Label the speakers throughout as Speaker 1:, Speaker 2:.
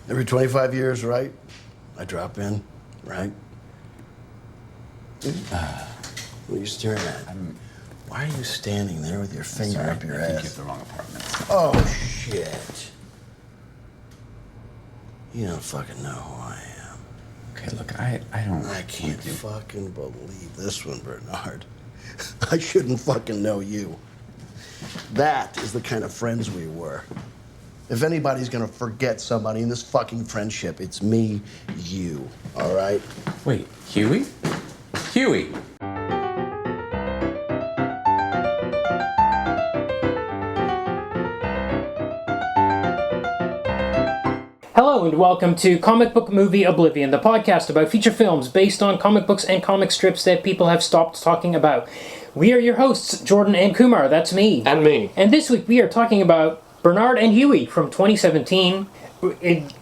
Speaker 1: Every 25 years, right? I drop in, right? What are you staring at? Why are you standing there with your finger up your
Speaker 2: I think you
Speaker 1: ass?
Speaker 2: have the wrong apartment.
Speaker 1: Oh, shit. You don't fucking know who I am.
Speaker 2: Okay, look, I don't...
Speaker 1: I can't fucking believe this one, Bernard. I shouldn't fucking know you. That is the kind of friends we were. If anybody's gonna forget somebody in this fucking friendship, it's me, you, all right?
Speaker 2: Wait, Huey? Huey!
Speaker 3: Hello and welcome to Comic Book Movie Oblivion, the podcast about feature films based on comic books and comic strips that people have stopped talking about. We are your hosts, Jordan and Kumar, that's me.
Speaker 4: And me.
Speaker 3: And this week we are talking about Bernard and Huey from 2017.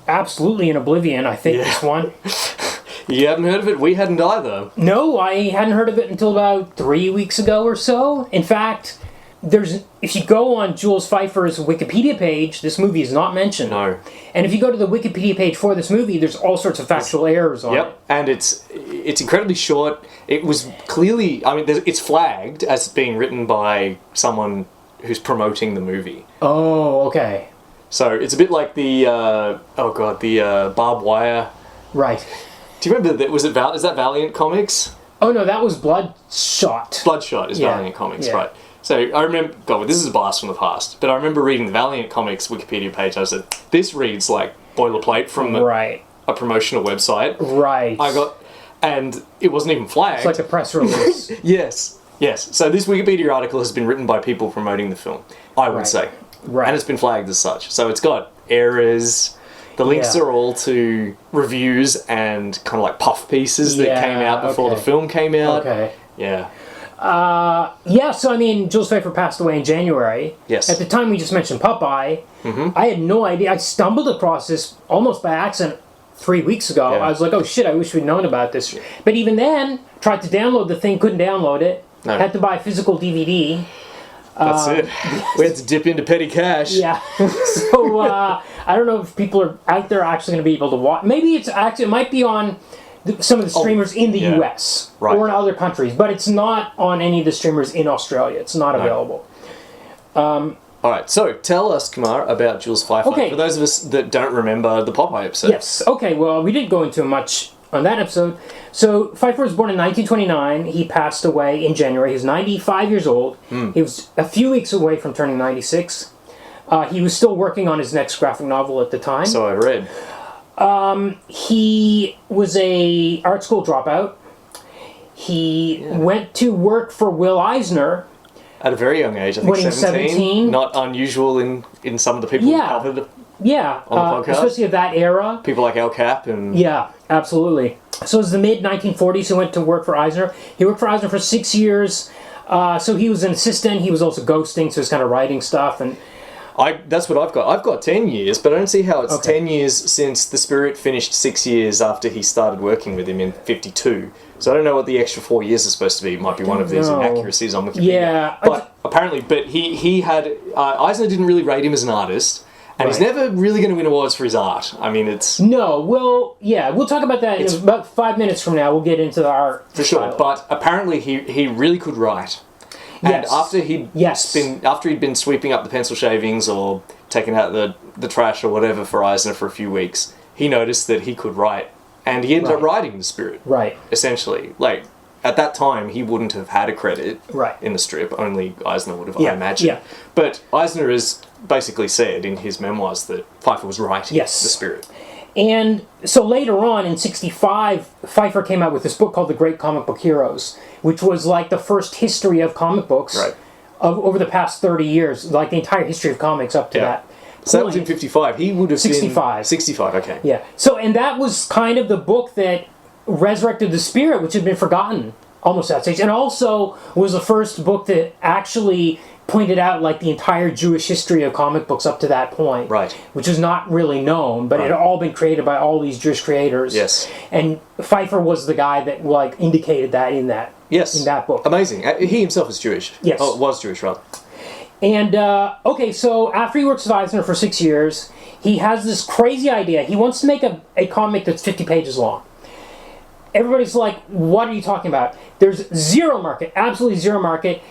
Speaker 3: Absolutely in Oblivion, I think, this one.
Speaker 4: You haven't heard of it? We hadn't either.
Speaker 3: No, I hadn't heard of it until about 3 weeks ago or so. In fact, if you go on Jules Feiffer's Wikipedia page, this movie is not mentioned.
Speaker 4: No.
Speaker 3: And if you go to the Wikipedia page for this movie, there's all sorts of factual errors on it.
Speaker 4: Yep, and it's incredibly short. It was clearly, it's flagged as being written by someone who's promoting the movie.
Speaker 3: Oh, okay.
Speaker 4: So it's a bit like the barbed wire.
Speaker 3: Right.
Speaker 4: Do you remember that? Is that Valiant Comics?
Speaker 3: Oh no, that was Bloodshot.
Speaker 4: Bloodshot is Valiant Comics,
Speaker 3: yeah.
Speaker 4: right. So I remember, this is a blast from the past, but I remember reading the Valiant Comics Wikipedia page. I said, this reads like boilerplate from a promotional website.
Speaker 3: Right.
Speaker 4: And it wasn't even flagged.
Speaker 3: It's like a press release.
Speaker 4: Yes. So this Wikipedia article has been written by people promoting the film, I would say.
Speaker 3: Right.
Speaker 4: And it's been flagged as such. So it's got errors. The links are all to reviews and kind of like puff pieces that came out before the film came out.
Speaker 3: Okay.
Speaker 4: Yeah.
Speaker 3: So Jules Feiffer passed away in January.
Speaker 4: Yes.
Speaker 3: At the time we just mentioned Popeye, I had no idea. I stumbled across this almost by accident 3 weeks ago.
Speaker 4: Yeah.
Speaker 3: I was like, oh shit, I wish we'd known about this. But even then, tried to download the thing, couldn't download it.
Speaker 4: No.
Speaker 3: Had to buy a physical DVD.
Speaker 4: That's it. We had to dip into petty cash.
Speaker 3: Yeah. So, I don't know if people are out there actually going to be able to watch. Maybe it might be on some of the streamers in the US or in other countries, but it's not on any of the streamers in Australia. It's not available.
Speaker 4: All right, so tell us, Kumar, about Jules Feiffer.
Speaker 3: Okay.
Speaker 4: For those of us that don't remember the Popeye episode.
Speaker 3: Yes. Okay, well, we didn't go into much on that episode. So, Feiffer was born in 1929. He passed away in January. He was 95 years old. He was a few weeks away from turning 96. He was still working on his next graphic novel at the time.
Speaker 4: So I read.
Speaker 3: He was a art school dropout. He went to work for Will Eisner.
Speaker 4: At a very young age, I think
Speaker 3: When he was 17.
Speaker 4: Not unusual in some of the people who covered
Speaker 3: Yeah,
Speaker 4: on the podcast.
Speaker 3: especially of that era.
Speaker 4: People like El Cap and...
Speaker 3: Yeah, absolutely. So it was the mid-1940s. He went to work for Eisner. He worked for Eisner for 6 years. So he was an assistant. He was also ghosting, so he was kind of writing stuff. And
Speaker 4: That's what I've got. I've got 10 years, but I don't see how it's 10 years since The Spirit finished 6 years after he started working with him in 52. So I don't know what the extra 4 years is supposed to be. It might be one of these inaccuracies on Wikipedia.
Speaker 3: Yeah.
Speaker 4: But apparently, he had... Eisner didn't really rate him as an artist, and he's never really going to win awards for his art. It's...
Speaker 3: No, we'll talk about that in about 5 minutes from now. We'll get into the art.
Speaker 4: For sure, but apparently he really could write. And after he'd been sweeping up the pencil shavings or taking out the trash or whatever for Eisner for a few weeks, he noticed that he could write. And he ended up writing The Spirit. Right. Essentially. Like, at that time, he wouldn't have had a credit in the strip. Only Eisner would have, I imagine. Yeah. But Eisner has basically said in his memoirs that Feiffer was writing The Spirit.
Speaker 3: And so later on, in 1965, Feiffer came out with this book called The Great Comic Book Heroes, which was like the first history of comic books over the past 30 years, like the entire history of comics up to that.
Speaker 4: So that was in 55. He would have
Speaker 3: 65.
Speaker 4: been... 65, okay.
Speaker 3: Yeah. So, and that was kind of the book that resurrected the Spirit, which had been forgotten almost at that stage. And also was the first book that actually pointed out like the entire Jewish history of comic books up to that point. Right. Which was not really known, but it had all been created by all these Jewish creators. Yes. And Feiffer was the guy that like indicated that in that book.
Speaker 4: Amazing. He himself is Jewish.
Speaker 3: Yes.
Speaker 4: Oh, was Jewish, rather.
Speaker 3: And, so after he worked with Eisner for 6 years, he has this crazy idea. He wants to make a comic that's 50 pages long. Everybody's like, what are you talking about? There's zero market, absolutely zero market.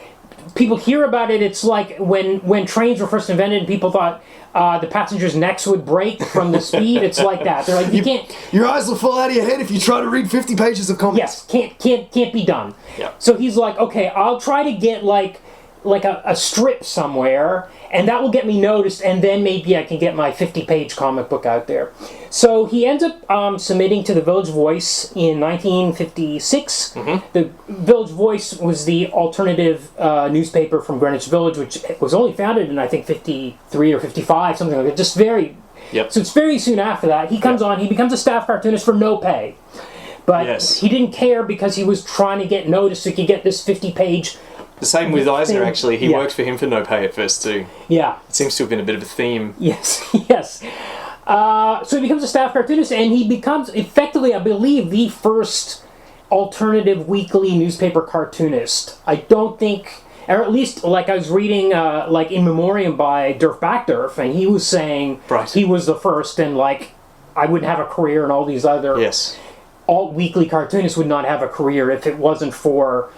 Speaker 3: People hear about it. It's like when trains were first invented and people thought the passengers' necks would break from the speed. It's like that. They're like, you can't.
Speaker 4: Your eyes will fall out of your head if you try to read 50 pages of comics.
Speaker 3: Yes, can't be done.
Speaker 4: Yeah.
Speaker 3: So he's like, okay, I'll try to get like a strip somewhere, and that will get me noticed, and then maybe I can get my 50-page comic book out there. So he ends up submitting to the Village Voice in 1956. The Village Voice was the alternative newspaper from Greenwich Village, which was only founded in, I think, 53 or 55, something like that. Just very...
Speaker 4: Yep.
Speaker 3: So it's very soon after that. He comes on, he becomes a staff cartoonist for no pay. But he didn't care because he was trying to get noticed so he could get this 50-page...
Speaker 4: The same with Eisner, actually. He worked for him for no pay at first, too.
Speaker 3: Yeah.
Speaker 4: It seems to have been a bit of a theme.
Speaker 3: Yes, yes. So he becomes a staff cartoonist, and he becomes, effectively, I believe, the first alternative weekly newspaper cartoonist. I don't think, or at least, like I was reading, like In Memoriam by Durf Backdurf, and he was saying he was the first, and like, I wouldn't have a career, and all these other alt-weekly cartoonists would not have a career if it wasn't for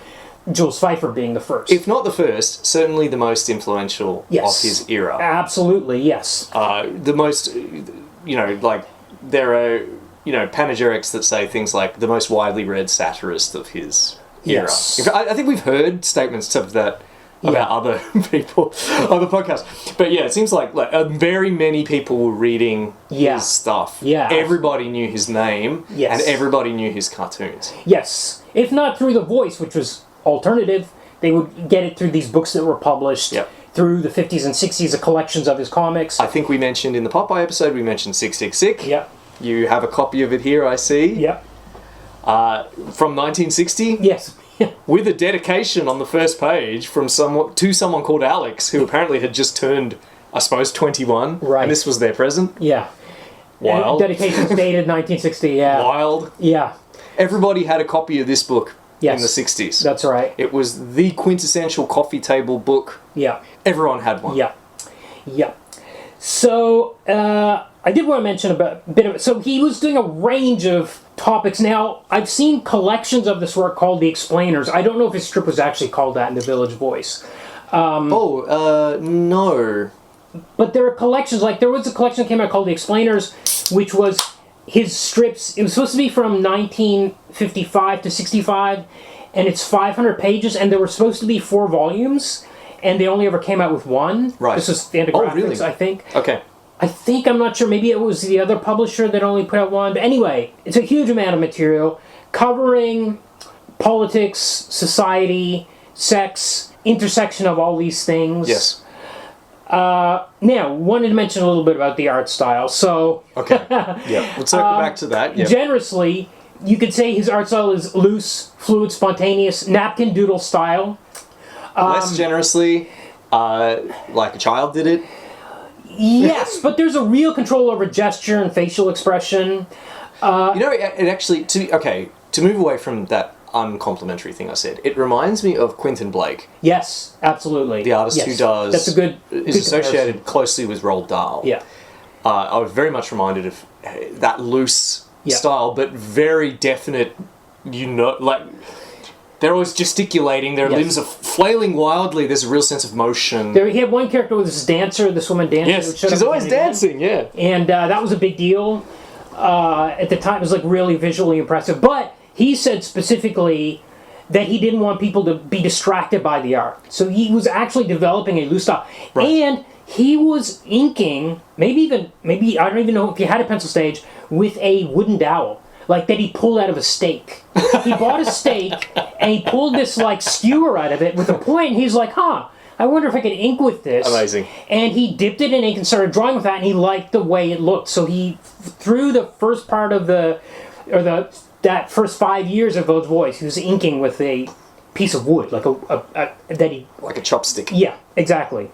Speaker 3: Jules Feiffer being the first.
Speaker 4: If not the first, certainly the most influential of his era.
Speaker 3: Absolutely, yes.
Speaker 4: The most, like, there are, panegyrics that say things like the most widely read satirist of his era.
Speaker 3: Yes.
Speaker 4: I think we've heard statements of that about other people, other podcasts. But yeah, it seems like very many people were reading his stuff.
Speaker 3: Yeah.
Speaker 4: Everybody knew his name, and everybody knew his cartoons.
Speaker 3: Yes. If not through The Voice, which was alternative, they would get it through these books that were published through the 50s and 60s, the collections of his comics.
Speaker 4: I think we mentioned in the Popeye episode, we mentioned Sick, Sick, Sick.
Speaker 3: Yep.
Speaker 4: You have a copy of it here, I see.
Speaker 3: Yep.
Speaker 4: From 1960?
Speaker 3: Yes.
Speaker 4: With a dedication on the first page from someone called Alex, who apparently had just turned, I suppose, 21.
Speaker 3: Right.
Speaker 4: And this was their present.
Speaker 3: Yeah.
Speaker 4: Wild.
Speaker 3: Dedication's dated 1960, yeah.
Speaker 4: Wild.
Speaker 3: Yeah.
Speaker 4: Everybody had a copy of this book in the 60s.
Speaker 3: That's right.
Speaker 4: It was the quintessential coffee table book.
Speaker 3: Yeah.
Speaker 4: Everyone had one.
Speaker 3: Yeah. Yeah. So, I did want to mention a bit of it. So he was doing a range of topics. Now, I've seen collections of this work called The Explainers. I don't know if his strip was actually called that in the Village Voice.
Speaker 4: No.
Speaker 3: But there are collections, like there was a collection that came out called The Explainers, which was his strips. It was supposed to be from 1955 to 65, and it's 500 pages, and there were supposed to be 4 volumes, and they only ever came out with 1.
Speaker 4: Right.
Speaker 3: This was Fantagraphics,
Speaker 4: really?
Speaker 3: I think.
Speaker 4: Okay.
Speaker 3: I'm not sure, maybe it was the other publisher that only put out 1. But anyway, it's a huge amount of material covering politics, society, sex, intersection of all these things.
Speaker 4: Yes.
Speaker 3: Now, wanted to mention a little bit about the art style. So,
Speaker 4: okay. Yeah, we'll circle back to that. Yep.
Speaker 3: Generously, you could say his art style is loose, fluid, spontaneous, napkin doodle style.
Speaker 4: Less generously, like a child did it.
Speaker 3: Yes, but there's a real control over gesture and facial expression.
Speaker 4: It actually, to move away from that uncomplimentary thing I said, it reminds me of Quentin Blake.
Speaker 3: Yes, absolutely.
Speaker 4: The artist who does...
Speaker 3: That's a good
Speaker 4: is associated
Speaker 3: comparison.
Speaker 4: closely with Roald Dahl.
Speaker 3: Yeah.
Speaker 4: I was very much reminded of that loose style, but very definite, they're always gesticulating, their limbs are flailing wildly, there's a real sense of motion.
Speaker 3: He had one character with this dancer, this woman dancer.
Speaker 4: Yes, she's always dancing, yeah.
Speaker 3: And that was a big deal. At the time, it was really visually impressive. But he said specifically that he didn't want people to be distracted by the art. So he was actually developing a loose style. Right. And he was inking, maybe I don't even know if he had a pencil stage, with a wooden dowel. Like that he pulled out of a steak. He bought a steak and he pulled this skewer out of it with a point, and he's like, I wonder if I could ink with this.
Speaker 4: Amazing.
Speaker 3: And he dipped it in ink and started drawing with that, and he liked the way it looked. So he, through the first part of that first 5 years of Village Voice, he was inking with a piece of wood, like
Speaker 4: like a chopstick.
Speaker 3: Yeah, exactly.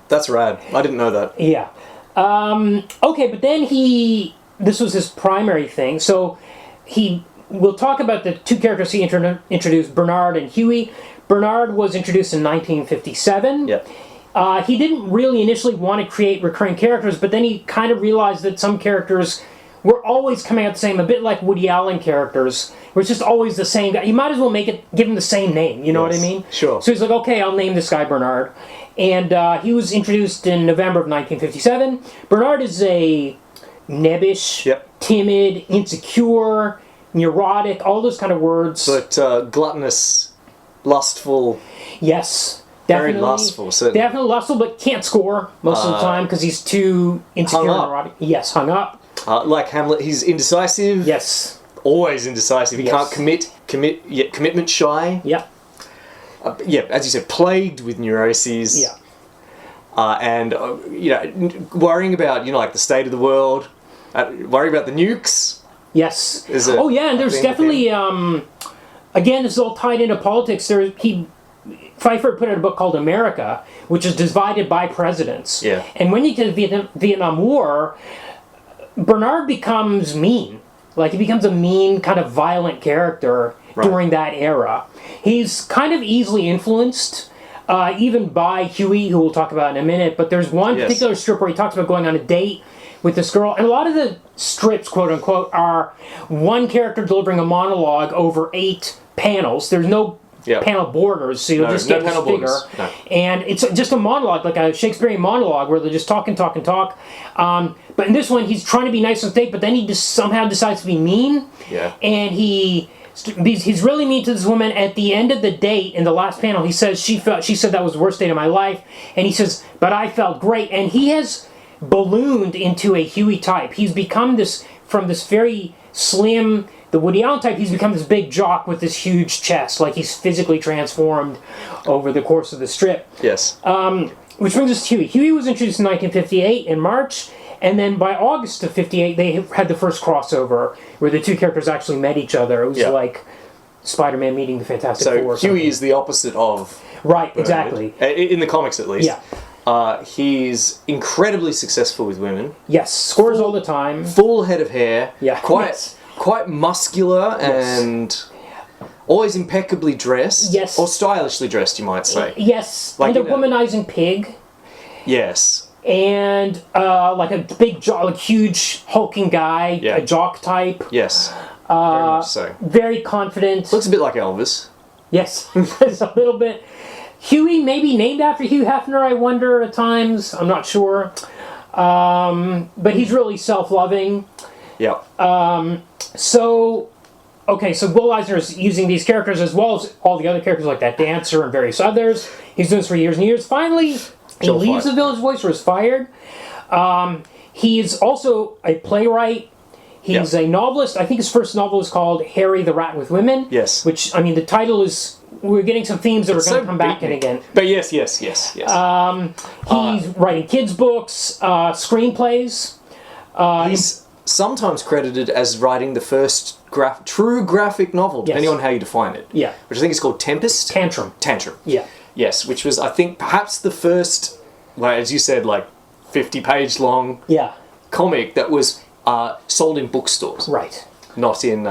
Speaker 4: That's rad. I didn't know that.
Speaker 3: Yeah. Okay, but then this was his primary thing. So we'll talk about the 2 characters he introduced, Bernard and Huey. Bernard was introduced in 1957.
Speaker 4: Yep.
Speaker 3: He didn't really initially want to create recurring characters, but then he kind of realized that some characters were always coming out the same, a bit like Woody Allen characters, where it's just always the same guy. You might as well give him the same name, you know what I mean?
Speaker 4: Sure.
Speaker 3: So he's like, okay, I'll name this guy Bernard. And he was introduced in November of 1957. Bernard is a nebbish, timid, insecure, neurotic, all those kind of words.
Speaker 4: But gluttonous, lustful.
Speaker 3: Yes. Definitely,
Speaker 4: very lustful, certainly.
Speaker 3: Definitely lustful, but can't score most of the time because he's too insecure and neurotic. Yes, hung up.
Speaker 4: Like Hamlet, he's indecisive.
Speaker 3: Yes.
Speaker 4: Always indecisive. He can't commitment shy.
Speaker 3: Yeah.
Speaker 4: As you said, plagued with neuroses.
Speaker 3: Yeah.
Speaker 4: And worrying about like the state of the world, worrying about the nukes.
Speaker 3: Yes.
Speaker 4: Oh
Speaker 3: yeah, and there's definitely again, this is all tied into politics. Feiffer put out a book called America, which is divided by presidents.
Speaker 4: Yeah.
Speaker 3: And when you get the Vietnam War, Bernard becomes mean. Like, he becomes a mean, kind of violent character during that era. He's kind of easily influenced, even by Huey, who we'll talk about in a minute. But there's one particular strip where he talks about going on a date with this girl. And a lot of the strips, quote unquote, are one character delivering a monologue over 8 panels. There's no panel borders, so you'll just get this figure. No. And it's just a monologue, like a Shakespearean monologue, where they're just talk. But in this one, he's trying to be nice on stage, but then he just somehow decides to be mean.
Speaker 4: Yeah.
Speaker 3: And he's really mean to this woman. At the end of the date, in the last panel, he says she said that was the worst date of my life, and he says, but I felt great. And he has ballooned into a Huey type. He's become from this very slim, the Woody Allen type, he's become this big jock with this huge chest. Like, he's physically transformed over the course of the strip.
Speaker 4: Yes.
Speaker 3: Which brings us to Huey. Huey was introduced in 1958 in March, and then by August of 58, they had the first crossover where the two characters actually met each other. It was like Spider-Man meeting the Fantastic Four.
Speaker 4: So Huey is the opposite of
Speaker 3: Bernard. Exactly.
Speaker 4: In the comics, at least.
Speaker 3: Yeah.
Speaker 4: He's incredibly successful with women.
Speaker 3: Yes, scores all the time.
Speaker 4: Full head of hair.
Speaker 3: Yeah.
Speaker 4: Quite muscular and always impeccably dressed.
Speaker 3: Yes.
Speaker 4: Or stylishly dressed, you might say.
Speaker 3: Yes.
Speaker 4: Like,
Speaker 3: and a womanizing pig.
Speaker 4: Yes.
Speaker 3: And like a big jock, like huge hulking guy, a jock type.
Speaker 4: Yes. Very much so.
Speaker 3: Very confident.
Speaker 4: Looks a bit like Elvis.
Speaker 3: Yes, it's a little bit. Huey, maybe named after Hugh Hefner, I wonder at times. I'm not sure. But he's really self-loving.
Speaker 4: Yeah.
Speaker 3: So Will Eisner is using these characters as well as all the other characters like that dancer and various others. He's doing this for years and years. Finally, he leaves the Village Voice or is fired. He is also a playwright. He's a novelist. I think his first novel is called Harry the Rat with Women.
Speaker 4: Yes.
Speaker 3: Which, I mean, the title is... We're getting some themes that are going to come back in again.
Speaker 4: But yes.
Speaker 3: He's writing kids' books, screenplays.
Speaker 4: He's sometimes credited as writing the first true graphic novel, depending on how you define it.
Speaker 3: Yeah.
Speaker 4: Which I think is called Tempest.
Speaker 3: Tantrum. Yeah.
Speaker 4: Yes, which was, I think, perhaps the first, well, as you said, like 50-page long comic that was sold in bookstores.
Speaker 3: Right.
Speaker 4: Not in...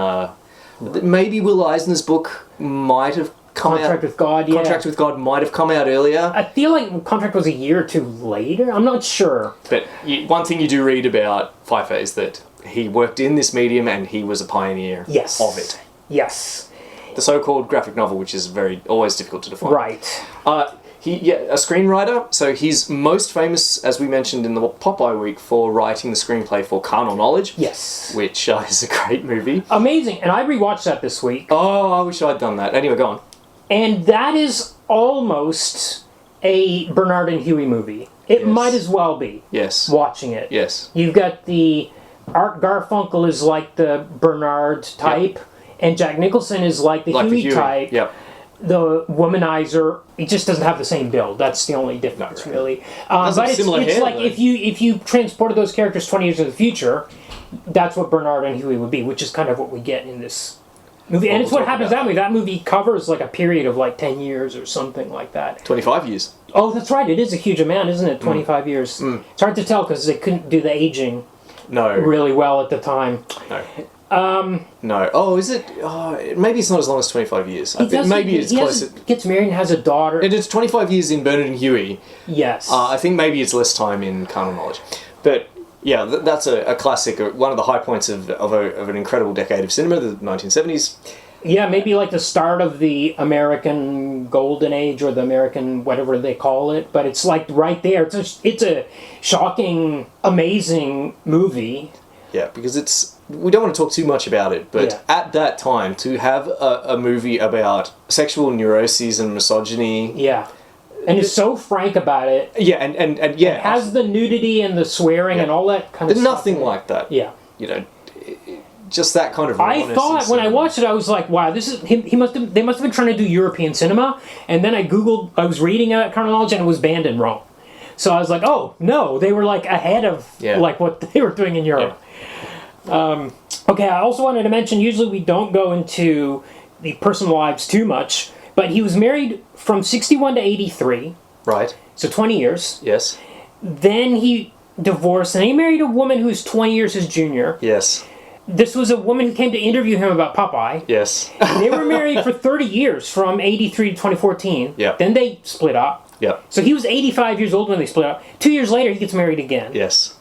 Speaker 4: maybe Will Eisner's book might have come
Speaker 3: Contract with God,
Speaker 4: Contract with God might have come out earlier.
Speaker 3: I feel like Contract was a year or two later. I'm not sure.
Speaker 4: But one thing you do read about Feiffer is that he worked in this medium and he was a pioneer of it.
Speaker 3: Yes.
Speaker 4: The so-called graphic novel, which is always difficult to define.
Speaker 3: Right.
Speaker 4: A screenwriter. So he's most famous, as we mentioned in the Popeye Week, for writing the screenplay for Carnal Knowledge.
Speaker 3: Yes.
Speaker 4: Which is a great movie.
Speaker 3: Amazing. And I rewatched that this week.
Speaker 4: Oh, I wish I'd done that. Anyway, go on.
Speaker 3: And that is almost a Bernard and Huey movie. It might as well be.
Speaker 4: Yes.
Speaker 3: Watching it.
Speaker 4: Yes.
Speaker 3: You've got the Art Garfunkel is like the Bernard type, and Jack Nicholson is like the Huey type.
Speaker 4: Yep.
Speaker 3: The womanizer, it just doesn't have the same build. That's the only difference, really. But it's like if you transported those characters 20 years in the future, that's what Bernard and Huey would be, which is kind of what we get in this movie. And it's what happens that movie. That movie covers like a period of like 10 years or something like that.
Speaker 4: 25 years.
Speaker 3: Oh, that's right. It is a huge amount, isn't it? 25 years. It's hard to tell because they couldn't do the aging.
Speaker 4: No.
Speaker 3: really well at the time.
Speaker 4: No. No. Oh, is it? Oh, maybe it's not as long as 25 years. I think maybe it's closer.
Speaker 3: Gets married and has a daughter.
Speaker 4: It is 25 years in Bernard and Huey.
Speaker 3: Yes.
Speaker 4: I think maybe it's less time in Carnal Knowledge. But yeah, that's a classic, one of the high points of an incredible decade of cinema, the 1970s.
Speaker 3: Yeah, maybe like the start of the American Golden Age or the American whatever they call it, but it's like right there. It's a shocking, amazing movie.
Speaker 4: Yeah, because we don't want to talk too much about it, but at that time, to have a movie about sexual neuroses and misogyny...
Speaker 3: Yeah. And it's so frank about it.
Speaker 4: Yeah, and yeah.
Speaker 3: It has the nudity and the swearing and all that kind of
Speaker 4: There's
Speaker 3: stuff.
Speaker 4: nothing like that.
Speaker 3: Yeah.
Speaker 4: You know, just that kind of
Speaker 3: I thought when I watched it, I was like, "Wow, this is they must have been trying to do European cinema." And then I was reading Carnal Knowledge, and it was banned in Rome. So I was like, "Oh no, they were like ahead of like what they were doing in Europe." Yeah. Okay, I also wanted to mention. Usually, we don't go into the personal lives too much, but he was married from 61 to 83.
Speaker 4: Right.
Speaker 3: So 20 years.
Speaker 4: Yes.
Speaker 3: Then he divorced, and he married a woman who's 20 years his junior.
Speaker 4: Yes.
Speaker 3: This was a woman who came to interview him about Popeye.
Speaker 4: Yes.
Speaker 3: They were married for 30 years, from 83 to 2014.
Speaker 4: Yeah.
Speaker 3: Then they split up.
Speaker 4: Yeah.
Speaker 3: So he was 85 years old when they split up. 2 years later, he gets married again.
Speaker 4: Yes.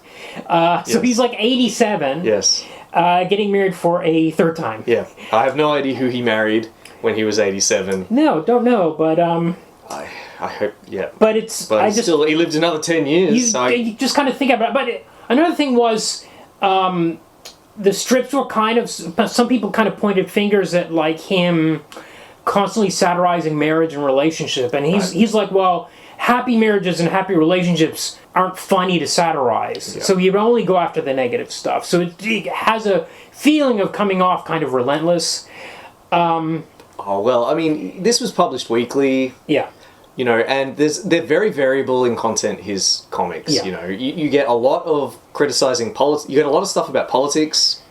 Speaker 3: So he's like 87.
Speaker 4: Yes.
Speaker 3: Getting married for a third time.
Speaker 4: Yeah. I have no idea who he married when he was 87.
Speaker 3: No, don't know, but
Speaker 4: I hope, yeah.
Speaker 3: But it's...
Speaker 4: But he lived another 10 years.
Speaker 3: You just kind of think about it. But another thing was... the strips were kind of... Some people kind of pointed fingers at, like, him constantly satirizing marriage and relationship. And he's like, well, happy marriages and happy relationships aren't funny to satirize. Yeah. So you only go after the negative stuff. So it has a feeling of coming off kind of relentless.
Speaker 4: Oh, well, I mean, this was published weekly.
Speaker 3: Yeah.
Speaker 4: You know, and they're very variable in content, his comics. Yeah. You know, you get a lot of criticizing politics. You get a lot of stuff about politics.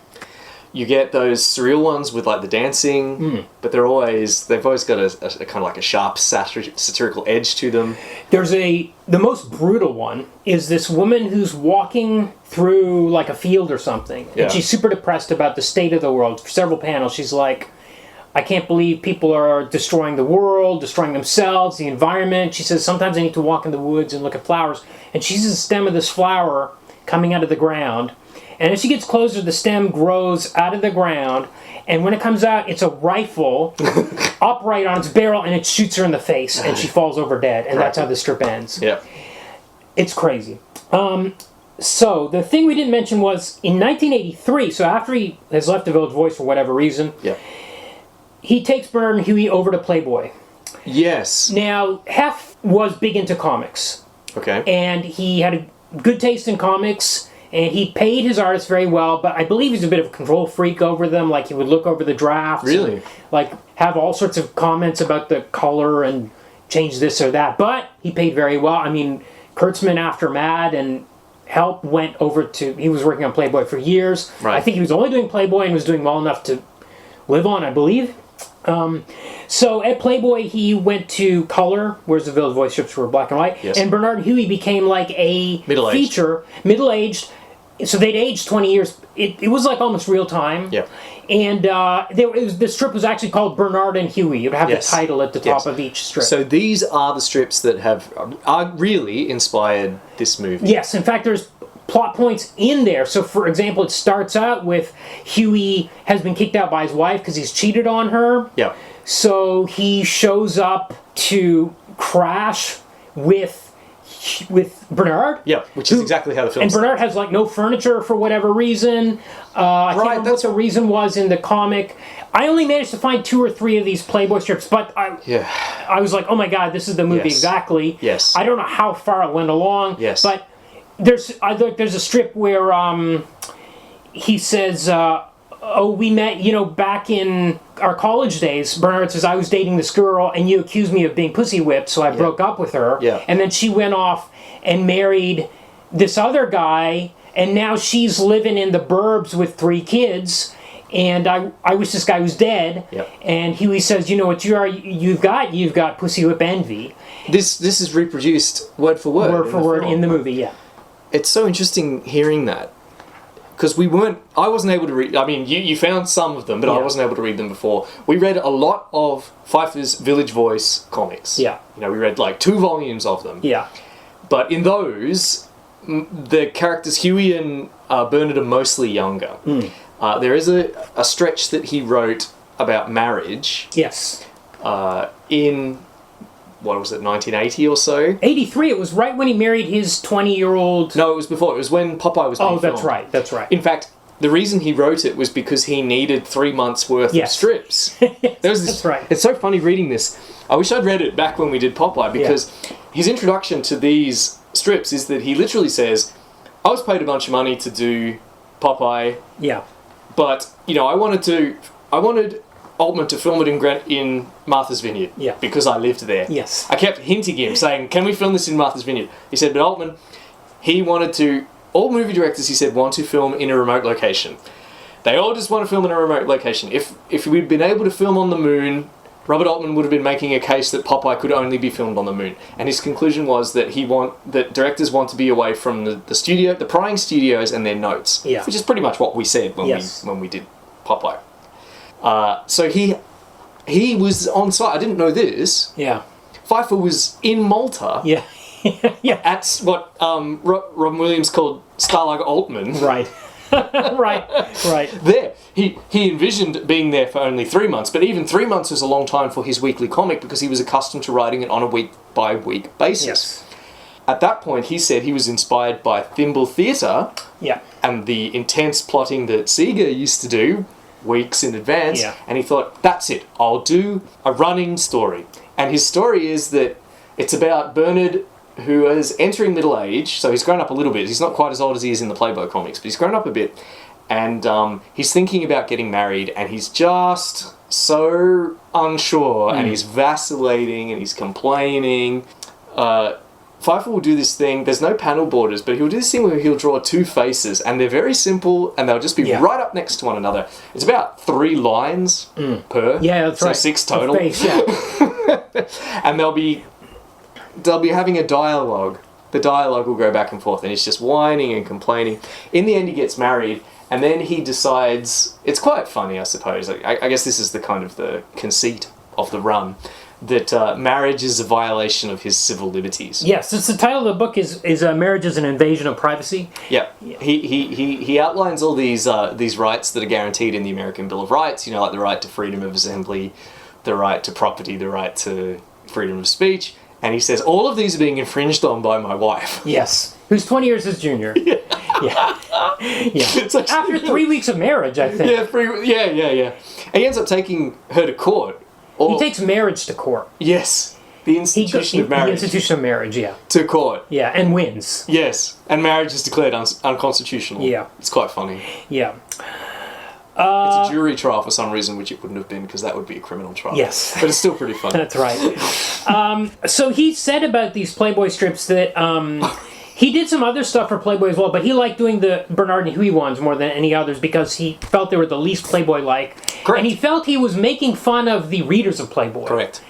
Speaker 4: You get those surreal ones with, like, the dancing. But they've always got a kind of like a sharp satirical edge to them. The most brutal one is this woman who's walking through, like, a field or something. Yeah. And she's super depressed about the state of the world. For several panels, she's like... I can't believe people are destroying the world, destroying themselves, the environment. She says, sometimes I need to walk in the woods and look at flowers. And she sees the stem of this flower coming out of the ground. And as she gets closer, the stem grows out of the ground. And when it comes out, it's a rifle upright on its barrel, and it shoots her in the face. And she falls over dead. And that's how the strip ends. Yeah.
Speaker 3: It's crazy. So the thing we didn't mention was, in 1983, so after he has left the Village Voice for whatever reason...
Speaker 4: Yeah.
Speaker 3: He takes Bernard and Huey over to Playboy.
Speaker 4: Yes.
Speaker 3: Now, Hef was big into comics.
Speaker 4: Okay.
Speaker 3: And he had a good taste in comics, and he paid his artists very well, but I believe he's a bit of a control freak over them. Like, he would look over the drafts.
Speaker 4: Really?
Speaker 3: And, like, have all sorts of comments about the color and change this or that. But he paid very well. I mean, Kurtzman, after Mad and Help, went over to... He was working on Playboy for years.
Speaker 4: Right.
Speaker 3: I think he was only doing Playboy and was doing well enough to live on, I believe. So at Playboy, he went to color, whereas the Village Voice strips were black and white.
Speaker 4: Yes.
Speaker 3: And Bernard and Huey became like a
Speaker 4: middle-aged.
Speaker 3: feature, middle-aged. So they'd aged 20 years. It was like almost real time.
Speaker 4: Yeah.
Speaker 3: And the strip was actually called Bernard and Huey. It would have the title at the top of each strip.
Speaker 4: So these are the strips that are really inspired this movie.
Speaker 3: Yes. In fact, there's plot points in there. So, for example, it starts out with Huey has been kicked out by his wife because he's cheated on her.
Speaker 4: Yeah.
Speaker 3: So he shows up to crash with Bernard.
Speaker 4: Yeah, which is exactly how the film
Speaker 3: starts. And Bernard has, like, no furniture for whatever reason. I can't remember what the reason was in the comic. I only managed to find 2 or 3 of these Playboy strips, but I was like, oh my god, this is the movie exactly.
Speaker 4: Yes.
Speaker 3: I don't know how far it went along.
Speaker 4: Yes.
Speaker 3: But there's a strip where he says, we met, back in our college days. Bernard says, I was dating this girl and you accused me of being pussy whipped, so I broke up with her.
Speaker 4: Yeah.
Speaker 3: And then she went off and married this other guy, and now she's living in the burbs with 3 kids. And I wish this guy was dead.
Speaker 4: Yep.
Speaker 3: And Huey says, you know what you've got pussy whip envy.
Speaker 4: This is reproduced word for word.
Speaker 3: Word for word in the movie, yeah.
Speaker 4: It's so interesting hearing that. because I wasn't able to read. I mean, you found some of them, but I wasn't able to read them before. We read a lot of Feiffer's Village Voice comics.
Speaker 3: Yeah.
Speaker 4: We read like 2 volumes of them.
Speaker 3: Yeah.
Speaker 4: But in those, the characters Huey and Bernard are mostly younger. There is a stretch that he wrote about marriage.
Speaker 3: Yes.
Speaker 4: In, what was it, 1980 or so?
Speaker 3: 83. It was right when he married his 20-year-old...
Speaker 4: No, it was before. It was when Popeye was being filmed.
Speaker 3: That's right.
Speaker 4: In fact, the reason he wrote it was because he needed 3 months' worth of strips.
Speaker 3: That's right.
Speaker 4: It's so funny reading this. I wish I'd read it back when we did Popeye, because his introduction to these strips is that he literally says, I was paid a bunch of money to do Popeye.
Speaker 3: Yeah.
Speaker 4: But, I wanted Altman to film it in Martha's Vineyard.
Speaker 3: Yeah.
Speaker 4: Because I lived there.
Speaker 3: Yes.
Speaker 4: I kept hinting him, saying, can we film this in Martha's Vineyard? He said, but Altman, all movie directors, he said, want to film in a remote location. They all just want to film in a remote location. If we'd been able to film on the moon, Robert Altman would have been making a case that Popeye could only be filmed on the moon. And his conclusion was that that directors want to be away from the studio, the prying studios and their notes.
Speaker 3: Yeah.
Speaker 4: Which is pretty much what we said when we did Popeye. So he was on site. I didn't know this.
Speaker 3: Yeah.
Speaker 4: Feiffer was in Malta.
Speaker 3: Yeah. Yeah.
Speaker 4: At what Robin Williams called Stalag Altman.
Speaker 3: Right. right.
Speaker 4: There. He envisioned being there for only 3 months, but even 3 months was a long time for his weekly comic because he was accustomed to writing it on a week-by-week basis.
Speaker 3: Yes.
Speaker 4: At that point, he said he was inspired by Thimble Theatre and the intense plotting that Seeger used to do weeks in advance, and he thought, that's it, I'll do a running story. And his story is that it's about Bernard, who is entering middle age, so he's grown up a little bit. He's not quite as old as he is in the Playboy comics, but he's grown up a bit. And he's thinking about getting married, and he's just so unsure, and he's vacillating, and he's complaining. Feiffer will do this thing, there's no panel borders, but he'll do this thing where he'll draw 2 faces, and they're very simple, and they'll just be right up next to one another. It's about 3 lines per.
Speaker 3: Yeah, that's right.
Speaker 4: So 6 total.
Speaker 3: Face,
Speaker 4: And they'll be having a dialogue. The dialogue will go back and forth, and he's just whining and complaining. In the end, he gets married, and then he decides... It's quite funny, I suppose. I guess this is the kind of the conceit of the run, that marriage is a violation of his civil liberties.
Speaker 3: Yes, it's the title of the book is Marriage is an Invasion of Privacy.
Speaker 4: Yeah. He outlines all these rights that are guaranteed in the American Bill of Rights, like the right to freedom of assembly, the right to property, the right to freedom of speech, and he says, all of these are being infringed on by my wife.
Speaker 3: Yes. Who's 20 years his junior. Yeah. Actually, after 3 weeks of marriage, I think.
Speaker 4: Yeah. And he ends up taking her to court.
Speaker 3: He takes marriage to court.
Speaker 4: Yes. The institution of marriage.
Speaker 3: The institution of marriage, yeah.
Speaker 4: To court.
Speaker 3: Yeah, and wins.
Speaker 4: Yes. And marriage is declared unconstitutional.
Speaker 3: Yeah.
Speaker 4: It's quite funny.
Speaker 3: Yeah.
Speaker 4: It's a jury trial for some reason, which it wouldn't have been because that would be a criminal trial.
Speaker 3: Yes.
Speaker 4: But it's still pretty funny.
Speaker 3: That's right. So he said about these Playboy strips that he did some other stuff for Playboy as well, but he liked doing the Bernard and Huey ones more than any others because he felt they were the least Playboy-like.
Speaker 4: Correct.
Speaker 3: And he felt he was making fun of the readers of Playboy.
Speaker 4: Correct.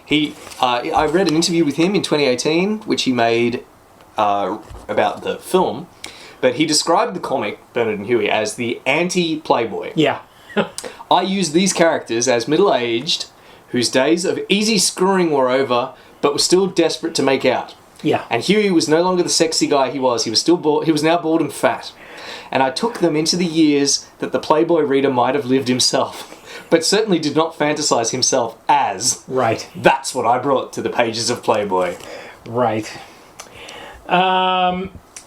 Speaker 4: I read an interview with him in 2018, which he made about the film, but he described the comic, Bernard and Huey, as the anti-Playboy.
Speaker 3: Yeah.
Speaker 4: I use these characters as middle-aged, whose days of easy screwing were over, but were still desperate to make out.
Speaker 3: Yeah.
Speaker 4: And Huey was no longer the sexy guy he was. He was still bald. He was now bald and fat. And I took them into the years that the Playboy reader might have lived himself, but certainly did not fantasize himself as.
Speaker 3: Right.
Speaker 4: That's what I brought to the pages of Playboy.
Speaker 3: Right.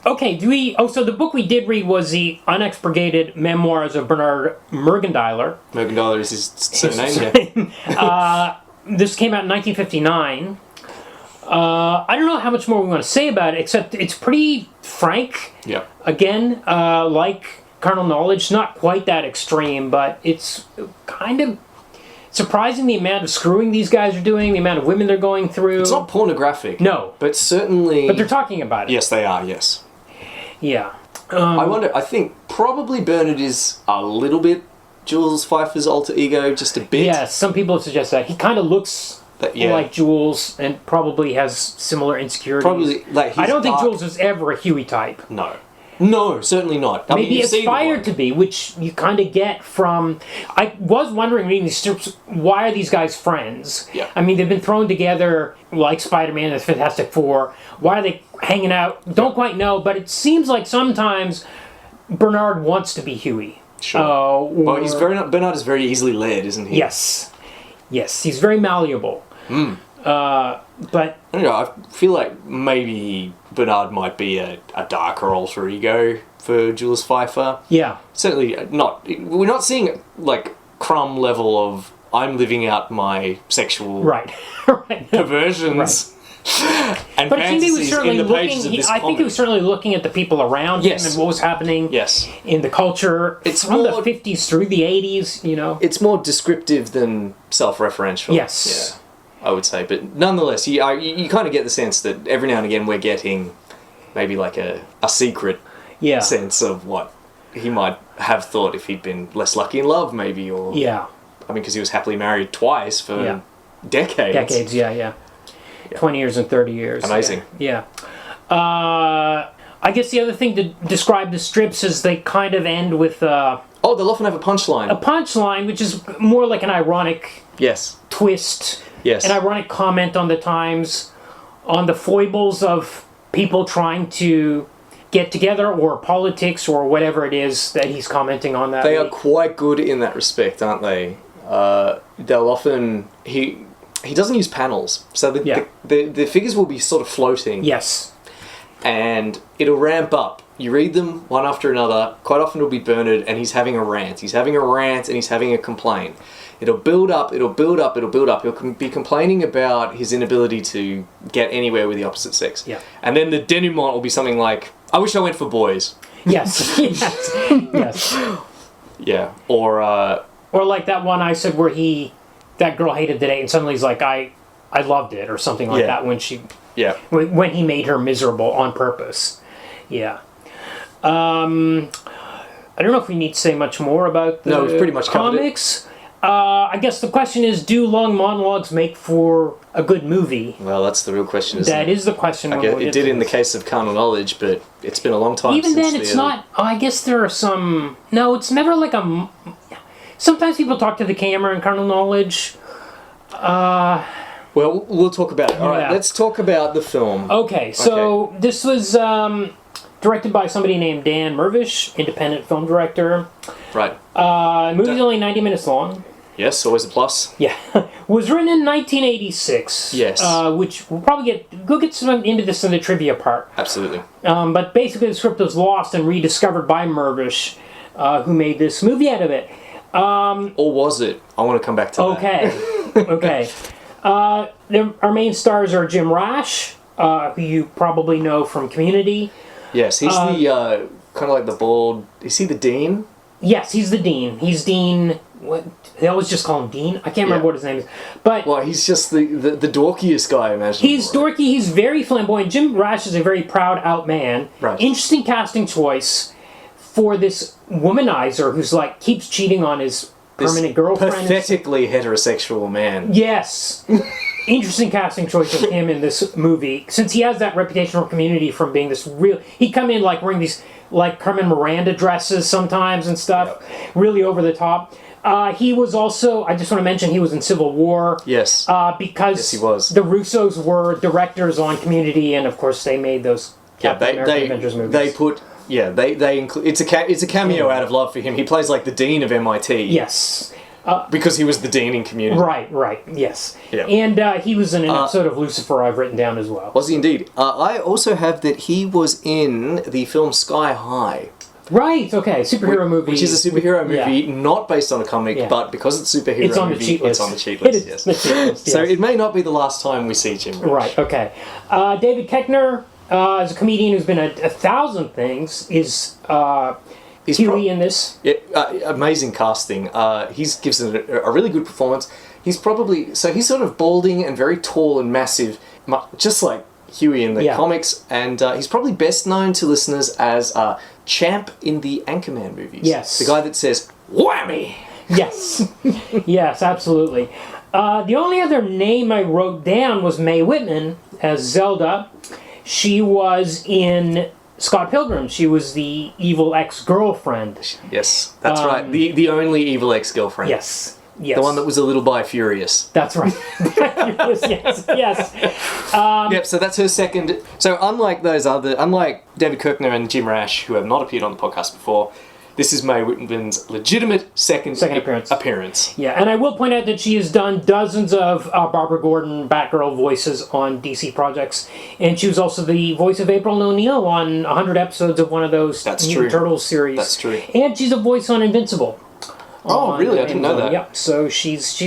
Speaker 3: Okay, so the book we did read was the Unexpurgated Memoirs of Bernard Mergendeiler.
Speaker 4: Mergendeiler is his surname,
Speaker 3: yeah. This came out in 1959. I don't know how much more we want to say about it, except it's pretty frank.
Speaker 4: Yeah.
Speaker 3: Again, like Carnal Knowledge, not quite that extreme, but it's kind of surprising the amount of screwing these guys are doing, the amount of women they're going through.
Speaker 4: It's not pornographic.
Speaker 3: No.
Speaker 4: But certainly...
Speaker 3: But they're talking about it.
Speaker 4: Yes, they are, yes.
Speaker 3: Yeah.
Speaker 4: I think probably Bernard is a little bit Jules Feiffer's alter ego, just a bit.
Speaker 3: Yeah, some people suggest that. He kind of looks like Jules and probably has similar insecurities.
Speaker 4: Probably, like,
Speaker 3: I don't think Jules is ever a Huey type.
Speaker 4: No. No, certainly not. I mean,
Speaker 3: Maybe
Speaker 4: you see the
Speaker 3: aspired
Speaker 4: one.
Speaker 3: to be, which you kind of get from... I was wondering, reading these strips, why are these guys friends?
Speaker 4: Yeah.
Speaker 3: I mean, they've been thrown together like Spider-Man and the Fantastic Four. Why are they hanging out? Don't quite know, but it seems like sometimes Bernard wants to be Huey.
Speaker 4: Sure. But Bernard is very easily led, isn't he?
Speaker 3: Yes. Yes, he's very malleable. But...
Speaker 4: I don't know, I feel like maybe Bernard might be a darker alter ego for Jules Feiffer.
Speaker 3: Yeah.
Speaker 4: Certainly not. We're not seeing, like, Crumb level of I'm living out my sexual
Speaker 3: Right. right.
Speaker 4: perversions and
Speaker 3: But I think he was
Speaker 4: fantasies
Speaker 3: certainly
Speaker 4: in the pages of
Speaker 3: looking.
Speaker 4: this
Speaker 3: I think he
Speaker 4: comic.
Speaker 3: was certainly looking at the people around
Speaker 4: Yes.
Speaker 3: him and what was happening
Speaker 4: Yes.
Speaker 3: in the culture
Speaker 4: It's
Speaker 3: from
Speaker 4: more-
Speaker 3: the 50s through the 80s. You know.
Speaker 4: It's more descriptive than self-referential.
Speaker 3: Yes.
Speaker 4: Yeah, I would say. But nonetheless, you kind of get the sense that every now and again we're getting maybe like a secret
Speaker 3: Yeah.
Speaker 4: sense of what he might have thought if he'd been less lucky in love, maybe, or...
Speaker 3: Yeah.
Speaker 4: I mean, because he was happily married twice for
Speaker 3: Yeah.
Speaker 4: decades.
Speaker 3: Decades. Yeah. 20 years and 30 years.
Speaker 4: Amazing.
Speaker 3: Yeah. I guess the other thing to describe the strips is they kind of end with
Speaker 4: Oh, they'll often have a punchline.
Speaker 3: a punchline, which is more like an ironic
Speaker 4: Yes.
Speaker 3: twist.
Speaker 4: Yes.
Speaker 3: An ironic comment on the times, on the foibles of people trying to get together, or politics, or whatever it is that he's commenting on that
Speaker 4: They are
Speaker 3: week.
Speaker 4: quite good in that respect, aren't they? They'll often... He doesn't use panels, so the figures will be sort of floating.
Speaker 3: Yes.
Speaker 4: And it'll ramp up. You read them one after another. Quite often it'll be Bernard, and he's having a rant. He's having a rant, and he's having a complaint. It'll build up, it'll build up, it'll build up. He'll be complaining about his inability to get anywhere with the opposite sex.
Speaker 3: Yeah.
Speaker 4: And then the denouement will be something like, I wish I went for boys.
Speaker 3: Yes. yes. Yes.
Speaker 4: Yeah. Or
Speaker 3: like that one I said where that girl hated the date, and suddenly he's like, I loved it, or something like
Speaker 4: Yeah.
Speaker 3: that when he made her miserable on purpose. Yeah. I don't know if we need to say much more about the
Speaker 4: No, we've pretty much covered it.
Speaker 3: comics. I guess the question is, do long monologues make for a good movie?
Speaker 4: Well, that's the real question, isn't
Speaker 3: That
Speaker 4: it?
Speaker 3: is the question.
Speaker 4: I
Speaker 3: when
Speaker 4: guess
Speaker 3: we'll
Speaker 4: it
Speaker 3: get
Speaker 4: did
Speaker 3: to
Speaker 4: in the
Speaker 3: this.
Speaker 4: case of Carnal Knowledge, but it's been a long time
Speaker 3: Even
Speaker 4: since
Speaker 3: then, it's not. I guess there are some. No, it's never like a. Sometimes people talk to the camera in Carnal Knowledge.
Speaker 4: Well, we'll talk about it. All right,
Speaker 3: Yeah.
Speaker 4: let's talk about the film.
Speaker 3: Okay, so this was directed by somebody named Dan Mirvish, independent film director.
Speaker 4: Right.
Speaker 3: Movie's only 90 minutes long.
Speaker 4: Yes, always a plus.
Speaker 3: Yeah. Was written in 1986.
Speaker 4: Yes.
Speaker 3: Which we'll probably get some into this in the trivia part.
Speaker 4: Absolutely.
Speaker 3: But basically the script was lost and rediscovered by Mirvish, who made this movie out of it.
Speaker 4: Or was it? I want to come back to that.
Speaker 3: Okay. Our main stars are Jim Rash, who you probably know from Community.
Speaker 4: Yes, he's the kind of like the bald. Is he the dean?
Speaker 3: Yes, he's the dean. He's Dean. What they always just call him Dean. I can't remember what his name is, but
Speaker 4: Well, he's just the dorkiest guy imaginable.
Speaker 3: he's dorky. He's very flamboyant. Jim Rash is a very proud out man.
Speaker 4: Right.
Speaker 3: Interesting casting choice for this womanizer who's like keeps cheating on his
Speaker 4: This
Speaker 3: permanent girlfriend.
Speaker 4: pathetically heterosexual man.
Speaker 3: Yes. Interesting casting choice of him in this movie, since he has that reputation for Community from being this real. He'd come in like wearing these like Carmen Miranda dresses sometimes and stuff, really over the top. He was also, I just want to mention, he was in Civil War.
Speaker 4: Yes.
Speaker 3: Because
Speaker 4: Yes, he was.
Speaker 3: the Russos were directors on Community, and of course they made those Captain America Avengers movies.
Speaker 4: they put they include it's a cameo out of love for him. He plays like the dean of MIT.
Speaker 3: Yes.
Speaker 4: Because he was the dean in Community.
Speaker 3: Right, yes.
Speaker 4: Yeah.
Speaker 3: And he was in an episode of Lucifer I've written down as well.
Speaker 4: Was he indeed? I also have that he was in the film Sky High.
Speaker 3: Right, okay, superhero movie.
Speaker 4: Which is a superhero movie, not based on a comic,
Speaker 3: Yeah.
Speaker 4: but because it's a superhero
Speaker 3: It's on the
Speaker 4: movie,
Speaker 3: cheat list.
Speaker 4: it's on the cheat
Speaker 3: It
Speaker 4: list,
Speaker 3: is
Speaker 4: yes.
Speaker 3: the cheat list,
Speaker 4: So
Speaker 3: yes.
Speaker 4: it may not be the last time we see Jim Rash.
Speaker 3: Right, okay. David Koechner is a comedian who's been a 1,000 things, is
Speaker 4: He's
Speaker 3: Huey in this.
Speaker 4: Yeah, amazing casting. He gives a really good performance. He's he's sort of balding and very tall and massive, just like Huey in the comics, and he's probably best known to listeners as Champ in the Anchorman movies.
Speaker 3: Yes.
Speaker 4: The guy that says, whammy!
Speaker 3: Yes, yes, absolutely. The only other name I wrote down was Mae Whitman as Zelda. She was in Scott Pilgrim. She was the evil ex-girlfriend.
Speaker 4: Yes, that's right. The only evil ex-girlfriend.
Speaker 3: Yes. Yes.
Speaker 4: The one that was a little bi-furious.
Speaker 3: That's right. yes.
Speaker 4: Yep, so that's her second. So unlike David Koechner and Jim Rash, who have not appeared on the podcast before, this is Mae Whitman's legitimate second appearance.
Speaker 3: Yeah, and I will point out that she has done dozens of Barbara Gordon Batgirl voices on DC projects, and she was also the voice of April O'Neil on 100 episodes of one of those Mutant Turtles series.
Speaker 4: That's true.
Speaker 3: And she's a voice on Invincible.
Speaker 4: Oh, really? I didn't know that.
Speaker 3: Yeah, so she's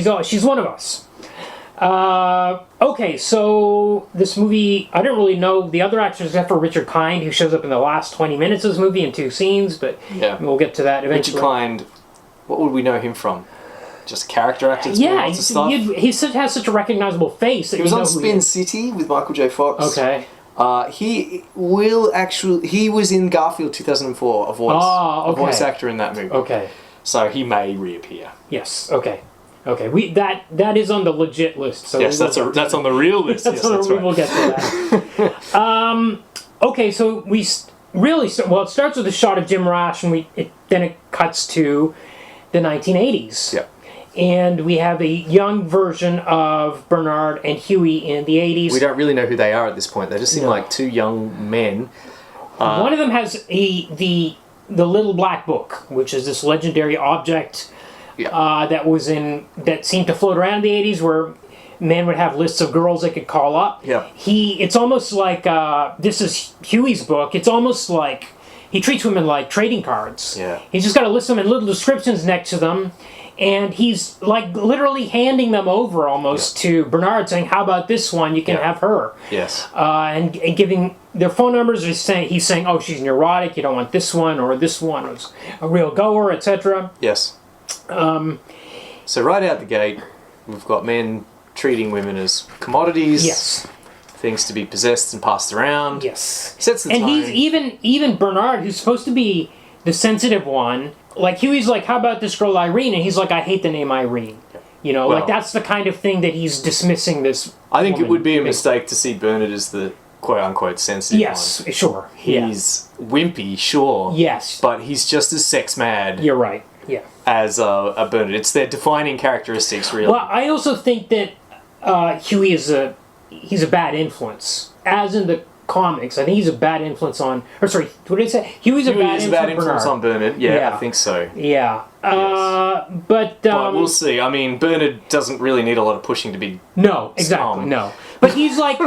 Speaker 3: one of us. Okay, so this movie, I don't really know the other actors except for Richard Kind, who shows up in the last 20 minutes of this movie in 2 scenes, but we'll get to that eventually.
Speaker 4: Richard Kind, what would we know him from? Just a character actor?
Speaker 3: Yeah, he has such a recognizable face. That
Speaker 4: he was on Spin City with Michael J. Fox.
Speaker 3: Okay.
Speaker 4: He was in Garfield 2004, a voice actor in that movie.
Speaker 3: Okay.
Speaker 4: So he may reappear.
Speaker 3: Yes. Okay. That is on the legit list. So
Speaker 4: yes, that's on the real list.
Speaker 3: We'll get to that. Okay, so we really it starts with a shot of Jim Rash, and then it cuts to the 1980s.
Speaker 4: Yeah.
Speaker 3: And we have a young version of Bernard and Huey in the 80s.
Speaker 4: We don't really know who they are at this point. They just seem like two young men.
Speaker 3: One of them has the Little Black Book, which is this legendary object that seemed to float around in the 80s, where men would have lists of girls they could call up.
Speaker 4: Yeah.
Speaker 3: It's almost like this is Huey's book. It's almost like he treats women like trading cards.
Speaker 4: Yeah.
Speaker 3: He's just got to list them in little descriptions next to them, and he's like literally handing them over almost to Bernard, saying, "How about this one? You can have her."
Speaker 4: Yes.
Speaker 3: And giving their phone numbers. He's saying, "Oh, she's neurotic. You don't want this one, or this one was a real goer, etc."
Speaker 4: Yes. So right out the gate, we've got men treating women as commodities.
Speaker 3: Yes.
Speaker 4: Things to be possessed and passed around.
Speaker 3: Yes.
Speaker 4: Sets the tone.
Speaker 3: And he's even Bernard, who's supposed to be the sensitive one. Like Huey's like, "How about this girl Irene?" And he's like, "I hate the name Irene." You know, like that's the kind of thing that he's dismissing this.
Speaker 4: I think it would be a mistake to see Bernard as the quote-unquote sensitive one.
Speaker 3: Yes, sure.
Speaker 4: He's wimpy, sure.
Speaker 3: Yes.
Speaker 4: But he's just as sex-mad.
Speaker 3: You're right, yeah.
Speaker 4: As a Bernard. It's their defining characteristics, really.
Speaker 3: Well, I also think that Huey he's a bad influence. As in the comics, I think he's a bad influence on... Or sorry, what did I say? Huey's a bad influence
Speaker 4: on Bernard. Yeah, I think so.
Speaker 3: Yeah.
Speaker 4: Yes.
Speaker 3: But
Speaker 4: we'll see. I mean, Bernard doesn't really need a lot of pushing to be...
Speaker 3: No, exactly, no. But he's like...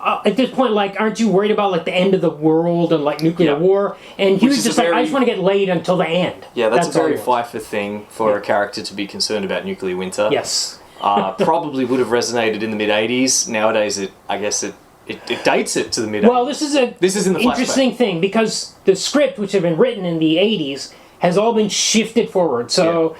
Speaker 3: at this point, like, aren't you worried about, like, the end of the world and, like, nuclear war? And he was just like, I just want to get laid until the end.
Speaker 4: Yeah, that's a very Feiffer thing for a character to be concerned about nuclear winter.
Speaker 3: Yes.
Speaker 4: Probably would have resonated in the mid-'80s. Nowadays, I guess it dates it to the mid-'80s.
Speaker 3: Well, this is in the interesting thing, because the script, which had been written in the 80s, has all been shifted forward. So,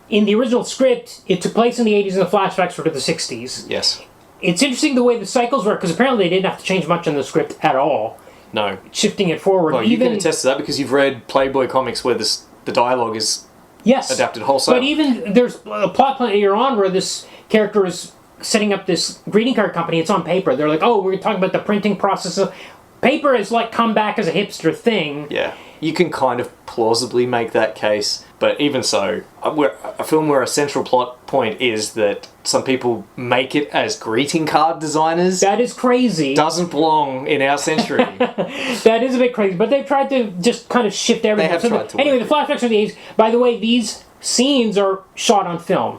Speaker 3: in the original script, it took place in the 80s, and the flashbacks were to the 60s.
Speaker 4: Yes.
Speaker 3: It's interesting the way the cycles work, because apparently they didn't have to change much in the script at all.
Speaker 4: No.
Speaker 3: Shifting it forward.
Speaker 4: Well, you can attest to that because you've read Playboy comics where the dialogue is adapted wholesale.
Speaker 3: But even there's a plot point later on where this character is setting up this greeting card company. It's on paper. They're like, "Oh, we're talking about the printing process." Paper has like come back as a hipster thing.
Speaker 4: Yeah. You can kind of plausibly make that case, but even so, a film where a central plot point is that some people make it as greeting card designers.
Speaker 3: That is crazy.
Speaker 4: Doesn't belong in our century.
Speaker 3: That is a bit crazy, but they've tried to just kind of shift everything.
Speaker 4: They have tried to.
Speaker 3: Anyway, the flashbacks are the 80s. By the way, these scenes are shot on film,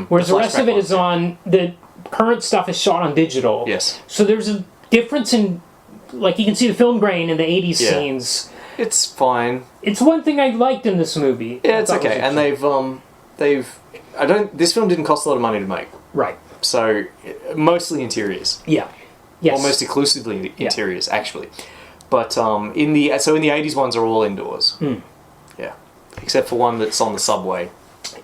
Speaker 3: whereas the rest of it is on... The current stuff is shot on digital.
Speaker 4: Yes.
Speaker 3: So there's a difference in... Like, you can see the film grain in the 80s scenes.
Speaker 4: It's fine.
Speaker 3: It's one thing I liked in this movie.
Speaker 4: Yeah, it's okay. And this film didn't cost a lot of money to make.
Speaker 3: Right.
Speaker 4: So, mostly interiors.
Speaker 3: Yeah. Yes.
Speaker 4: Almost exclusively interiors, actually. But in the 80s ones are all indoors. Yeah. Except for one that's on the subway.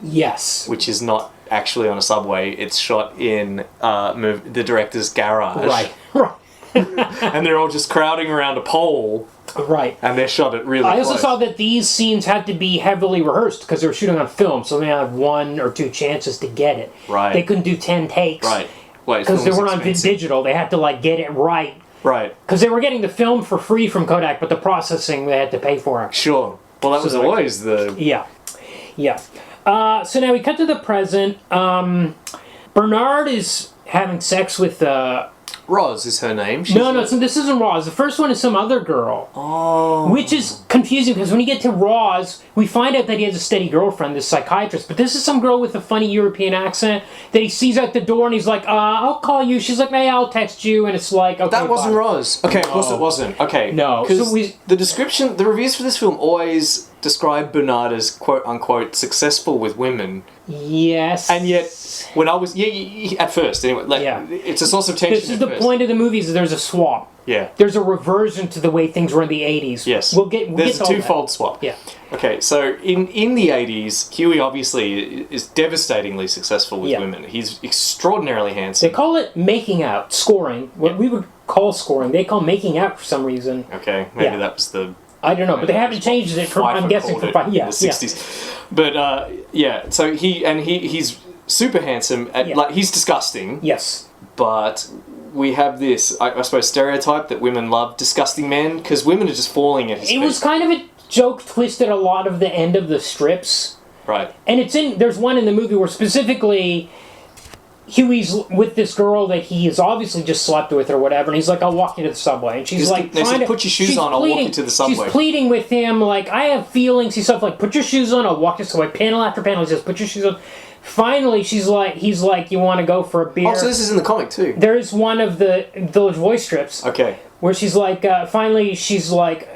Speaker 3: Yes.
Speaker 4: Which is not actually on a subway. It's shot in the director's garage.
Speaker 3: Right.
Speaker 4: And they're all just crowding around a pole.
Speaker 3: Right.
Speaker 4: And they're shot at really close.
Speaker 3: I also saw that these scenes had to be heavily rehearsed because they were shooting on film, so they had 1 or 2 chances to get it.
Speaker 4: Right.
Speaker 3: They couldn't do 10 takes.
Speaker 4: Right.
Speaker 3: Because they weren't on digital. They had to, like, get it right.
Speaker 4: Right.
Speaker 3: Because they were getting the film for free from Kodak, but the processing they had to pay for.
Speaker 4: Sure. Well, that was always the...
Speaker 3: Yeah. Yeah. So now we cut to the present. Bernard is having sex with...
Speaker 4: Roz is her name.
Speaker 3: No, so this isn't Roz. The first one is some other girl.
Speaker 4: Oh.
Speaker 3: Which is confusing, because when you get to Roz, we find out that he has a steady girlfriend, this psychiatrist. But this is some girl with a funny European accent that he sees out the door, and he's like, I'll call you. She's like, hey, I'll text you. And it's like, okay,
Speaker 4: That wasn't
Speaker 3: bye.
Speaker 4: Roz. Okay, of course it wasn't. Okay.
Speaker 3: No.
Speaker 4: Because
Speaker 3: So
Speaker 4: the description, the reviews for this film always describe Bernard as quote-unquote successful with women.
Speaker 3: Yes.
Speaker 4: And yet, when I was... at first, anyway. Like, it's a source of tension.
Speaker 3: This is the point of the movie, is that there's a swap.
Speaker 4: Yeah.
Speaker 3: There's a reversion to the way things were in the 80s.
Speaker 4: Yes.
Speaker 3: We'll get
Speaker 4: There's
Speaker 3: to
Speaker 4: a
Speaker 3: all
Speaker 4: twofold
Speaker 3: that.
Speaker 4: swap.
Speaker 3: Yeah.
Speaker 4: Okay, so in the 80s, Huey obviously is devastatingly successly with women. He's extraordinarily handsome.
Speaker 3: They call it making out, scoring. What we would call scoring, they call making out for some reason.
Speaker 4: Okay, maybe that was the...
Speaker 3: I don't know, but they haven't changed it from, I'm guessing, for 5 years.
Speaker 4: In the 60s. But, so he's super handsome. Like, he's disgusting.
Speaker 3: Yes.
Speaker 4: But we have this, I suppose, stereotype that women love disgusting men, because women are just falling at his feet.
Speaker 3: It was kind of a joke twisted a lot of the end of the strips.
Speaker 4: Right.
Speaker 3: And there's one in the movie where specifically Huey's with this girl that he has obviously just slept with or whatever, and he's like, I'll walk you to the subway. And she's like,
Speaker 4: they said, put your shoes on, I'll walk you to the subway.
Speaker 3: She's pleading with him, like, I have feelings. He's like, put your shoes on, I'll walk you to the subway. Panel after panel, he says, put your shoes on. Finally, he's like, you want to go for a beer?
Speaker 4: Oh, so this is in the comic too.
Speaker 3: There's one of the Village Voice strips.
Speaker 4: Okay.
Speaker 3: Where she's like, finally, he's like,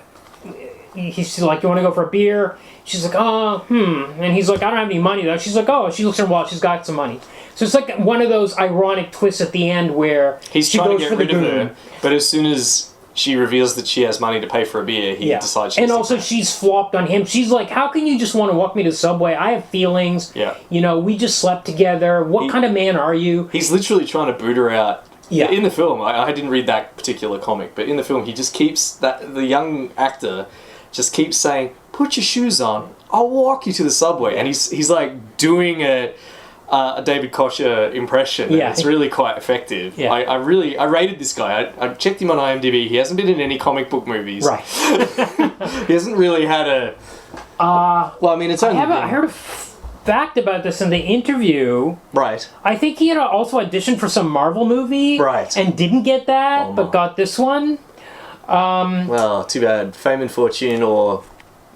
Speaker 3: you want to go for a beer? She's like, and he's like, I don't have any money though. She's like, oh, she looks at her wallet, she's got some money. So it's like one of those ironic twists at the end where
Speaker 4: he's
Speaker 3: she
Speaker 4: trying
Speaker 3: goes
Speaker 4: to get
Speaker 3: for
Speaker 4: rid
Speaker 3: the
Speaker 4: of
Speaker 3: goon.
Speaker 4: her, but as soon as she reveals that she has money to pay for a beer, he decides she's...
Speaker 3: And also she's flopped on him. She's like, how can you just want to walk me to the subway? I have feelings.
Speaker 4: Yeah.
Speaker 3: You know, we just slept together. What kind of man are you?
Speaker 4: He's literally trying to boot her out.
Speaker 3: Yeah.
Speaker 4: In the film, I didn't read that particular comic, but in the film, he just keeps... the young actor just keeps saying, put your shoes on, I'll walk you to the subway. And he's like doing a David Koechner impression.
Speaker 3: Yeah.
Speaker 4: It's really quite effective.
Speaker 3: Yeah.
Speaker 4: I rated this guy. I checked him on IMDb. He hasn't been in any comic book movies.
Speaker 3: Right.
Speaker 4: He hasn't really had a... well, I mean, it's only...
Speaker 3: I heard a fact about this in the interview.
Speaker 4: Right.
Speaker 3: I think he had also auditioned for some Marvel movie.
Speaker 4: Right.
Speaker 3: And didn't get that, but got this one.
Speaker 4: Well, too bad. Fame and fortune or...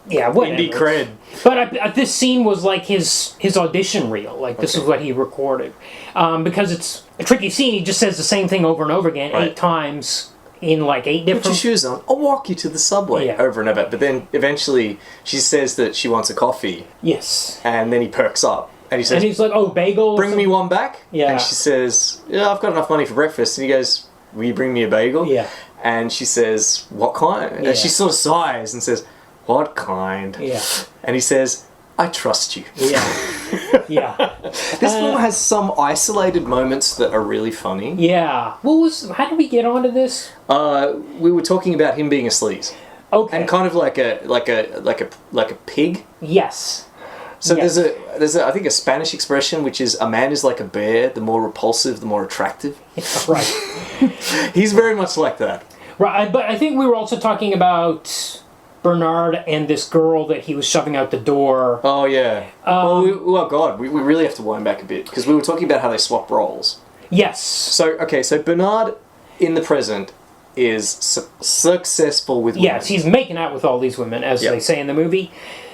Speaker 3: Yeah, whatever.
Speaker 4: Indie cred.
Speaker 3: But this scene was like his audition reel. Like, this is what he recorded. Because it's a tricky scene, he just says the same thing over and over again, 8 times in like 8 different...
Speaker 4: Put your shoes on, I'll walk you to the subway, over and over. But then eventually she says that she wants a coffee.
Speaker 3: Yes.
Speaker 4: And then he perks up. And he says...
Speaker 3: And he's like, oh, bagel?
Speaker 4: Bring me one back?
Speaker 3: Yeah.
Speaker 4: And she says, yeah, I've got enough money for breakfast. And he goes, will you bring me a bagel?
Speaker 3: Yeah.
Speaker 4: And she says, what kind? And she sort of sighs and says... What kind?
Speaker 3: Yeah.
Speaker 4: And he says, I trust you.
Speaker 3: Yeah. Yeah.
Speaker 4: This film has some isolated moments that are really funny.
Speaker 3: Yeah. How did we get onto this?
Speaker 4: We were talking about him being a sleaze.
Speaker 3: Okay.
Speaker 4: And kind of like a pig.
Speaker 3: Yes.
Speaker 4: So there's a I think a Spanish expression which is a man is like a bear, the more repulsive, the more attractive.
Speaker 3: Right.
Speaker 4: He's very much like that.
Speaker 3: Right, but I think we were also talking about Bernard and this girl that he was shoving out the door.
Speaker 4: Oh, yeah. We really have to wind back a bit, because we were talking about how they swap roles.
Speaker 3: Yes.
Speaker 4: So Bernard, in the present, is successful with women.
Speaker 3: Yes, he's making out with all these women, as they say in the movie.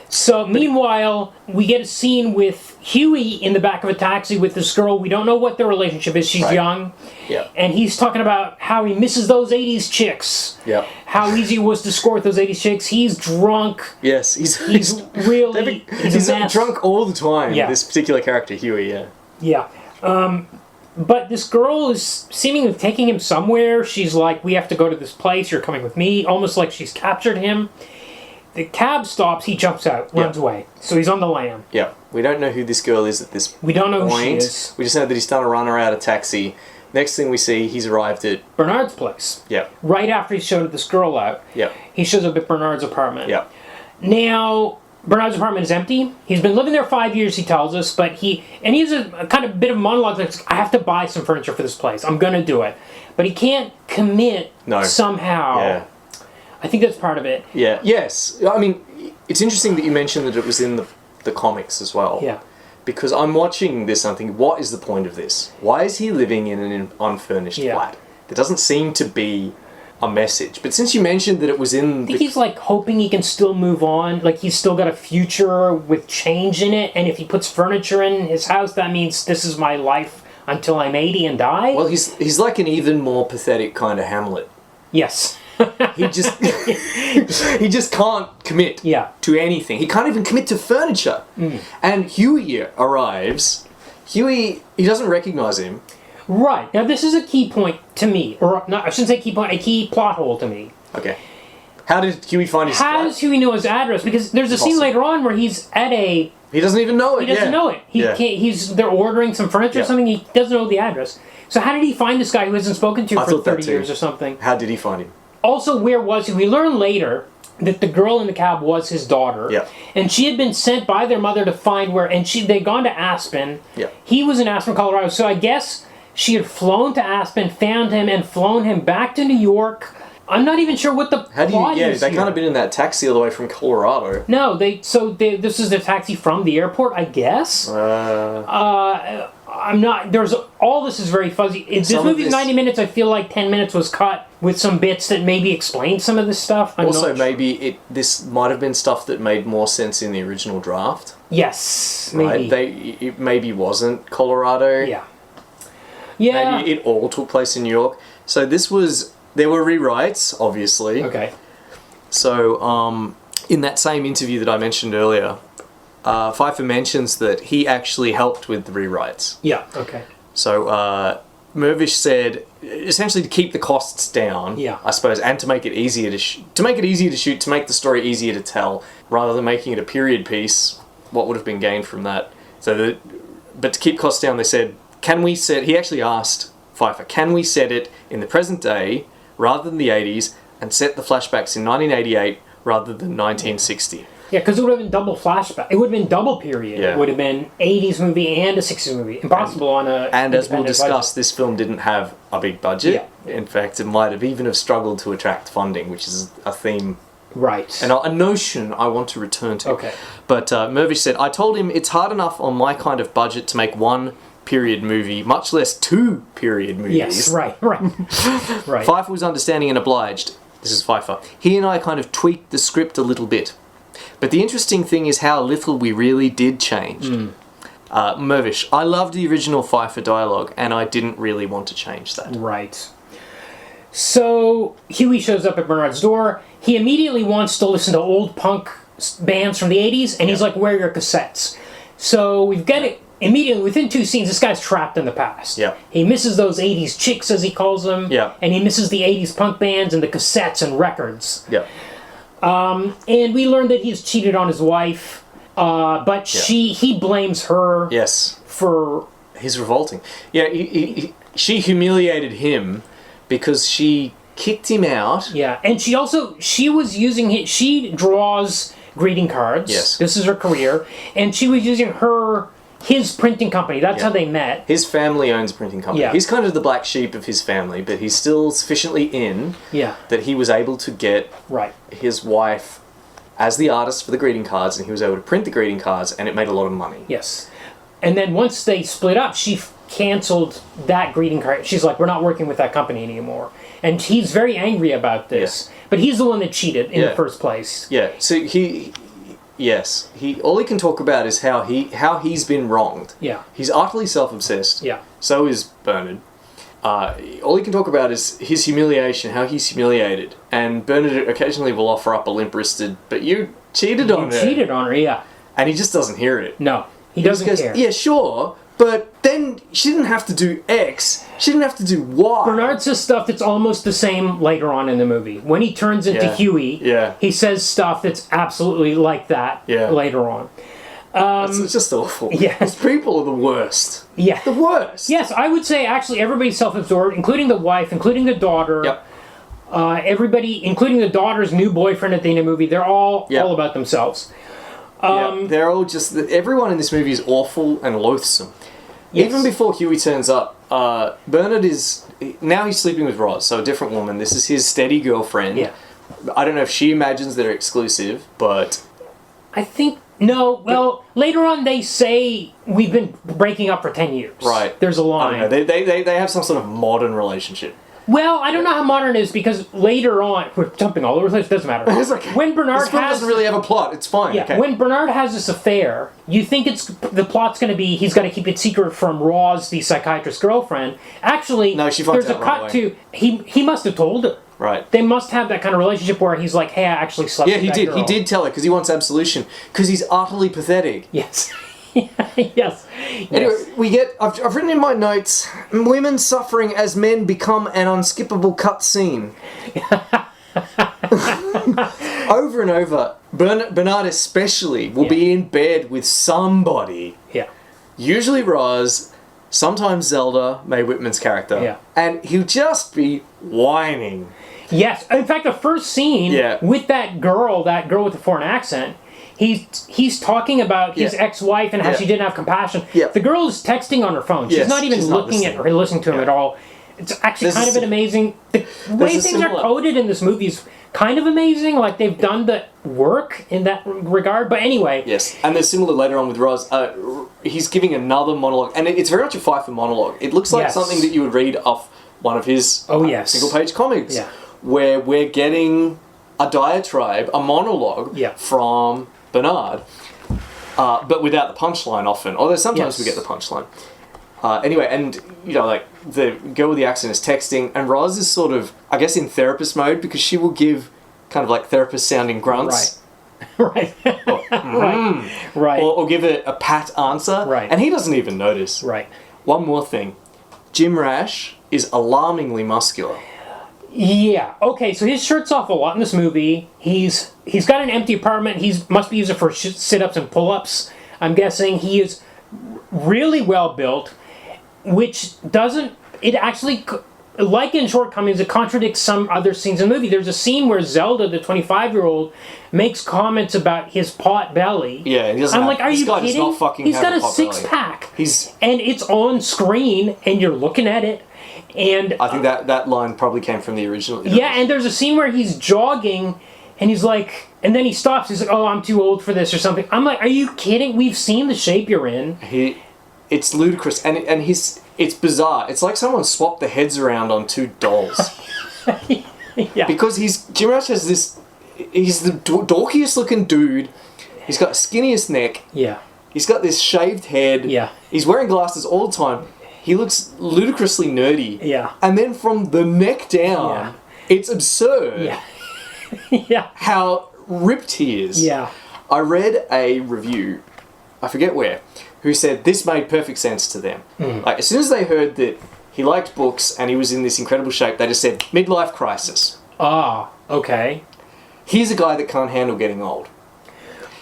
Speaker 3: So, meanwhile, we get a scene with Huey in the back of a taxi with this girl. We don't know what their relationship is. She's young.
Speaker 4: Yeah.
Speaker 3: And he's talking about how he misses those 80s chicks.
Speaker 4: Yeah.
Speaker 3: How easy it was to score with those 80s chicks. He's drunk.
Speaker 4: Yes, he's
Speaker 3: really...
Speaker 4: He's drunk all the time,
Speaker 3: Yeah.
Speaker 4: this particular character, Huey,
Speaker 3: Yeah. But this girl is seemingly taking him somewhere. She's like, we have to go to this place. You're coming with me. Almost like she's captured him. The cab stops, he jumps out, runs away. So he's on the lam.
Speaker 4: Yeah. We don't know who this girl is at this point.
Speaker 3: We don't know who she is.
Speaker 4: We just know that he's done a runner out of taxi. Next thing we see, he's arrived at...
Speaker 3: Bernard's place.
Speaker 4: Yeah.
Speaker 3: Right after he showed this girl out.
Speaker 4: Yeah.
Speaker 3: He shows up at Bernard's apartment.
Speaker 4: Yeah.
Speaker 3: Now, Bernard's apartment is empty. He's been living there 5 years, he tells us, but he has a kind of bit of monologue that's, I have to buy some furniture for this place. I'm going to do it. But he can't commit somehow.
Speaker 4: Yeah.
Speaker 3: I think that's part of it.
Speaker 4: Yeah. Yes. I mean, it's interesting that you mentioned that it was in the comics as well.
Speaker 3: Yeah.
Speaker 4: Because I'm watching this and I'm thinking, what is the point of this? Why is he living in an unfurnished flat? There doesn't seem to be a message. But since you mentioned that it was in...
Speaker 3: I think he's like hoping he can still move on. Like he's still got a future with change in it. And if he puts furniture in his house, that means this is my life until I'm 80 and die.
Speaker 4: Well, he's like an even more pathetic kind of Hamlet.
Speaker 3: Yes.
Speaker 4: He just he just can't commit to anything. He can't even commit to furniture. And Huey arrives. Huey, he doesn't recognize him.
Speaker 3: Right. Now this is a key point to me. Or not, I shouldn't say key point, a key plot hole to me.
Speaker 4: Okay. How did Huey find his
Speaker 3: How does Huey know his address? Because there's a scene later on where he's at a...
Speaker 4: He doesn't even know it.
Speaker 3: He doesn't know it. He can't, they're ordering some furniture or something. He doesn't know the address. So how did he find this guy who hasn't spoken to for 30 years or something?
Speaker 4: How did he find him?
Speaker 3: Also, where was he? We learn later that the girl in the cab was his daughter.
Speaker 4: Yeah.
Speaker 3: And she had been sent by their mother to find where... And they'd gone to Aspen.
Speaker 4: Yeah.
Speaker 3: He was in Aspen, Colorado. So I guess she had flown to Aspen, found him, and flown him back to New York. I'm not even sure what the plot is
Speaker 4: they
Speaker 3: here.
Speaker 4: can't have been in that taxi all the way from Colorado.
Speaker 3: No, this is the taxi from the airport, I guess. I'm not. All this is very fuzzy. This movie's 90 minutes. I feel like 10 minutes was cut with some bits that maybe explain some of this stuff.
Speaker 4: Maybe this might have been stuff that made more sense in the original draft.
Speaker 3: Yes, maybe.
Speaker 4: Right? It maybe wasn't Colorado.
Speaker 3: Yeah. Yeah.
Speaker 4: Maybe it all took place in New York. So there were rewrites, obviously.
Speaker 3: Okay.
Speaker 4: So, in that same interview that I mentioned earlier, Feiffer mentions that he actually helped with the rewrites.
Speaker 3: Yeah, okay.
Speaker 4: So, Mirvish said, essentially to keep the costs down, I suppose, and to make it easier to shoot, to make the story easier to tell, rather than making it a period piece, what would have been gained from that? But to keep costs down, they said, he actually asked Feiffer, can we set it in the present day, rather than the 80s, and set the flashbacks in 1988 rather than 1960.
Speaker 3: Yeah, because it would have been double flashback. It would have been double period.
Speaker 4: Yeah.
Speaker 3: It would have been 80s movie and a 60s movie. Impossible on a...
Speaker 4: And as we'll discuss, this film didn't have a big budget. Yeah. In fact, it might have even have struggled to attract funding, which is a theme...
Speaker 3: Right.
Speaker 4: And a notion I want to return to.
Speaker 3: Okay.
Speaker 4: But Mirvish said, I told him it's hard enough on my kind of budget to make one period movie, much less two period movies.
Speaker 3: Yes, right. Right.
Speaker 4: Feiffer was understanding and obliged. This is Feiffer. He and I kind of tweaked the script a little bit. But the interesting thing is how little we really did change. Mirvish, I loved the original Feiffer dialogue, and I didn't really want to change that.
Speaker 3: Right. So, Huey shows up at Bernard's door. He immediately wants to listen to old punk bands from the 80s, and he's like, where are your cassettes? So, we've got it. Immediately, within 2 scenes, this guy's trapped in the past.
Speaker 4: Yeah.
Speaker 3: He misses those 80s chicks, as he calls them.
Speaker 4: Yeah.
Speaker 3: And he misses the 80s punk bands and the cassettes and records.
Speaker 4: Yeah.
Speaker 3: And we learned that he's cheated on his wife, but he blames her.
Speaker 4: Yes.
Speaker 3: For...
Speaker 4: He's revolting. Yeah, she humiliated him because she kicked him out.
Speaker 3: Yeah, and she was using she draws greeting cards.
Speaker 4: Yes.
Speaker 3: This is her career. And she was using his printing company. That's how they met.
Speaker 4: His family owns a printing company.
Speaker 3: Yeah.
Speaker 4: He's kind of the black sheep of his family, but he's still sufficiently in that he was able to get his wife as the artist for the greeting cards, and he was able to print the greeting cards, and it made a lot of money.
Speaker 3: Yes. And then once they split up, she canceled that greeting card. She's like, we're not working with that company anymore. And he's very angry about this. But he's the one that cheated in the first place. Yeah. So
Speaker 4: all he can talk about is how he's been wronged.
Speaker 3: Yeah.
Speaker 4: He's utterly self-obsessed.
Speaker 3: Yeah.
Speaker 4: So is Bernard. All he can talk about is his humiliation, how he's humiliated. And Bernard occasionally will offer up a limp-wristed, but you cheated on her.
Speaker 3: You cheated on her, yeah.
Speaker 4: And he just doesn't hear it.
Speaker 3: No, he doesn't care.
Speaker 4: Yeah, sure, but then she didn't have to do X. She didn't have to do Y. Bernard
Speaker 3: says stuff that's almost the same later on in the movie. When he turns into Huey, he says stuff that's absolutely like that later on.
Speaker 4: It's just awful.
Speaker 3: Yeah.
Speaker 4: These people are the worst.
Speaker 3: Yeah.
Speaker 4: The worst.
Speaker 3: Yes, I would say actually everybody's self-absorbed, including the wife, including the daughter.
Speaker 4: Yep.
Speaker 3: Everybody, including the daughter's new boyfriend at the end of the movie, they're all about themselves.
Speaker 4: They're all just... Everyone in this movie is awful and loathsome.
Speaker 3: Yes.
Speaker 4: Even before Huey turns up, Bernard is... Now he's sleeping with Roz, so a different woman. This is his steady girlfriend.
Speaker 3: Yeah.
Speaker 4: I don't know if she imagines they're exclusive, but...
Speaker 3: I think... No, well, later on they say we've been breaking up for 10 years.
Speaker 4: Right.
Speaker 3: There's a line.
Speaker 4: I don't know. They have some sort of modern relationship.
Speaker 3: Well, I don't know how modern it is because later on... We're jumping all over the place, doesn't matter.
Speaker 4: It's okay.
Speaker 3: When Bernard
Speaker 4: this film doesn't really have a plot. It's fine.
Speaker 3: Yeah,
Speaker 4: Okay.
Speaker 3: when Bernard has this affair, you think the plot's going to be he's got to keep it secret from Roz, the psychiatrist's girlfriend. Actually,
Speaker 4: No, she finds
Speaker 3: there's a
Speaker 4: out right
Speaker 3: cut to he must have told her.
Speaker 4: Right.
Speaker 3: They must have that kind of relationship where he's like, "Hey, I actually slept
Speaker 4: Yeah,
Speaker 3: with
Speaker 4: he
Speaker 3: that
Speaker 4: did.
Speaker 3: girl."
Speaker 4: He did tell her because he wants absolution. Because he's utterly pathetic.
Speaker 3: Yes. Yes.
Speaker 4: Anyway,
Speaker 3: Yes.
Speaker 4: we get... I've written in my notes, women suffering as men become an unskippable cutscene. Over and over, Bernard especially will be in bed with somebody.
Speaker 3: Yeah.
Speaker 4: Usually Roz, sometimes Zelda, Mae Whitman's character.
Speaker 3: Yeah.
Speaker 4: And he'll just be whining.
Speaker 3: Yes. In fact, the first scene
Speaker 4: Yeah.
Speaker 3: with that girl with the foreign accent, he's talking about his ex-wife and how she didn't have compassion.
Speaker 4: Yeah.
Speaker 3: The girl is texting on her phone. She's
Speaker 4: Yes,
Speaker 3: not even
Speaker 4: she's not
Speaker 3: looking at or listening to him at all. It's actually kind of an amazing... The way
Speaker 4: a
Speaker 3: things are
Speaker 4: similar-
Speaker 3: coded in this movie is kind of amazing. Like, they've done the work in that regard. But anyway...
Speaker 4: Yes, and there's similar later on with Roz. He's giving another monologue, and it's very much a Feiffer monologue. It looks like something that you would read off one of his single-page comics, where we're getting a diatribe, a monologue from Bernard, but without the punchline often. Although sometimes we get the punchline. Anyway, and, you know, like, the girl with the accent is texting, and Roz is sort of, I guess, in therapist mode, because she will give kind of, like, therapist-sounding grunts.
Speaker 3: Right. Right.
Speaker 4: Or give a pat answer.
Speaker 3: Right.
Speaker 4: And he doesn't even notice.
Speaker 3: Right.
Speaker 4: One more thing. Jim Rash is alarmingly muscular.
Speaker 3: Yeah. Okay, so his shirt's off a lot in this movie. He's got an empty apartment. Must be using it for sit-ups and pull-ups. I'm guessing he is really well built, which doesn't... It actually... Like in Shortcomings, it contradicts some other scenes in the movie. There's a scene where Zelda, the 25-year-old, makes comments about his pot belly.
Speaker 4: Yeah, he doesn't
Speaker 3: I'm
Speaker 4: have,
Speaker 3: like, are
Speaker 4: this
Speaker 3: you
Speaker 4: guy
Speaker 3: kidding?
Speaker 4: Does not fucking
Speaker 3: He's
Speaker 4: have
Speaker 3: got a
Speaker 4: pot belly.
Speaker 3: six-pack.
Speaker 4: He's...
Speaker 3: And it's on screen, and you're looking at it, and...
Speaker 4: I think that line probably came from the original.
Speaker 3: Yeah, and there's a scene where he's jogging, and he's like... And then he stops, he's like, oh, I'm too old for this, or something. I'm like, are you kidding? We've seen the shape you're in.
Speaker 4: It's ludicrous, and it's bizarre. It's like someone swapped the heads around on two dolls.
Speaker 3: Yeah.
Speaker 4: Because Jim Rash has this... He's the dorkiest looking dude. He's got the skinniest neck.
Speaker 3: Yeah.
Speaker 4: He's got this shaved head.
Speaker 3: Yeah.
Speaker 4: He's wearing glasses all the time. He looks ludicrously nerdy.
Speaker 3: Yeah.
Speaker 4: And then from the neck down, it's absurd
Speaker 3: Yeah. Yeah.
Speaker 4: how ripped he is.
Speaker 3: Yeah.
Speaker 4: I read a review, I forget where, who said this made perfect sense to them. Like, as soon as they heard that he liked books and he was in this incredible shape, they just said, midlife crisis.
Speaker 3: Ah, okay.
Speaker 4: He's a guy that can't handle getting old.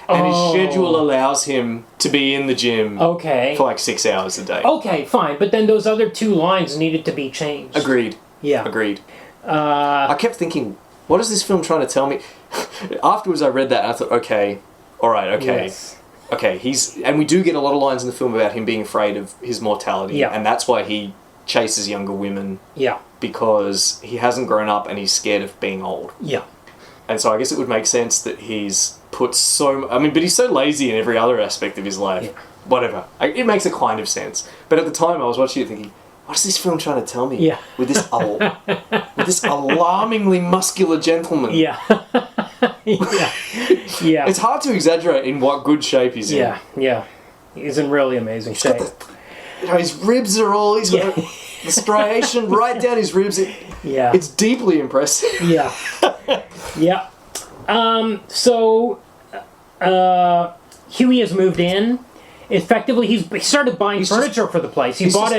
Speaker 4: And his schedule allows him to be in the gym for like 6 hours a day.
Speaker 3: Okay, fine. But then those other two lines needed to be changed.
Speaker 4: Agreed.
Speaker 3: Yeah.
Speaker 4: Agreed. I kept thinking, what is this film trying to tell me? Afterwards I read that and I thought, okay, alright, okay.
Speaker 3: Yes.
Speaker 4: Okay, and we do get a lot of lines in the film about him being afraid of his mortality.
Speaker 3: Yeah.
Speaker 4: And that's why he chases younger women.
Speaker 3: Yeah.
Speaker 4: Because he hasn't grown up and he's scared of being old.
Speaker 3: Yeah.
Speaker 4: And so I guess it would make sense that he's put so... I mean, but he's so lazy in every other aspect of his life.
Speaker 3: Yeah.
Speaker 4: Whatever. It makes a kind of sense. But at the time I was watching it thinking, what is this film trying to tell me?
Speaker 3: Yeah.
Speaker 4: With this alarmingly muscular gentleman.
Speaker 3: Yeah. Yeah. Yeah.
Speaker 4: It's hard to exaggerate in what good shape he's in.
Speaker 3: Yeah. Yeah. He's in really amazing shape.
Speaker 4: His ribs are all... He's got the striation right down his ribs. It's deeply impressive.
Speaker 3: Yeah. Yeah. So, Huey has moved in. Effectively, he started buying furniture for the place. He's bought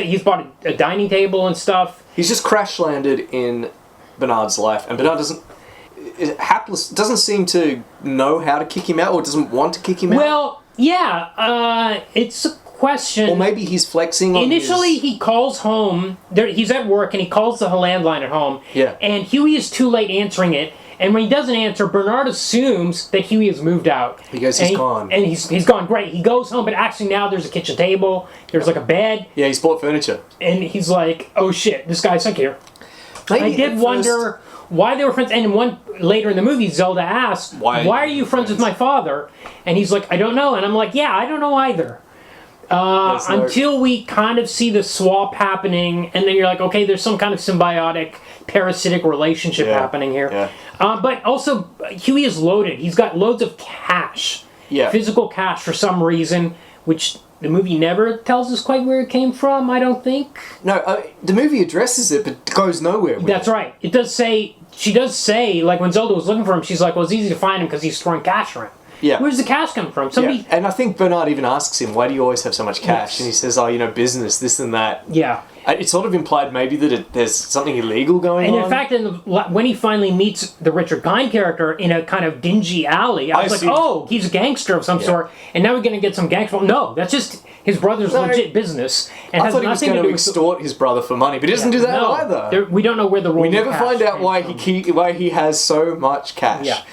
Speaker 3: a dining table and stuff.
Speaker 4: He's just crash landed in Bernard's life, and Bernard doesn't seem to know how to kick him out, or doesn't want to kick him out.
Speaker 3: Well, yeah, it's a question.
Speaker 4: Or maybe he's flexing on
Speaker 3: Initially, he calls home. He's at work, and he calls the landline at home.
Speaker 4: Yeah.
Speaker 3: And Huey is too late answering it, And when he doesn't answer, Bernard assumes that Huey has moved out.
Speaker 4: He goes, he's gone.
Speaker 3: And he's gone, great. He goes home, but actually now there's a kitchen table, there's like a bed.
Speaker 4: Yeah, he's bought furniture.
Speaker 3: And he's like, oh shit, this guy's like here.
Speaker 4: Maybe
Speaker 3: I did wonder why they were friends. And later in the movie, Zelda asks, why are you friends with my father? And he's like, I don't know. And I'm like, yeah, I don't know either. Until we kind of see the swap happening, and then you're like, okay, there's some kind of symbiotic, parasitic relationship happening here.
Speaker 4: Yeah.
Speaker 3: But also, Huey is loaded. He's got loads of cash.
Speaker 4: Yeah.
Speaker 3: Physical cash for some reason, which the movie never tells us quite where it came from, I don't think.
Speaker 4: No, the movie addresses it, but goes nowhere with
Speaker 3: That's right. It does say, she does say, like when Zelda was looking for him, she's like, well, it's easy to find him because he's throwing cash around.
Speaker 4: Yeah.
Speaker 3: Where's the cash coming from? Somebody.
Speaker 4: Yeah. And I think Bernard even asks him, why do you always have so much cash?
Speaker 3: Yes.
Speaker 4: And he says, oh, business, this and that.
Speaker 3: Yeah.
Speaker 4: It's sort of implied maybe that there's something illegal going on.
Speaker 3: And in fact, when he finally meets the Richard Kind character in a kind of dingy alley, I was like, oh, he's a gangster of some sort, and now we're going to get some gangster. No, that's just his brother's legit business. And
Speaker 4: I thought he was going to extort his brother for money, but he doesn't do that either.
Speaker 3: We don't know where the
Speaker 4: We never find out why he has so much cash.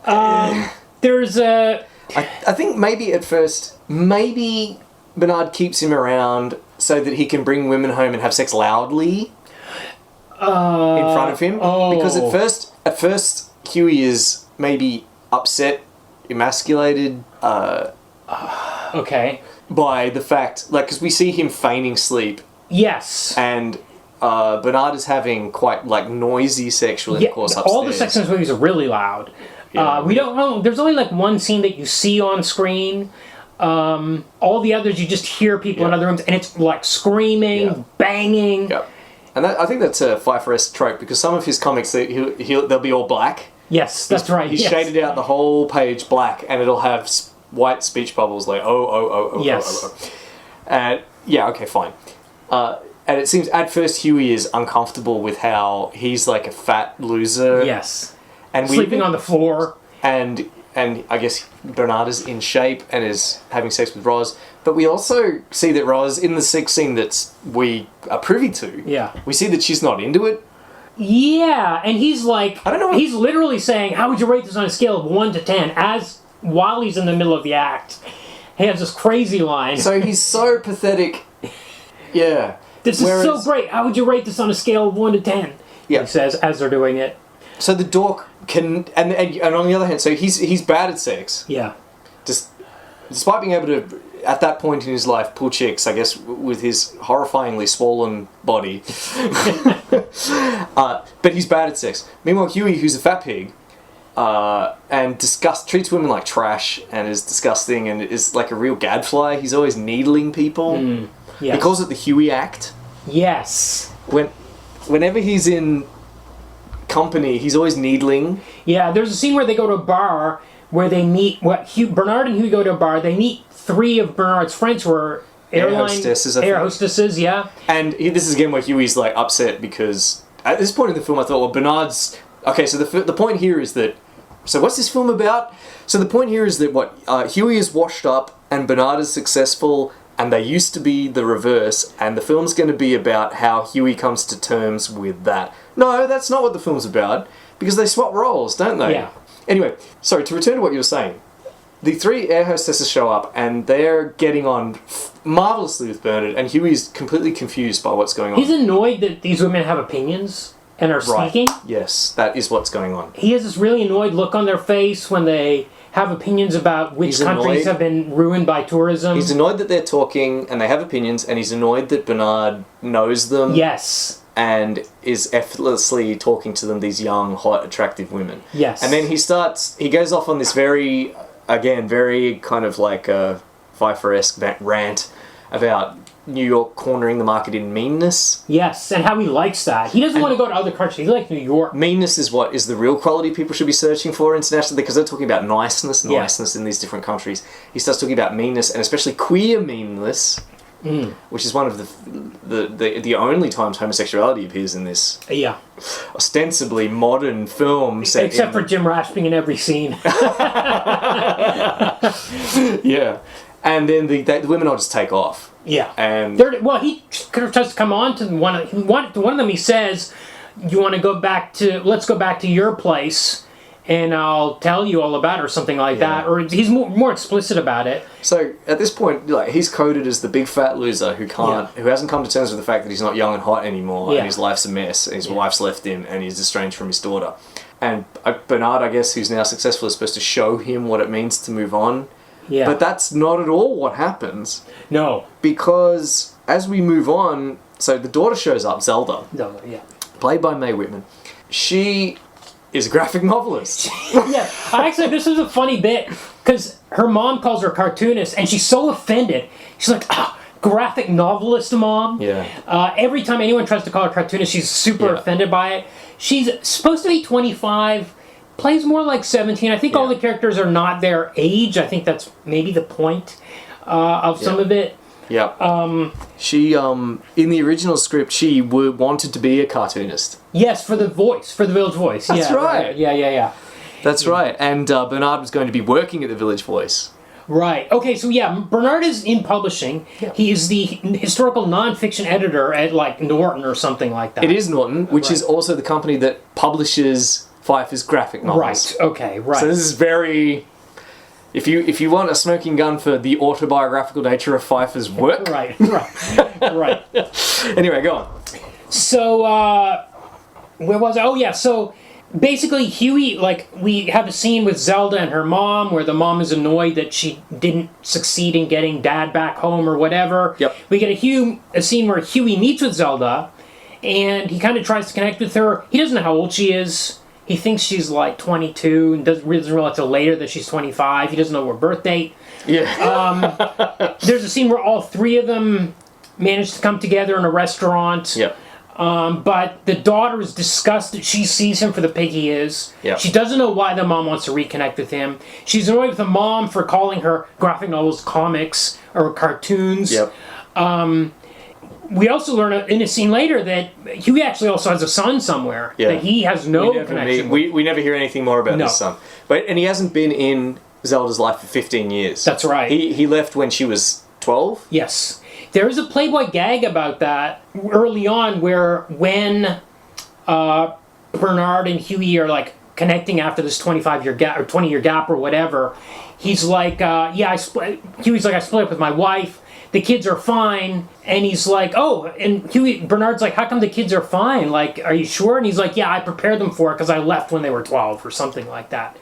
Speaker 3: Yeah. There's a...
Speaker 4: I think maybe at first, Bernard keeps him around so that he can bring women home and have sex loudly in front of him. Because at first, Huey is maybe upset, emasculated.
Speaker 3: Okay.
Speaker 4: By the fact, because we see him feigning sleep.
Speaker 3: Yes.
Speaker 4: And Bernard is having quite noisy sexual intercourse upstairs.
Speaker 3: All the sex in this movie is really loud. Yeah. We don't know. There's only one scene that you see on screen. All the others you just hear people in other rooms, and it's like screaming, banging.
Speaker 4: Yep. And I think that's a Feiffer-esque trope because some of his comics they'll be all black.
Speaker 3: Yes, that's right.
Speaker 4: He's shaded out the whole page black, and it'll have white speech bubbles like
Speaker 3: yes.
Speaker 4: And okay, fine. And it seems at first Huey is uncomfortable with how he's like a fat loser.
Speaker 3: Yes.
Speaker 4: And
Speaker 3: sleeping on the floor.
Speaker 4: And I guess Bernard is in shape and is having sex with Roz. But we also see that Roz, in the sex scene that we are privy to, we see that she's not into it.
Speaker 3: Yeah, and he's like,
Speaker 4: I don't know.
Speaker 3: He's literally saying, how would you rate this on a scale of 1 to 10? While he's in the middle of the act, he has this crazy line.
Speaker 4: So he's so pathetic. Yeah.
Speaker 3: This is so great. How would you rate this on a scale of 1 to 10?
Speaker 4: Yeah.
Speaker 3: He says, as they're doing it.
Speaker 4: So the dork can, and on the other hand, so he's bad at sex.
Speaker 3: Yeah.
Speaker 4: Despite being able to, at that point in his life, pull chicks, I guess, with his horrifyingly swollen body. But he's bad at sex. Meanwhile, Huey, who's a fat pig, and treats women like trash and is disgusting and is like a real gadfly. He's always needling people.
Speaker 3: Yes.
Speaker 4: He calls it the Huey Act.
Speaker 3: Yes.
Speaker 4: Whenever he's in company, he's always needling.
Speaker 3: Yeah, there's a scene where they go to a bar where they meet. Bernard and Huey go to a bar. They meet 3 of Bernard's friends who are air hostesses. Yeah. And
Speaker 4: this is again where Huey's like upset because at this point in the film, I thought, well, Bernard's okay. So the point here is that. So what's this film about? So the point here is that Huey is washed up and Bernard is successful. And they used to be the reverse, and the film's going to be about how Huey comes to terms with that. No, that's not what the film's about, because they swap roles, don't they?
Speaker 3: Yeah.
Speaker 4: Anyway, sorry, to return to what you were saying. The 3 air hostesses show up, and they're getting on marvellously with Bernard, and Huey's completely confused by what's going on.
Speaker 3: He's annoyed that these women have opinions and are speaking.
Speaker 4: Yes, that is what's going on.
Speaker 3: He has this really annoyed look on their face when they have opinions about which countries have been ruined by tourism.
Speaker 4: He's annoyed that they're talking and they have opinions, and he's annoyed that Bernard knows them.
Speaker 3: Yes.
Speaker 4: And is effortlessly talking to them, these young, hot, attractive women.
Speaker 3: Yes.
Speaker 4: And then he goes off on this very kind of like a Feiffer-esque rant about New York cornering the market in meanness.
Speaker 3: Yes, and how he likes that. He doesn't want to go to other countries. He likes New York.
Speaker 4: Meanness is what is the real quality people should be searching for internationally, because they're talking about niceness in these different countries. He starts talking about meanness, and especially queer meanness, which is one of the only times homosexuality appears in this ostensibly modern film set.
Speaker 3: Except for Jim Rash being in every scene.
Speaker 4: Yeah. And then the women all just take off.
Speaker 3: Yeah.
Speaker 4: And
Speaker 3: he tries to come on to one of them. He says, you want to go back to, let's go back to your place and I'll tell you all about it, or something like that. Or he's more explicit about it.
Speaker 4: So at this point, like, he's coded as the big fat loser who hasn't come to terms with the fact that he's not young and hot anymore, and his life's a mess, and his wife's left him, and he's estranged from his daughter. And Bernard, I guess, who's now successful, is supposed to show him what it means to move on.
Speaker 3: Yeah.
Speaker 4: But that's not at all what happens.
Speaker 3: No.
Speaker 4: Because as we move on, so the daughter shows up, Zelda, played by Mae Whitman. She is a graphic novelist.
Speaker 3: Actually, this is a funny bit, because her mom calls her a cartoonist, and she's so offended. She's like, graphic novelist, Mom?
Speaker 4: Yeah.
Speaker 3: Every time anyone tries to call her a cartoonist, she's super offended by it. She's supposed to be 25, plays more like 17. I think all the characters are not their age. I think that's maybe the point of some of it.
Speaker 4: Yeah. She, in the original script, she wanted to be a cartoonist.
Speaker 3: Yes, for the Village Voice.
Speaker 4: That's right.
Speaker 3: Yeah.
Speaker 4: That's right. And Bernard was going to be working at the Village Voice.
Speaker 3: Right. Okay, so Bernard is in publishing. Yeah. He is the historical nonfiction editor at, like, Norton or something like that.
Speaker 4: It is Norton, which is also the company that publishes Feiffer's graphic novels.
Speaker 3: Right, okay, right.
Speaker 4: So this is very... If you want a smoking gun for the autobiographical nature of Feiffer's work...
Speaker 3: Right.
Speaker 4: Anyway, go on.
Speaker 3: So, where was I? Oh, yeah, so... Basically, Huey, like, we have a scene with Zelda and her mom where the mom is annoyed that she didn't succeed in getting Dad back home or whatever.
Speaker 4: Yep.
Speaker 3: We get a scene where Huey meets with Zelda, and he kind of tries to connect with her. He doesn't know how old she is. He thinks she's, like, 22, and doesn't realize until later that she's 25. He doesn't know her birth date.
Speaker 4: Yeah.
Speaker 3: There's a scene where all three of them manage to come together in a restaurant.
Speaker 4: Yep.
Speaker 3: But the daughter is disgusted. She sees him for the pig he is.
Speaker 4: Yep.
Speaker 3: She doesn't know why the mom wants to reconnect with him. She's annoyed with the mom for calling her graphic novels comics or cartoons.
Speaker 4: Yep.
Speaker 3: We also learn in a scene later that Huey actually also has a son somewhere.
Speaker 4: Yeah.
Speaker 3: That he has no connection with.
Speaker 4: We never hear anything more about his son. And he hasn't been in Zelda's life for 15 years.
Speaker 3: That's right.
Speaker 4: He left when she was 12?
Speaker 3: Yes. There is a Playboy gag about that early on where when Bernard and Huey are, like, connecting after this 25-year gap or 20-year gap or whatever, he's like, Huey's like, I split up with my wife. The kids are fine. And he's like, oh, and Bernard's like, how come the kids are fine? Like, are you sure? And he's like, yeah, I prepared them for it because I left when they were 12 or something like that.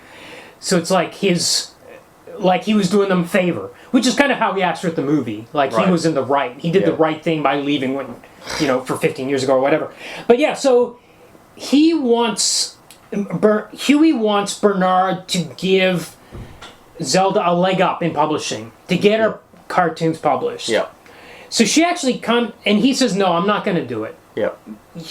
Speaker 3: So it's like he was doing them a favor, which is kind of how he acts with the movie. Like, he was in the right. He did the right thing by leaving when, for 15 years ago or whatever. But yeah, so Huey wants Bernard to give Zelda a leg up in publishing, to get her cartoons published.
Speaker 2: Yeah.
Speaker 3: So she actually and he says, no, I'm not going to do it.
Speaker 2: Yeah.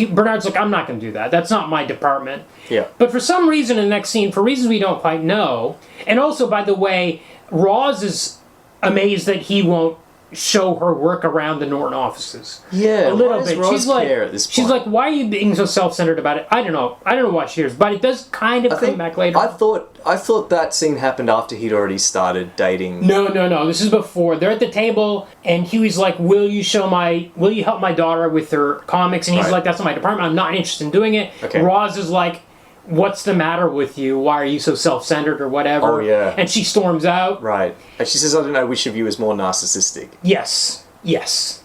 Speaker 3: Bernard's like, I'm not going to do that. That's not my department.
Speaker 2: Yeah.
Speaker 3: But for some reason in the next scene, for reasons we don't quite know, and also, by the way, Roz is amazed that he won't show her work around the Norton offices.
Speaker 2: Yeah,
Speaker 3: a little
Speaker 2: why does
Speaker 3: bit.
Speaker 2: Roz
Speaker 3: She's like,
Speaker 2: care at this point?
Speaker 3: she's like, why are you being so self-centered about it? I don't know why she is, but it does kind of come back later.
Speaker 4: I thought that scene happened after he'd already started dating.
Speaker 3: No. This is before. They're at the table, and Huey's like, will you help my daughter with her comics? And he's like, that's not my department. I'm not interested in doing it.
Speaker 2: Okay.
Speaker 3: Roz is like, what's the matter with you? Why are you so self-centered or whatever?
Speaker 2: Oh, yeah.
Speaker 3: And she storms out.
Speaker 2: Right. And she says, I don't know which of you is more narcissistic.
Speaker 3: Yes.
Speaker 2: Yes.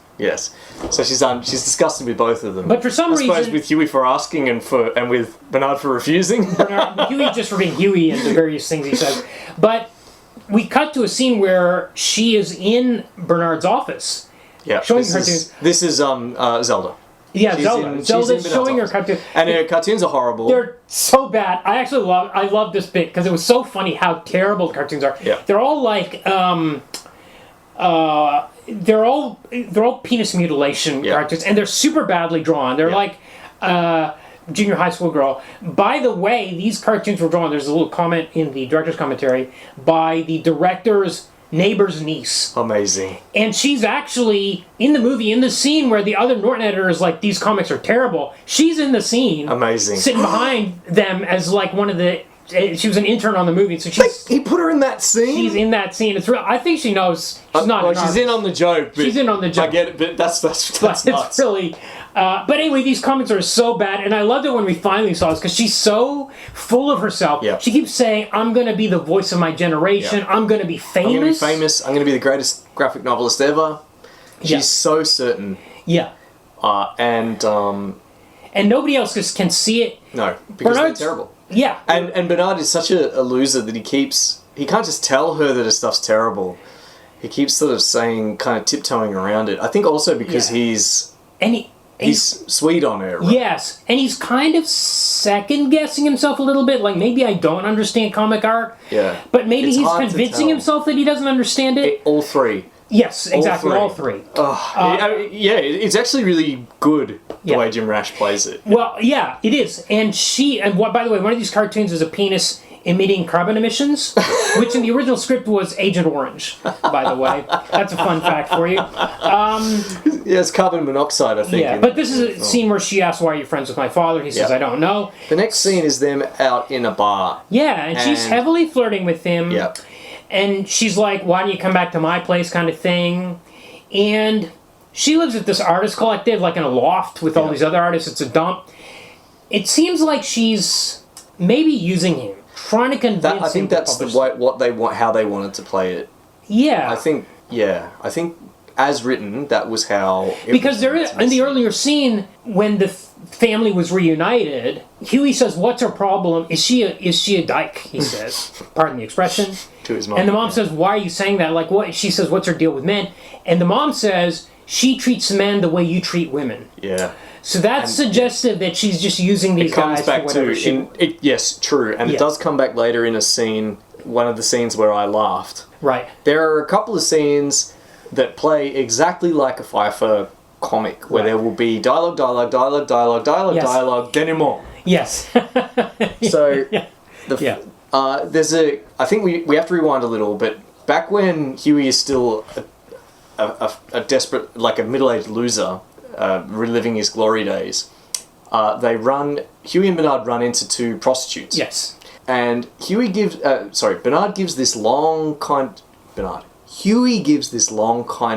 Speaker 2: So she's disgusted with both of them.
Speaker 3: But for some reason,
Speaker 4: I suppose with Huey for asking and with Bernard for refusing.
Speaker 3: Huey just for being Huey and the various things he says. But we cut to a scene where she is in Bernard's office.
Speaker 4: Yeah.
Speaker 3: Showing cartoons.
Speaker 4: This is Zelda.
Speaker 3: Yeah, Zelda's showing her cartoons.
Speaker 4: And her cartoons are horrible.
Speaker 3: They're so bad. I love this bit because it was so funny how terrible the cartoons are.
Speaker 4: Yeah.
Speaker 3: They're all like they're all penis mutilation cartoons, and they're super badly drawn. They're like junior high school girl. By the way, these cartoons were drawn. There's a little comment in the director's commentary by the director's neighbor's niece.
Speaker 2: Amazing.
Speaker 3: And she's actually in the movie, in the scene where the other Norton editor is like, these comics are terrible. She's in the scene.
Speaker 2: Amazing.
Speaker 3: Sitting behind them as like one of the She was an intern on the movie, so she's...
Speaker 4: He put her in that scene?
Speaker 3: She's in that scene. It's real. I think she knows she's not...
Speaker 4: Well, she's in on the joke. But
Speaker 3: she's in on the joke.
Speaker 4: I get it, but that's nuts.
Speaker 3: It's really... but anyway, these comments are so bad, and I loved it when we finally saw this, because she's so full of herself.
Speaker 4: Yeah.
Speaker 3: She keeps saying, I'm going to be the voice of my generation.
Speaker 4: Yeah.
Speaker 3: I'm going to be famous.
Speaker 4: I'm going to be famous. I'm going to be the greatest graphic novelist ever. She's so certain.
Speaker 3: Yeah.
Speaker 4: And
Speaker 3: nobody else just can see it.
Speaker 4: No, because they're terrible.
Speaker 3: Yeah.
Speaker 4: And Bernard is such a loser that he can't just tell her that his stuff's terrible. He keeps sort of saying, kind of tiptoeing around it. I think also because he's sweet on her. Right?
Speaker 3: Yes, and he's kind of second-guessing himself a little bit. Like, maybe I don't understand comic art.
Speaker 4: Yeah.
Speaker 3: But maybe
Speaker 4: It's
Speaker 3: he's
Speaker 4: hard to
Speaker 3: convincing
Speaker 4: tell.
Speaker 3: himself that he doesn't understand it.
Speaker 4: All three.
Speaker 3: Yes, exactly, all three.
Speaker 4: It's actually really good the
Speaker 3: Yeah.
Speaker 4: way Jim Rash plays it.
Speaker 3: Well, yeah, it is. And by the way, one of these cartoons is a penis emitting carbon emissions, which in the original script was Agent Orange, by the way. That's a fun fact for you.
Speaker 4: Yeah, it's carbon monoxide, I think.
Speaker 3: Yeah, but this is a scene where she asks, why are you friends with my father? He says, I don't know.
Speaker 4: The next scene is them out in a bar.
Speaker 3: Yeah, and she's heavily flirting with him.
Speaker 4: Yeah.
Speaker 3: And she's like, why don't you come back to my place, kind of thing. And she lives at this artist collective, like in a loft with all these other artists. It's a dump. It seems like she's maybe using him, trying to convince him.
Speaker 4: I think that's how they wanted to play it.
Speaker 3: Yeah.
Speaker 4: I think as written, that was how...
Speaker 3: Because there is, in the earlier scene, when the family was reunited, Huey says, what's her problem? Is she a dyke, he says. Pardon the expression.
Speaker 4: To his mom.
Speaker 3: And the mom says, why are you saying that? Like, what? She says, what's her deal with men? And the mom says, she treats men the way you treat women.
Speaker 4: Yeah.
Speaker 3: So that's suggestive that she's just using these guys for whatever
Speaker 4: yes, true. And it does come back later in a scene, one of the scenes where I laughed.
Speaker 3: Right.
Speaker 4: There are a couple of scenes that play exactly like a Feiffer comic, where there will be dialogue, denouement.
Speaker 3: Yes.
Speaker 4: So, I think we have to rewind a little, but back when Huey is still a desperate, like a middle-aged loser, reliving his glory days, Huey and Bernard run into two prostitutes.
Speaker 3: Yes.
Speaker 4: And Huey gives this long kind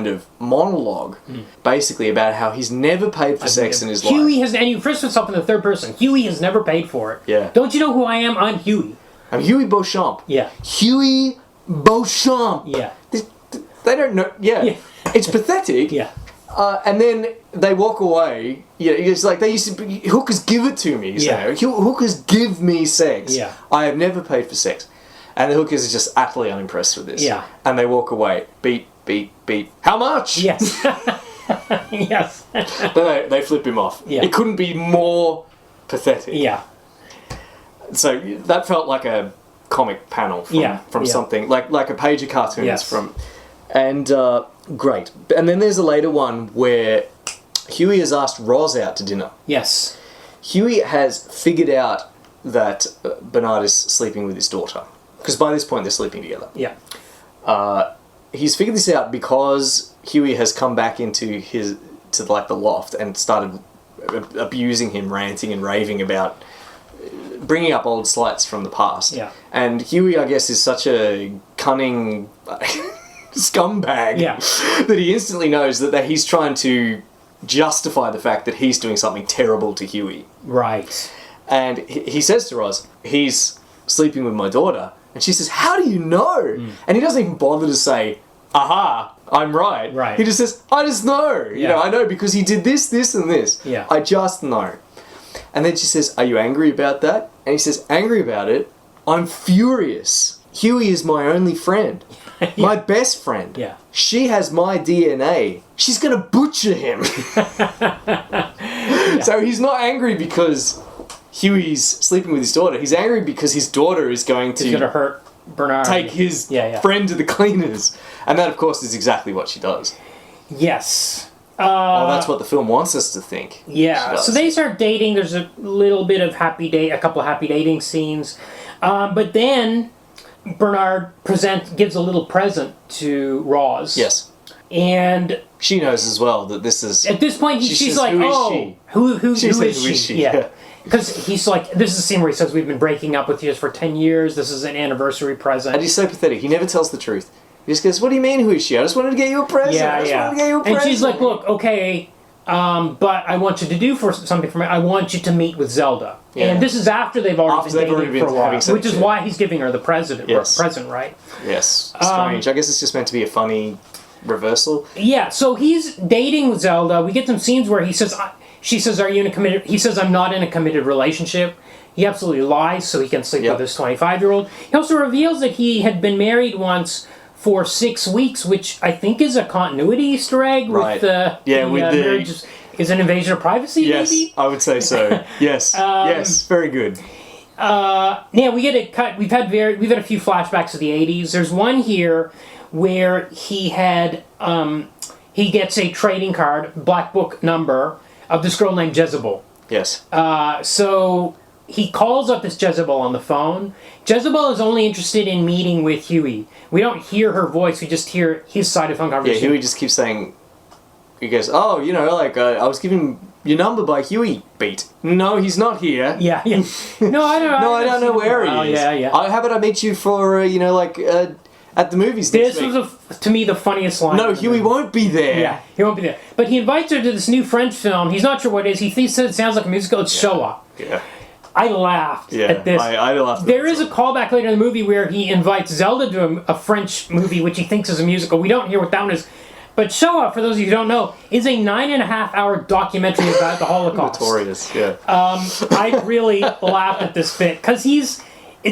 Speaker 4: of monologue, basically about how he's never paid for sex in his life.
Speaker 3: Huey has, and you first yourself in the third person. Huey has never paid for it.
Speaker 4: Yeah.
Speaker 3: Don't you know who I am? I'm Huey.
Speaker 4: I'm Huey Beauchamp.
Speaker 3: Yeah.
Speaker 4: Huey Beauchamp.
Speaker 3: Yeah.
Speaker 4: They don't know. Yeah. It's pathetic.
Speaker 3: Yeah.
Speaker 4: And then they walk away. Yeah, it's like they used to be, hookers give it to me.
Speaker 3: Yeah.
Speaker 4: Hookers give me sex.
Speaker 3: Yeah.
Speaker 4: I have never paid for sex. And the hookers are just utterly unimpressed with this.
Speaker 3: Yeah.
Speaker 4: And they walk away. Beat, beat, beat. How much?
Speaker 3: Yes. Yes.
Speaker 4: Then they flip him off.
Speaker 3: Yeah.
Speaker 4: It couldn't be more pathetic.
Speaker 3: Yeah.
Speaker 4: So that felt like a comic panel from something, like a page of cartoons from... And great. And then there's a later one where Huey has asked Roz out to dinner.
Speaker 3: Yes.
Speaker 4: Huey has figured out that Bernard is sleeping with his daughter. Because by this point they're sleeping together.
Speaker 3: Yeah.
Speaker 4: He's figured this out because Huey has come back into the loft and started abusing him, ranting and raving about bringing up old slights from the past.
Speaker 3: Yeah.
Speaker 4: And Huey, I guess, is such a cunning scumbag that he instantly knows that he's trying to justify the fact that he's doing something terrible to Huey.
Speaker 3: Right.
Speaker 4: And he says to Roz, he's sleeping with my daughter. And she says, how do you know? And he doesn't even bother to say, aha, I'm right.
Speaker 3: Right.
Speaker 4: He just says, I just know. You know, I know because he did this, this, and this.
Speaker 3: Yeah.
Speaker 4: I just know. And then she says, are you angry about that? And he says, angry about it? I'm furious. Huey is my only friend. My best friend.
Speaker 3: Yeah.
Speaker 4: She has my DNA. She's going to butcher him. So he's not angry because Huey's sleeping with his daughter. He's angry because his daughter is going to
Speaker 3: hurt Bernard.
Speaker 4: Take his friend to the cleaners. And that, of course, is exactly what she does.
Speaker 3: Yes.
Speaker 4: That's what the film wants us to think.
Speaker 3: Yeah. So they start dating. There's a little bit of a couple of happy dating scenes. But then Bernard gives a little present to Roz.
Speaker 4: Yes.
Speaker 3: And
Speaker 4: she knows as well that this is...
Speaker 3: At this point, she's
Speaker 4: says,
Speaker 3: like,
Speaker 4: who is
Speaker 3: oh,
Speaker 4: she?
Speaker 3: Who is she?
Speaker 4: Yeah.
Speaker 3: because he's like, this is a scene where he says, we've been breaking up with you for 10 years, this is an anniversary present.
Speaker 4: And he's so pathetic. He never tells the truth. He just goes, what do you mean, who is she? I just wanted to get you a present.
Speaker 3: And she's like, look, okay, but I want you to do something for me. I want you to meet with Zelda. Yeah. And this is after they've already been dating for a while, which is why he's giving her the present, right?
Speaker 4: Yes. Strange. I guess it's just meant to be a funny reversal.
Speaker 3: Yeah, so he's dating with Zelda. We get some scenes where she says, are you in a committed... He says, I'm not in a committed relationship. He absolutely lies so he can sleep with this 25-year-old. He also reveals that he had been married once for 6 weeks, which I think is a continuity Easter egg with the marriage is an invasion of privacy,
Speaker 4: yes,
Speaker 3: maybe?
Speaker 4: Yes, I would say so. Yes, yes, very good.
Speaker 3: Yeah, we get it cut. We've had a few flashbacks of the 80s. There's one here where he gets a trading card, black book number, of this girl named Jezebel.
Speaker 4: Yes.
Speaker 3: So he calls up this Jezebel on the phone. Jezebel is only interested in meeting with Huey. We don't hear her voice, we just hear his side of the phone conversation.
Speaker 4: Yeah, Huey just keeps saying, he goes, oh, I was given your number by Huey, beat. No, he's not here.
Speaker 3: Yeah. No, I don't know.
Speaker 4: No, I don't know where he is.
Speaker 3: Yeah.
Speaker 4: How about I meet you for, at the movies this week?
Speaker 3: This was, to me, the funniest line.
Speaker 4: No, Huey won't be there.
Speaker 3: Yeah, he won't be there. But he invites her to this new French film. He's not sure what it is. He thinks it sounds like a musical. It's Shoah.
Speaker 4: Yeah.
Speaker 3: I laughed at this.
Speaker 4: I laughed.
Speaker 3: There is a callback later in the movie where he invites Zelda to a French movie, which he thinks is a musical. We don't hear what that one is. But Shoah, for those of you who don't know, is a 9.5-hour documentary about the Holocaust.
Speaker 4: Notorious, yeah.
Speaker 3: I really laughed at this bit because it's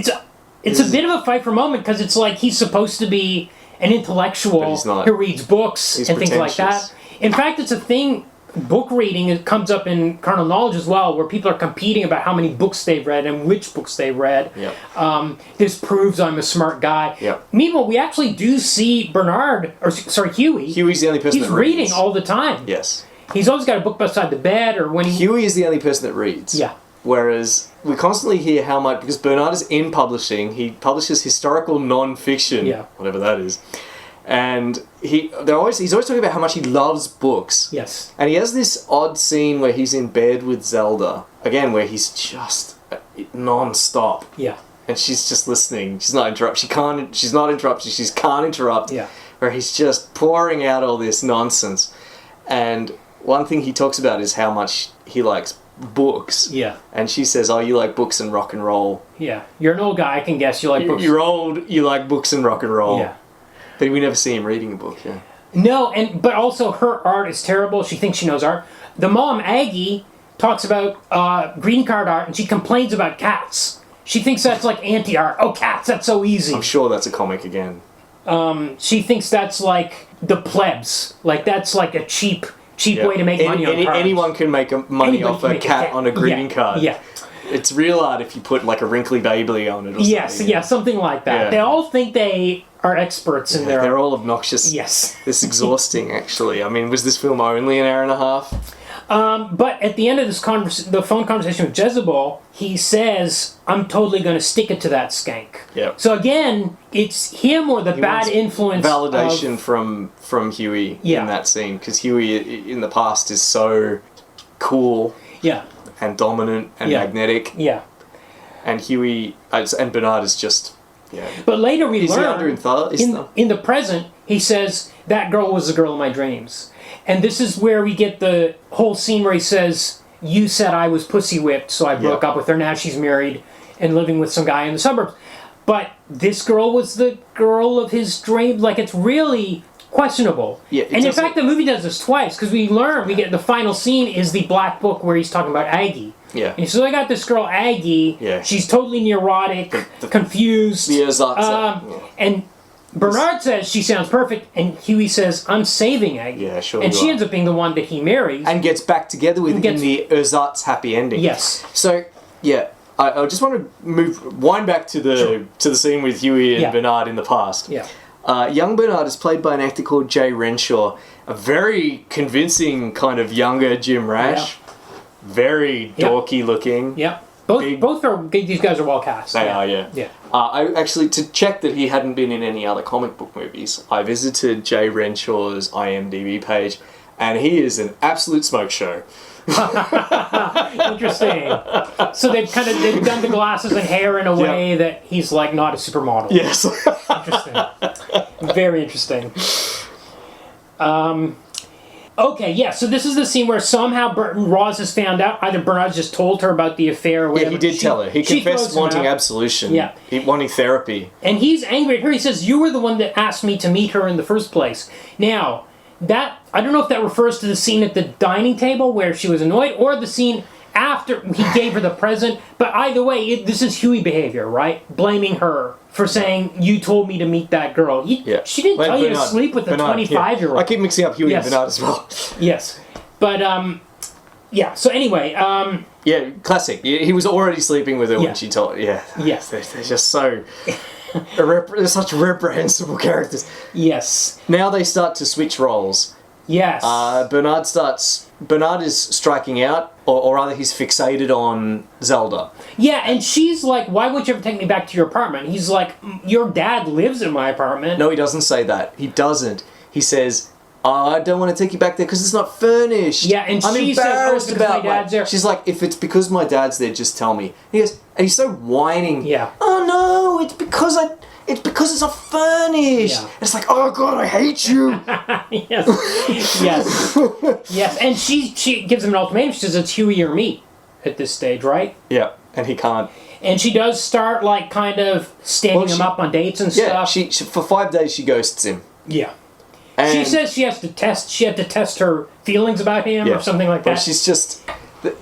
Speaker 3: a bit of a Feiffer moment because it's like he's supposed to be an intellectual who reads books and things like that. In fact, it's a thing. Book reading, it comes up in Carnal Knowledge as well, where people are competing about how many books they've read and which books they've read.
Speaker 4: Yep.
Speaker 3: This proves I'm a smart guy.
Speaker 4: Yep.
Speaker 3: Meanwhile, we actually do see Huey.
Speaker 4: Huey's the only person
Speaker 3: He's
Speaker 4: that reads.
Speaker 3: reading all the time.
Speaker 4: Yes.
Speaker 3: He's always got a book beside the bed, or when he...
Speaker 4: Huey is the only person that reads.
Speaker 3: Yeah.
Speaker 4: Whereas we constantly hear how much, because Bernard is in publishing, he publishes historical non-fiction, whatever that is. And he's always talking about how much he loves books.
Speaker 3: Yes.
Speaker 4: And he has this odd scene where he's in bed with Zelda, again, where he's just non-stop.
Speaker 3: Yeah.
Speaker 4: And she's just listening. She's not interrupted. She's not interrupted. She can't interrupt.
Speaker 3: Yeah.
Speaker 4: Where he's just pouring out all this nonsense. And one thing he talks about is how much he likes books.
Speaker 3: Yeah.
Speaker 4: And she says, oh, you like books and rock and roll.
Speaker 3: Yeah. You're an old guy, I can guess you like books.
Speaker 4: You're old, you like books and rock and roll.
Speaker 3: Yeah.
Speaker 4: But we never see him reading a book, yeah.
Speaker 3: No, but also her art is terrible. She thinks she knows art. The mom, Aggie, talks about green card art, and she complains about cats. She thinks that's like anti-art. Oh, cats, that's so easy.
Speaker 4: I'm sure that's a comic again.
Speaker 3: She thinks that's like the plebs. Like that's like a cheap way to make money on cards.
Speaker 4: Anyone can make money off a cat on a greeting card.
Speaker 3: Yeah.
Speaker 4: It's real art if you put like a wrinkly baby on it or something.
Speaker 3: Yes, something like that.
Speaker 4: Yeah.
Speaker 3: They all think they are experts in their...
Speaker 4: They're all obnoxious.
Speaker 3: Yes.
Speaker 4: It's exhausting, actually. I mean, was this film only an hour and a half?
Speaker 3: But at the end of this the phone conversation with Jezebel, he says, I'm totally going to stick it to that skank.
Speaker 4: Yep.
Speaker 3: So again, it's him or the bad influence
Speaker 4: validation from Huey in that scene, because Huey in the past is so cool and dominant and magnetic.
Speaker 3: Yeah.
Speaker 4: And Huey and Bernard is just... Yeah.
Speaker 3: But later we learn, in the present, he says, that girl was the girl of my dreams. And this is where we get the whole scene where he says, you said I was pussy whipped, so I broke up with her. Now she's married and living with some guy in the suburbs. But this girl was the girl of his dream. Like, it's really questionable.
Speaker 4: Yeah,
Speaker 3: and in fact, the movie does this twice, because we get the final scene is the black book where he's talking about Aggie.
Speaker 4: Yeah.
Speaker 3: And so I got this girl, Aggie.
Speaker 4: Yeah.
Speaker 3: She's totally neurotic, confused. And Bernard says she sounds perfect, and Huey says, I'm saving Aggie.
Speaker 4: Yeah, sure.
Speaker 3: And she ends up being the one that he marries.
Speaker 4: And gets back together with in the Erzatz happy ending.
Speaker 3: Yes.
Speaker 4: So, yeah, I just want to wind back to the scene with Huey and Bernard in the past.
Speaker 3: Yeah.
Speaker 4: Young Bernard is played by an actor called Jay Renshaw, a very convincing kind of younger Jim Rash. Very dorky looking.
Speaker 3: Yeah. These guys are well cast.
Speaker 4: They are, yeah.
Speaker 3: Yeah.
Speaker 4: I actually, to check that he hadn't been in any other comic book movies, I visited Jay Renshaw's IMDb page, and he is an absolute smoke show.
Speaker 3: Interesting. So they've done the glasses and hair in a way that he's like not a supermodel.
Speaker 4: Yes.
Speaker 3: Interesting. Very interesting. Okay, yeah, so this is the scene where somehow Roz has found out, either Bernard's just told her about the affair or whatever.
Speaker 4: Yeah, he did tell her. He confessed wanting absolution.
Speaker 3: Yeah.
Speaker 4: Wanting therapy.
Speaker 3: And he's angry at her. He says, you were the one that asked me to meet her in the first place. Now, that, I don't know if that refers to the scene at the dining table where she was annoyed, or the scene after he gave her the present, but either way, this is Huey behavior, right? Blaming her for saying, you told me to meet that girl. She didn't tell you to sleep with a 25-year-old.
Speaker 4: I keep mixing up Huey and Bernard as well.
Speaker 3: Yes. But, so anyway.
Speaker 4: Yeah, classic. He was already sleeping with her when she told... Yeah.
Speaker 3: Yes.
Speaker 4: They're just so... they're such reprehensible characters.
Speaker 3: Yes.
Speaker 4: Now they start to switch roles.
Speaker 3: Yes.
Speaker 4: Bernard is striking out, or rather he's fixated on Zelda.
Speaker 3: Yeah, and she's like, why would you ever take me back to your apartment? He's like, your dad lives in my apartment.
Speaker 4: No, he doesn't say that. He doesn't. He says, I don't want to take you back there because it's not furnished.
Speaker 3: Yeah, and
Speaker 4: I'm
Speaker 3: she
Speaker 4: embarrassed
Speaker 3: says, about
Speaker 4: my dad's
Speaker 3: there.
Speaker 4: She's like, if it's because my dad's there, just tell me. He goes, and he's so whining.
Speaker 3: Yeah.
Speaker 4: Oh no, it's because it's not furnished.
Speaker 3: Yeah.
Speaker 4: It's like, oh God, I hate you.
Speaker 3: Yes. And she gives him an ultimatum. She says, it's Huey or me at this stage, right?
Speaker 4: Yeah, and he can't.
Speaker 3: And she does start like kind of standing him up on dates and stuff.
Speaker 4: Yeah, she for 5 days she ghosts him.
Speaker 3: Yeah.
Speaker 4: And
Speaker 3: she says she had to test her feelings about him or something like that.
Speaker 4: But she's just,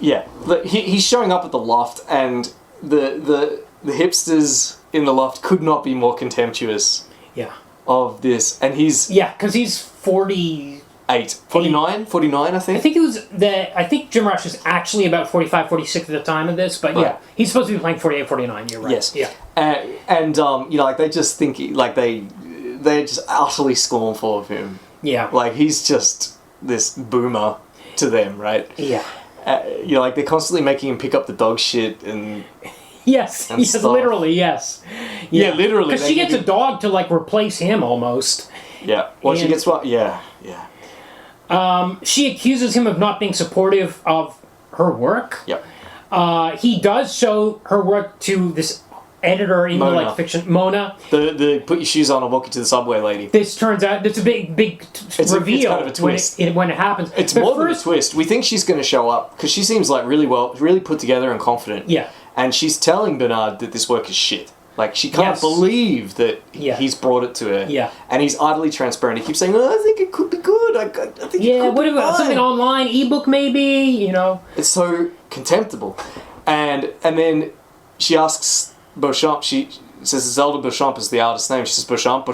Speaker 4: he's showing up at the loft, and the hipsters in the loft could not be more contemptuous.
Speaker 3: Yeah.
Speaker 4: Of this, and he's
Speaker 3: because he's 49, I think. I think Jim Rash is actually about 45, 46 at the time of this, but yeah, he's supposed to be playing 48, 49. You're right.
Speaker 4: Yes.
Speaker 3: Yeah.
Speaker 4: And like they just think they're just utterly scornful of him.
Speaker 3: Yeah.
Speaker 4: Like he's just this boomer to them, right?
Speaker 3: Yeah.
Speaker 4: Like they're constantly making him pick up the dog shit and.
Speaker 3: Yes, literally, yes.
Speaker 4: Yeah, literally.
Speaker 3: Because she gets a dog to, like, replace him, almost.
Speaker 4: Yeah. Well, she gets what? Yeah.
Speaker 3: She accuses him of not being supportive of her work.
Speaker 4: Yep.
Speaker 3: He does show her work to this editor in
Speaker 4: Mona.
Speaker 3: like fiction, Mona.
Speaker 4: The put your shoes on and walk you to the subway lady.
Speaker 3: This turns out, it's a big reveal
Speaker 4: it's kind of a twist.
Speaker 3: When it happens.
Speaker 4: It's more than a twist. We think she's going to show up, because she seems like really put together and confident.
Speaker 3: Yeah.
Speaker 4: And she's telling Bernard that this work is shit. Like, she can't believe that he's brought it to her.
Speaker 3: Yeah.
Speaker 4: And he's utterly transparent. He keeps saying, I think it could be good. I think it could be fine.
Speaker 3: Something online, ebook maybe,
Speaker 4: It's so contemptible. And then she asks Beauchamp, she says Zelda Beauchamp is the artist's name. She says, Beauchamp,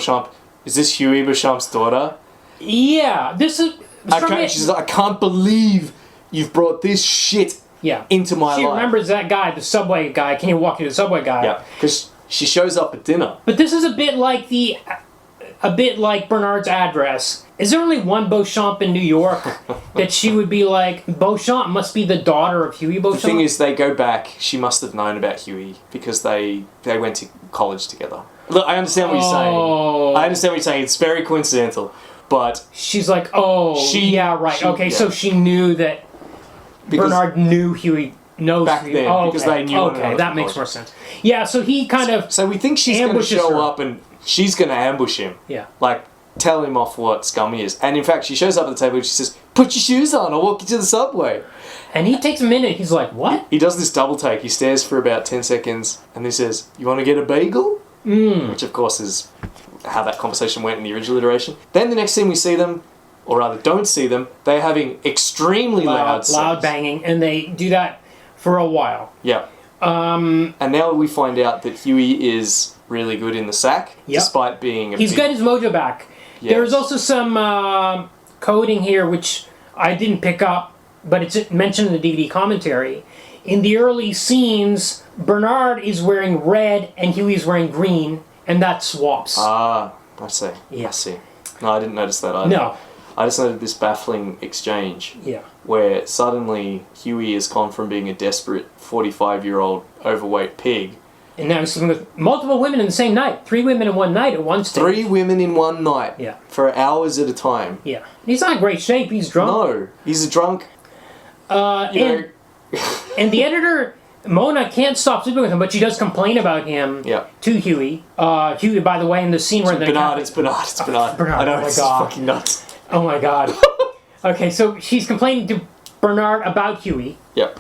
Speaker 4: is this Huey Beauchamp's daughter?
Speaker 3: Yeah, this is...
Speaker 4: She says, I can't believe you've brought this shit into my life.
Speaker 3: She remembers that guy, the subway guy. Can you walk you to the subway guy?
Speaker 4: Yeah, because she shows up at dinner.
Speaker 3: But this is a bit like Bernard's address. Is there only one Beauchamp in New York that she would be like, Beauchamp must be the daughter of Huey Beauchamp?
Speaker 4: The thing is, they go back. She must have known about Huey because they went to college together. Look, I understand what you're saying. It's very coincidental, but
Speaker 3: she's like, so she knew that Bernard knew Huey.
Speaker 4: Back then, because they knew.
Speaker 3: Okay, that makes more sense. Yeah, so he kind of.
Speaker 4: So we think she's going to show up, and she's going to ambush him.
Speaker 3: Yeah.
Speaker 4: Like, tell him off what scum he is. And in fact, she shows up at the table and she says, "Put your shoes on, I'll walk you to the subway."
Speaker 3: And he takes a minute. He's like, "What?"
Speaker 4: He does this double take. He stares for about 10 seconds, and he says, "You want to get a bagel?" Which, of course, is how that conversation went in the original iteration. Then the next scene we see them, or rather don't see them, they're having extremely loud
Speaker 3: banging, and they do that for a while.
Speaker 4: Yeah. And now we find out that Huey is really good in the sack, despite being
Speaker 3: He's got his mojo back. Yes. There's also some coding here, which I didn't pick up, but it's mentioned in the DVD commentary. In the early scenes, Bernard is wearing red and Huey's wearing green, and that swaps.
Speaker 4: Ah, I see.
Speaker 3: Yeah.
Speaker 4: I see. No, I didn't notice that either.
Speaker 3: No.
Speaker 4: I just noted this baffling exchange.
Speaker 3: Yeah.
Speaker 4: Where suddenly Huey has gone from being a desperate 45-year-old overweight pig
Speaker 3: And now he's sleeping with multiple women in the same night. 3 women in one night at one stage.
Speaker 4: 3 women in one night.
Speaker 3: Yeah.
Speaker 4: For hours at a time.
Speaker 3: Yeah. He's not in great shape. He's drunk.
Speaker 4: No, he's a drunk.
Speaker 3: And the editor, Mona, can't stop sleeping with him, but she does complain about him to Huey. Huey, by the way, in the scene where
Speaker 4: Bernard. It's Bernard. I know,
Speaker 3: oh my
Speaker 4: it's
Speaker 3: God.
Speaker 4: fucking nuts.
Speaker 3: Oh my God. Okay, so she's complaining to Bernard about Huey.
Speaker 4: Yep.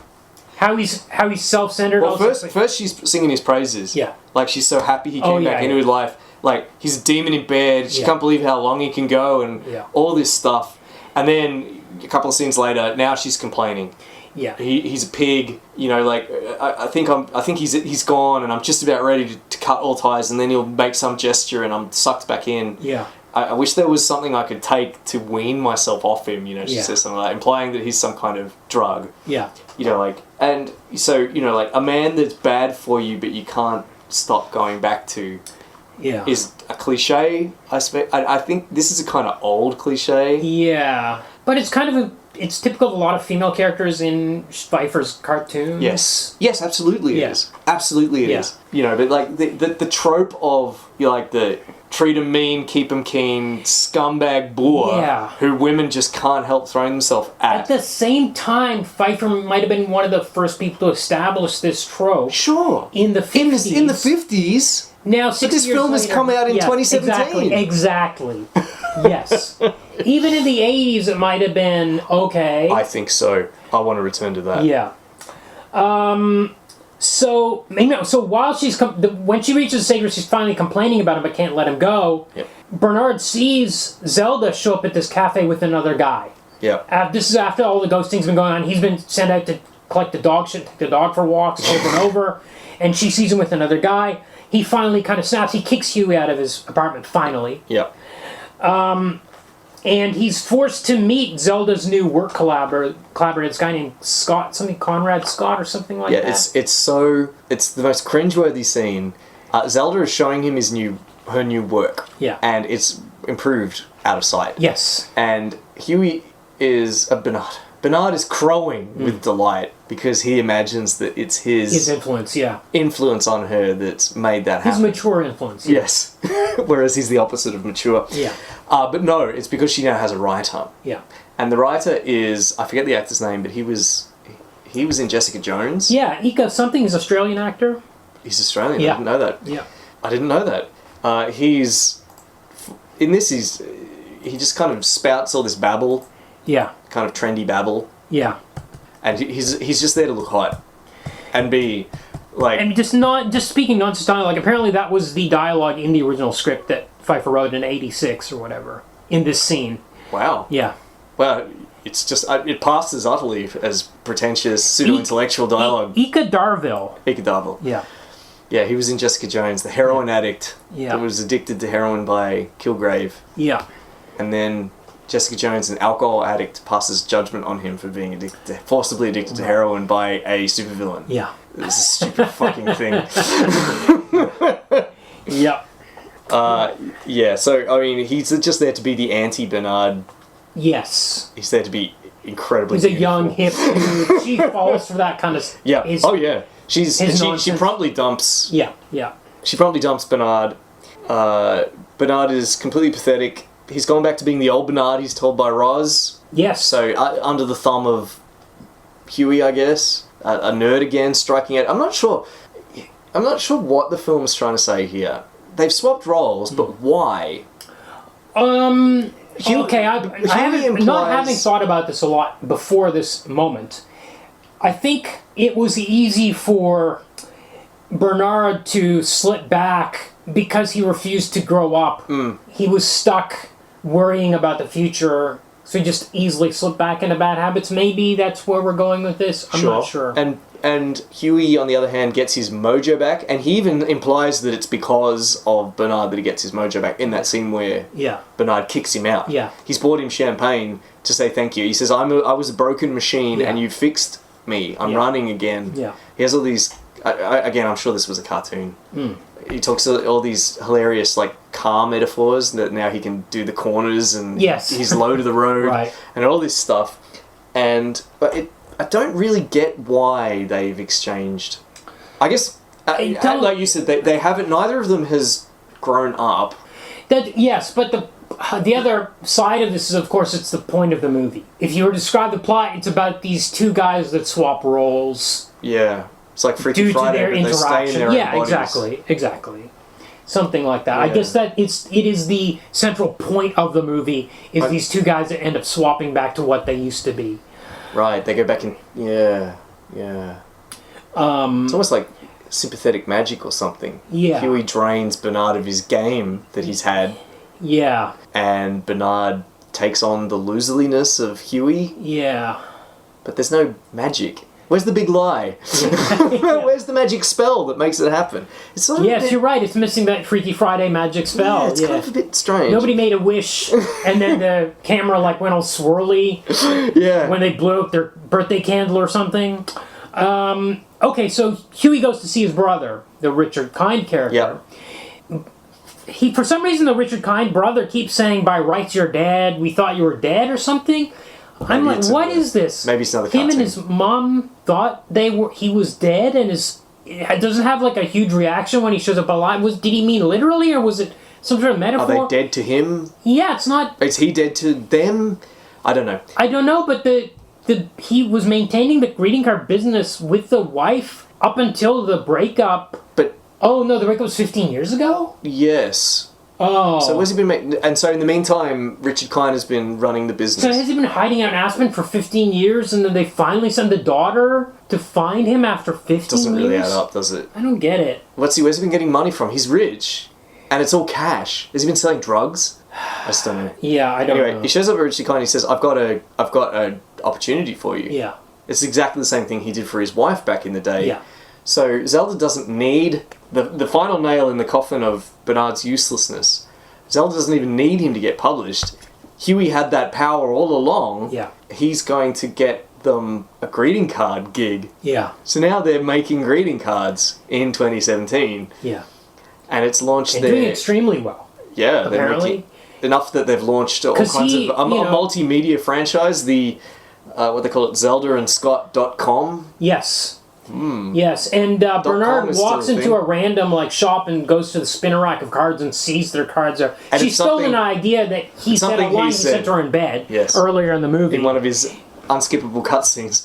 Speaker 3: How he's self-centered.
Speaker 4: Well, first she's singing his praises.
Speaker 3: Yeah.
Speaker 4: Like, she's so happy he came back into his life. Like, he's a demon in bed. She can't believe how long he can go and all this stuff. And then a couple of scenes later, now she's complaining.
Speaker 3: Yeah.
Speaker 4: He's a pig. You know, like, I think he's gone, and I'm just about ready to cut all ties, and then he'll make some gesture, and I'm sucked back in.
Speaker 3: Yeah.
Speaker 4: I wish there was something I could take to wean myself off him, you know, she says something like that, implying that he's some kind of drug.
Speaker 3: Yeah.
Speaker 4: You know, like, and so, you know, like, a man that's bad for you but you can't stop going back to is a cliche, I think this is a kind of old cliche.
Speaker 3: Yeah. But it's kind of it's typical of a lot of female characters in Feiffer's cartoons.
Speaker 4: Yes, absolutely it is. Absolutely it is. You know, but like the trope of, you know, like the treat 'em mean, keep 'em keen, scumbag boor who women just can't help throwing themselves at.
Speaker 3: At the same time, Feiffer might have been one of the first people to establish this trope.
Speaker 4: Sure.
Speaker 3: In the 50s.
Speaker 4: In the 50s.
Speaker 3: Now,
Speaker 4: but this film has come out in 2017.
Speaker 3: Exactly. Yes. Even in the 80s, it might have been okay.
Speaker 4: I think so. I want to return to that.
Speaker 3: Yeah. So while when she reaches the stage where she's finally complaining about him but can't let him go, Bernard sees Zelda show up at this cafe with another guy.
Speaker 4: Yeah.
Speaker 3: This is after all the ghosting's been going on. He's been sent out to collect the dog shit, take the dog for walks over and over, and she sees him with another guy. He finally kind of snaps. He kicks Huey out of his apartment, finally.
Speaker 4: Yeah.
Speaker 3: And he's forced to meet Zelda's new work collaborator, this guy named Scott, Conrad Scott or something like that.
Speaker 4: Yeah, it's the most cringeworthy scene. Zelda is showing him her new work.
Speaker 3: Yeah.
Speaker 4: And it's improved out of sight.
Speaker 3: Yes.
Speaker 4: And Huey is Bernard. Bernard is crowing with delight because he imagines that it's his influence on her that's made that happen.
Speaker 3: His mature influence.
Speaker 4: Yes. Whereas he's the opposite of mature.
Speaker 3: Yeah.
Speaker 4: But no, it's because she now has a writer.
Speaker 3: Yeah.
Speaker 4: And the writer is, I forget the actor's name, but he was in Jessica Jones.
Speaker 3: Yeah, Eka something is Australian actor.
Speaker 4: He's Australian. Yeah. I didn't know that.
Speaker 3: Yeah.
Speaker 4: I didn't know that. He just kind of spouts all this babble.
Speaker 3: Yeah.
Speaker 4: Kind of trendy babble.
Speaker 3: Yeah.
Speaker 4: And he's just there to look hot. And be like...
Speaker 3: And just speaking nonsense dialogue. Like, apparently that was the dialogue in the original script that Feiffer wrote in 86 or whatever. In this scene.
Speaker 4: Wow.
Speaker 3: Yeah.
Speaker 4: Well, it's just... It passes utterly as pretentious, pseudo-intellectual dialogue.
Speaker 3: Eka Darville.
Speaker 4: Eka Darville.
Speaker 3: Yeah.
Speaker 4: Yeah, he was in Jessica Jones, the heroin addict that was addicted to heroin by Kilgrave.
Speaker 3: Yeah.
Speaker 4: And then Jessica Jones, an alcohol addict, passes judgment on him for being forcibly addicted to heroin by a supervillain.
Speaker 3: Yeah.
Speaker 4: It was a stupid fucking thing.
Speaker 3: Yeah.
Speaker 4: Yeah, so, I mean, he's just there to be the anti-Bernard.
Speaker 3: Yes.
Speaker 4: He's there to be incredibly
Speaker 3: He's
Speaker 4: beautiful.
Speaker 3: a young, hip dude. She falls for that kind of...
Speaker 4: Yeah. Yeah. She promptly dumps...
Speaker 3: Yeah, yeah.
Speaker 4: She promptly dumps Bernard. Bernard is completely pathetic. He's gone back to being the old Bernard he's told by Roz.
Speaker 3: Yes.
Speaker 4: So, under the thumb of Huey, I guess. A nerd again, striking out. I'm not sure what the film is trying to say here. They've swapped roles, but why?
Speaker 3: Okay, not having thought about this a lot before this moment, I think it was easy for Bernard to slip back because he refused to grow up. He was stuck worrying about the future, so he just easily slipped back into bad habits. Maybe that's where we're going with this. I'm not sure.
Speaker 4: And Huey, on the other hand, gets his mojo back, and he even implies that it's because of Bernard that he gets his mojo back in that scene where Bernard kicks him out.
Speaker 3: Yeah.
Speaker 4: He's bought him champagne to say thank you. He says, I was a broken machine, and you fixed me. I'm running again.
Speaker 3: Yeah.
Speaker 4: He has all these... again, I'm sure this was a cartoon. He talks all these hilarious, like, car metaphors that now he can do the corners and he's low to the road and all this stuff. But I don't really get why they've exchanged. I guess Like you said, they haven't. Neither of them has grown up.
Speaker 3: Yes, but the other side of this is, of course, it's the point of the movie. If you were to describe the plot, it's about these two guys that swap roles.
Speaker 4: Yeah, it's like Freaky
Speaker 3: due
Speaker 4: Friday,
Speaker 3: to their
Speaker 4: but
Speaker 3: interaction.
Speaker 4: they stay in their own bodies.
Speaker 3: Exactly. Something like that.
Speaker 4: Yeah.
Speaker 3: I guess that it is the central point of the movie is these two guys that end up swapping back to what they used to be.
Speaker 4: Right, they go back and it's almost like sympathetic magic or something.
Speaker 3: Yeah.
Speaker 4: Huey drains Bernard of his game that he's had.
Speaker 3: Yeah.
Speaker 4: And Bernard takes on the loserliness of Huey.
Speaker 3: Yeah.
Speaker 4: But there's no magic. Where's the big lie? Where's the magic spell that makes it happen? It's sort of
Speaker 3: you're right. It's missing that Freaky Friday magic spell.
Speaker 4: Yeah, it's kind of a bit strange.
Speaker 3: Nobody made a wish, and then the camera went all swirly.
Speaker 4: Yeah.
Speaker 3: When they blew out their birthday candle or something. Okay, so Huey goes to see his brother, the Richard Kind character.
Speaker 4: Yep.
Speaker 3: For some reason, the Richard Kind brother keeps saying, "By rights, you're dead. We thought you were dead," or something. I'm like, what is this?
Speaker 4: Maybe it's another
Speaker 3: Him
Speaker 4: cartoon.
Speaker 3: and his mom thought he was dead, and doesn't have a huge reaction when he shows up alive. Did he mean literally, or was it some sort of metaphor?
Speaker 4: Are they dead to him?
Speaker 3: Yeah, it's not.
Speaker 4: Is he dead to them? I don't know.
Speaker 3: I don't know, but he was maintaining the greeting card business with the wife up until the breakup.
Speaker 4: But
Speaker 3: oh no, the breakup was 15 years ago.
Speaker 4: Yes.
Speaker 3: Oh.
Speaker 4: So where's he been making? And so in the meantime, Richard Kind has been running the business.
Speaker 3: So has he been hiding out in Aspen for 15 years, and then they finally send the daughter to find him after 15 years?
Speaker 4: Doesn't really add up, does it?
Speaker 3: I don't get it.
Speaker 4: Where's he been getting money from? He's rich, and it's all cash. Has he been selling drugs? I just don't know.
Speaker 3: Yeah, I don't know.
Speaker 4: Anyway, he shows up at Richard Kind. He says, "I've got a opportunity for you."
Speaker 3: Yeah.
Speaker 4: It's exactly the same thing he did for his wife back in the day.
Speaker 3: Yeah.
Speaker 4: So Zelda doesn't need the final nail in the coffin of Bernard's uselessness. Zelda doesn't even need him to get published. Huey had that power all along.
Speaker 3: Yeah.
Speaker 4: He's going to get them a greeting card gig.
Speaker 3: Yeah.
Speaker 4: So now they're making greeting cards in 2017.
Speaker 3: Yeah.
Speaker 4: And it's launched
Speaker 3: And doing extremely well.
Speaker 4: Yeah, they're
Speaker 3: apparently.
Speaker 4: making enough that they've launched all kinds of a multimedia franchise. The what they call it, ZeldaandScott.com.
Speaker 3: Yes. Yes, and Bernard walks into a random shop and goes to the spinner rack of cards and sees their cards are.
Speaker 4: And
Speaker 3: she stole an idea that he said online. He said to her in bed earlier in the movie.
Speaker 4: In one of his unskippable cutscenes.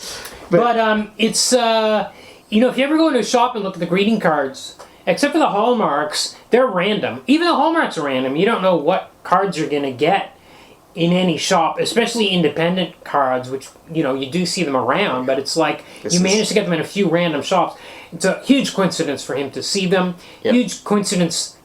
Speaker 3: But it's if you ever go into a shop and look at the greeting cards, except for the hallmarks, they're random. Even the hallmarks are random. You don't know what cards you're gonna get in any shop, especially independent cards, which, you do see them around, but it's you manage to get them in a few random shops. It's a huge coincidence for him to see them.
Speaker 4: Yep.
Speaker 3: Huge coincidence,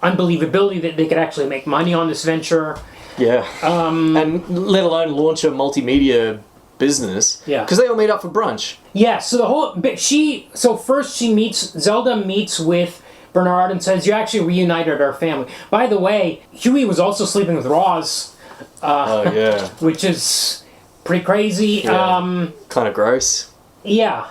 Speaker 3: unbelievability that they could actually make money on this venture.
Speaker 4: Yeah. And let alone launch a multimedia business.
Speaker 3: Yeah.
Speaker 4: Because they all meet up for brunch.
Speaker 3: Yeah, so first Zelda meets with Bernard and says, "You actually reunited our family." By the way, Huey was also sleeping with Roz. Which is pretty crazy.
Speaker 4: Yeah. Kind of gross.
Speaker 3: Yeah.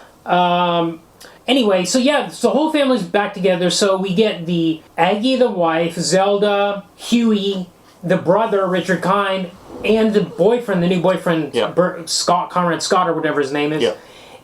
Speaker 3: Anyway, so the whole family's back together. So we get the Aggie, the wife, Zelda, Huey, the brother, Richard Kind, and the boyfriend, the new boyfriend, Conrad Scott, or whatever his name is.
Speaker 4: Yeah.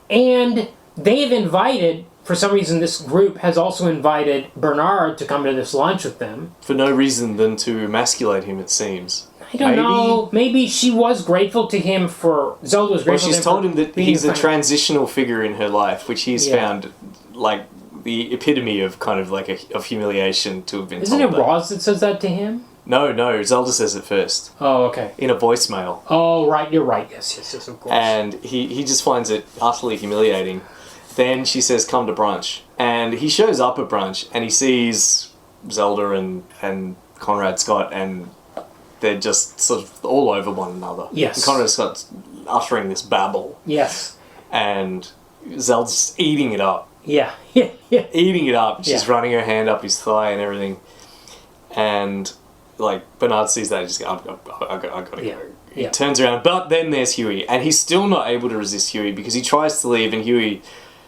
Speaker 3: And they've invited, for some reason, this group has also invited Bernard to come to this lunch with them.
Speaker 4: For no reason than to emasculate him, it seems.
Speaker 3: I don't know. Maybe she was grateful to him for... Zelda was grateful to him.
Speaker 4: Well, she's told him that he's a transitional figure in her life, which he's found the epitome of kind of of humiliation to have been
Speaker 3: Isn't
Speaker 4: told.
Speaker 3: Isn't it Roz that says that to him?
Speaker 4: No, Zelda says it first.
Speaker 3: Oh, okay.
Speaker 4: In a voicemail.
Speaker 3: Oh, right, you're right. Yes, of course.
Speaker 4: And he just finds it utterly humiliating. Then she says, "Come to brunch." And he shows up at brunch, and he sees Zelda and Conrad Scott, and they're just sort of all over one another.
Speaker 3: Yes.
Speaker 4: And Conrad Scott's uttering this babble.
Speaker 3: Yes.
Speaker 4: And Zelda's just eating it up.
Speaker 3: Yeah.
Speaker 4: Eating it up. She's running her hand up his thigh and everything. And, Bernard sees that and just goes, I've got to go. He turns around, but then there's Huey. And he's still not able to resist Huey because he tries to leave, and Huey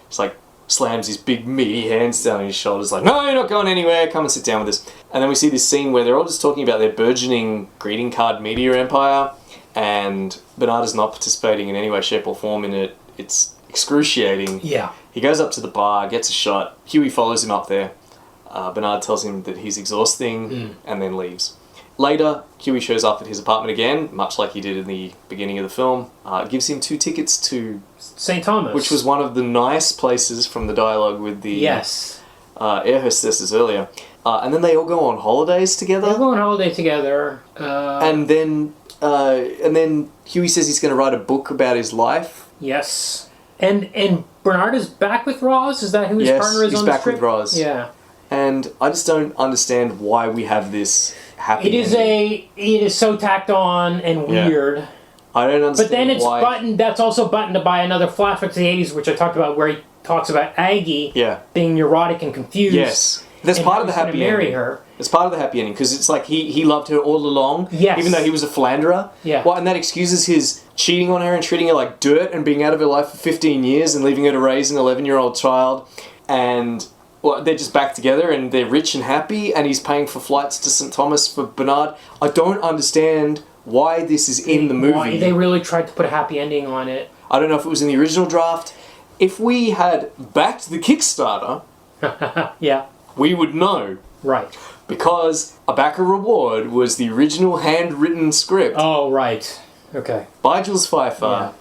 Speaker 4: just, slams his big meaty hands down on his shoulders "No, you're not going anywhere, come and sit down with us." And then we see this scene where they're all just talking about their burgeoning greeting card media empire, and Bernard is not participating in any way, shape or form in it. It's excruciating.
Speaker 3: Yeah.
Speaker 4: He goes up to the bar, gets a shot. Huey follows him up there. Bernard tells him that he's exhausting and then leaves. Later, Huey shows up at his apartment again, much like he did in the beginning of the film. Gives him 2 tickets to
Speaker 3: St. Thomas.
Speaker 4: which was one of the nice places from the dialogue with the air hostesses earlier. And then they all go on holidays together.
Speaker 3: They go on holiday together.
Speaker 4: And then Huey says he's going to write a book about his life.
Speaker 3: Yes. And Bernard is back with Roz? Is that who his partner is on this trip?
Speaker 4: Yes, he's back with Roz.
Speaker 3: Yeah.
Speaker 4: And I just don't understand why we have this happy ending.
Speaker 3: It is so tacked on and weird.
Speaker 4: I don't understand.
Speaker 3: But then it's
Speaker 4: why.
Speaker 3: that's also buttoned by another flashback to the 80s, which I talked about, where he talks about Aggie being neurotic and confused.
Speaker 4: Yes. That's part of the happy ending.
Speaker 3: Her.
Speaker 4: It's part of the happy ending, because it's like he loved her all along, even though he was a philanderer.
Speaker 3: Yeah.
Speaker 4: Well, and that excuses his cheating on her and treating her like dirt and being out of her life for 15 years and leaving her to raise an 11-year-old child. And they're just back together and they're rich and happy, and he's paying for flights to St. Thomas for Bernard. I don't understand why this is in the movie.
Speaker 3: Why they really tried to put a happy ending on it.
Speaker 4: I don't know if it was in the original draft. If we had backed the Kickstarter, we would know.
Speaker 3: Right.
Speaker 4: Because a backer reward was the original handwritten script.
Speaker 3: Oh, right. Okay.
Speaker 4: By Jules Feiffer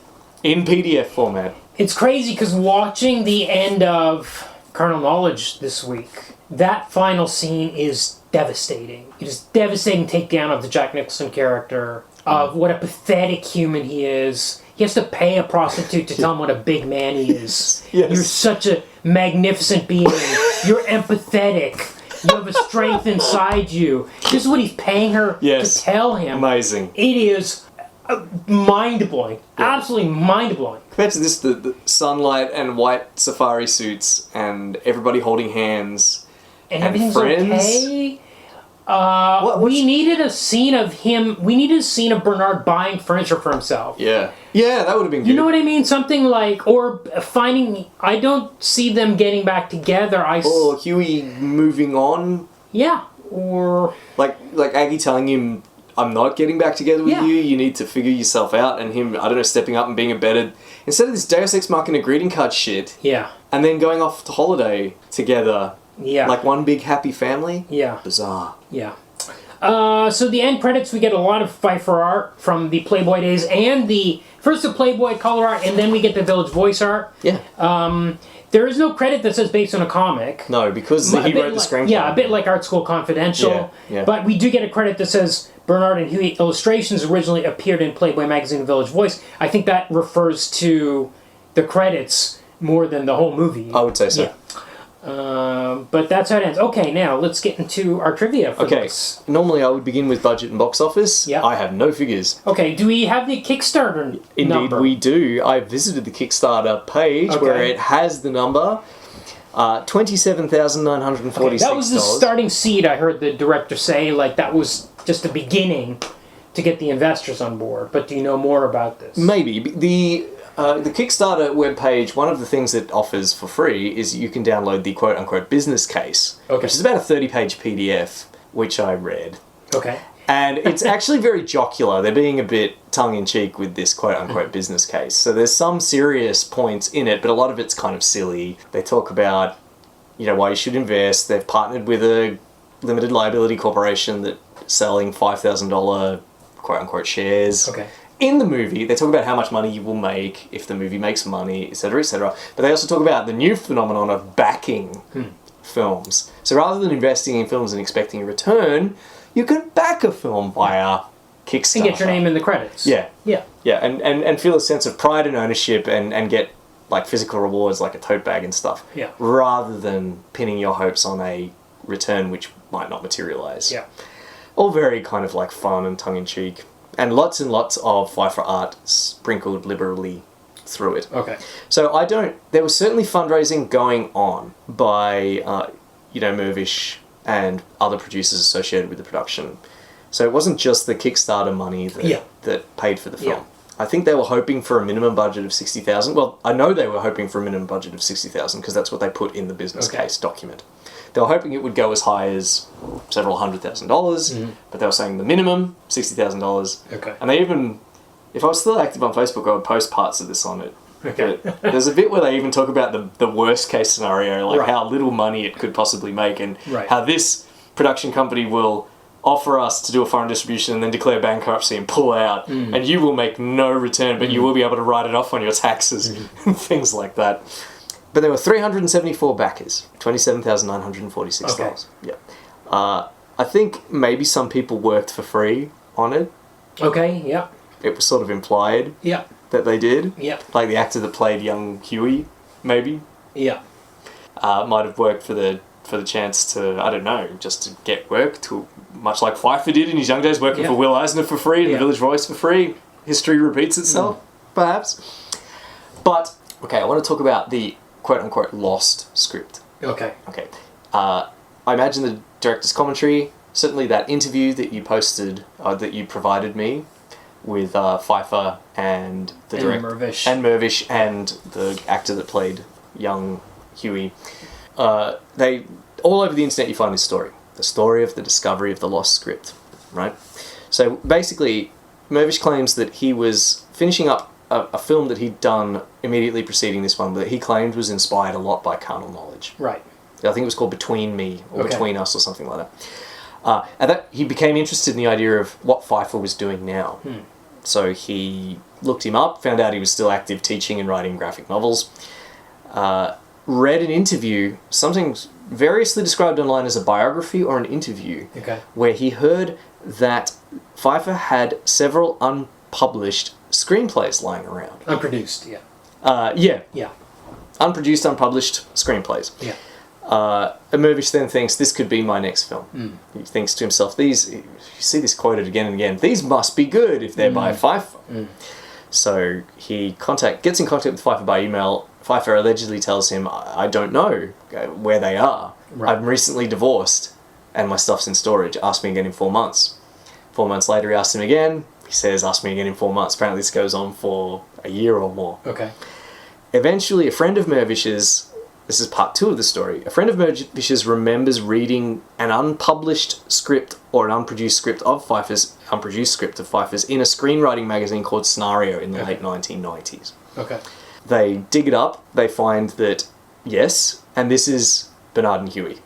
Speaker 4: in PDF format.
Speaker 3: It's crazy because watching the end of Carnal Knowledge this week, that final scene is devastating. It is devastating takedown of the Jack Nicholson character, of what a pathetic human he is. He has to pay a prostitute to tell him what a big man he is.
Speaker 4: Yes.
Speaker 3: You're such a magnificent being. You're empathetic. You have a strength inside you. This is what he's paying her to tell him.
Speaker 4: Amazing.
Speaker 3: It is mind-blowing. Absolutely mind-blowing.
Speaker 4: Compared to this, the sunlight and white safari suits and everybody holding hands
Speaker 3: and
Speaker 4: everything's friends.
Speaker 3: Okay. We needed a scene of him. We needed a scene of Bernard buying furniture for himself.
Speaker 4: Yeah. Yeah, that would have been good.
Speaker 3: You know what I mean? Something like, or finding. I don't see them getting back together.
Speaker 4: Or Huey moving on.
Speaker 3: Yeah. Or
Speaker 4: like Aggie telling him, "I'm not getting back together with you. You need to figure yourself out." And him, I don't know, stepping up and being embedded instead of this Deus Ex Machina greeting card shit.
Speaker 3: Yeah.
Speaker 4: And then going off to holiday together.
Speaker 3: Yeah.
Speaker 4: Like one big happy family.
Speaker 3: Yeah.
Speaker 4: Bizarre.
Speaker 3: Yeah. So the end credits, we get a lot of Feiffer art from the Playboy days and first the Playboy color art, and then we get the Village Voice art.
Speaker 4: Yeah.
Speaker 3: There is no credit that says based on a comic.
Speaker 4: No, because he wrote the screenplay.
Speaker 3: Yeah, a bit like Art School Confidential.
Speaker 4: Yeah.
Speaker 3: But we do get a credit that says Bernard and Huey illustrations originally appeared in Playboy magazine and Village Voice. I think that refers to the credits more than the whole movie.
Speaker 4: I would say so.
Speaker 3: Yeah. But that's how it ends. Okay, now let's get into our trivia for this.
Speaker 4: Normally I would begin with budget and box office.
Speaker 3: Yeah.
Speaker 4: I have no figures.
Speaker 3: Okay, do we have the Kickstarter
Speaker 4: Indeed, we do. I visited the Kickstarter page where it has the number. $27,946.
Speaker 3: Okay, that was the starting seed, I heard the director say. Like, that was just the beginning to get the investors on board. But do you know more about this?
Speaker 4: Maybe. The Kickstarter webpage, one of the things it offers for free is you can download the quote-unquote business case, which is about a 30-page PDF, which I read.
Speaker 3: Okay.
Speaker 4: And it's actually very jocular. They're being a bit tongue-in-cheek with this quote-unquote business case. So there's some serious points in it, but a lot of it's kind of silly. They talk about, why you should invest. They've partnered with a limited liability corporation that's selling $5,000 quote-unquote shares.
Speaker 3: Okay.
Speaker 4: In the movie, they talk about how much money you will make if the movie makes money, etc., etc. But they also talk about the new phenomenon of backing films. So rather than investing in films and expecting a return, you can back a film via Kickstarter.
Speaker 3: And get your name in the credits.
Speaker 4: Yeah.
Speaker 3: Yeah.
Speaker 4: Yeah, and feel a sense of pride and ownership and get like physical rewards like a tote bag and stuff.
Speaker 3: Yeah.
Speaker 4: Rather than pinning your hopes on a return which might not materialise.
Speaker 3: Yeah.
Speaker 4: All very kind of like fun and tongue-in-cheek. And lots of Feiffer art sprinkled liberally through it.
Speaker 3: Okay.
Speaker 4: So there was certainly fundraising going on by, Mirvish and other producers associated with the production. So it wasn't just the Kickstarter money that paid for the film.
Speaker 3: Yeah.
Speaker 4: I think they were hoping for a minimum budget of $60,000. Well, I know they were hoping for a minimum budget of $60,000 because that's what they put in the business case document. They were hoping it would go as high as several $100,000, but they were saying the minimum, $60,000.
Speaker 3: Okay.
Speaker 4: And they even, if I was still active on Facebook, I would post parts of this on it.
Speaker 3: Okay.
Speaker 4: There's a bit where they even talk about the worst case scenario, like
Speaker 3: Right.
Speaker 4: how little money it could possibly make, and
Speaker 3: Right.
Speaker 4: how this production company will offer us to do a foreign distribution and then declare bankruptcy and pull out, and you will make no return, but you will be able to write it off on your taxes and things like that. But there were 374 backers, $27,946.
Speaker 3: Okay.
Speaker 4: Yeah. I think maybe some people worked for free on it.
Speaker 3: Okay, yeah.
Speaker 4: It was sort of implied
Speaker 3: Yeah.
Speaker 4: that they did.
Speaker 3: Yeah.
Speaker 4: Like the actor that played young Huey, maybe,
Speaker 3: Yeah.
Speaker 4: might have worked for the chance to, I don't know, just to get work, to much like Feiffer did in his young days, working for Will Eisner for free and the Village Voice for free. History repeats itself, perhaps. But, okay, I want to talk about the quote-unquote lost script.
Speaker 3: Okay.
Speaker 4: Okay. I imagine the director's commentary, certainly that interview that you posted, that you provided me with Feiffer and the director.
Speaker 3: Mirvish.
Speaker 4: And Mirvish and the actor that played young Huey. They all over the internet you find this story. The story of the discovery of the lost script, right? So basically, Mirvish claims that he was finishing up a film that he'd done immediately preceding this one that he claimed was inspired a lot by carnal knowledge.
Speaker 3: Right.
Speaker 4: I think it was called Between Me or
Speaker 3: Okay.
Speaker 4: Between Us or something like that. And that he became interested in the idea of what Feiffer was doing now. So he looked him up, found out he was still active teaching and writing graphic novels, read an interview, something variously described online as a biography or an interview, where he heard that Feiffer had several unpublished screenplays lying around.
Speaker 3: Unproduced, yeah.
Speaker 4: Yeah. Unproduced, unpublished screenplays.
Speaker 3: Yeah.
Speaker 4: And Mirvish then thinks, this could be my next film. He thinks to himself, you see this quoted again and again, these must be good if they're by Feiffer. So he gets in contact with Feiffer by email. Feiffer allegedly tells him, I don't know where they are.
Speaker 3: Right.
Speaker 4: I'm recently divorced and my stuff's in storage. Ask me again in 4 months. 4 months later he asks him again. He says, ask me again in 4 months. Apparently this goes on for a year or more.
Speaker 3: Okay.
Speaker 4: Eventually, a friend of Mirvish's, this is part 2 of the story, a friend of Mirvish's remembers reading an unpublished script or an unproduced script of Feiffer's in a screenwriting magazine called Scenario in the late 1990s.
Speaker 3: Okay.
Speaker 4: They dig it up, they find that, yes, and this is Bernard and Huey.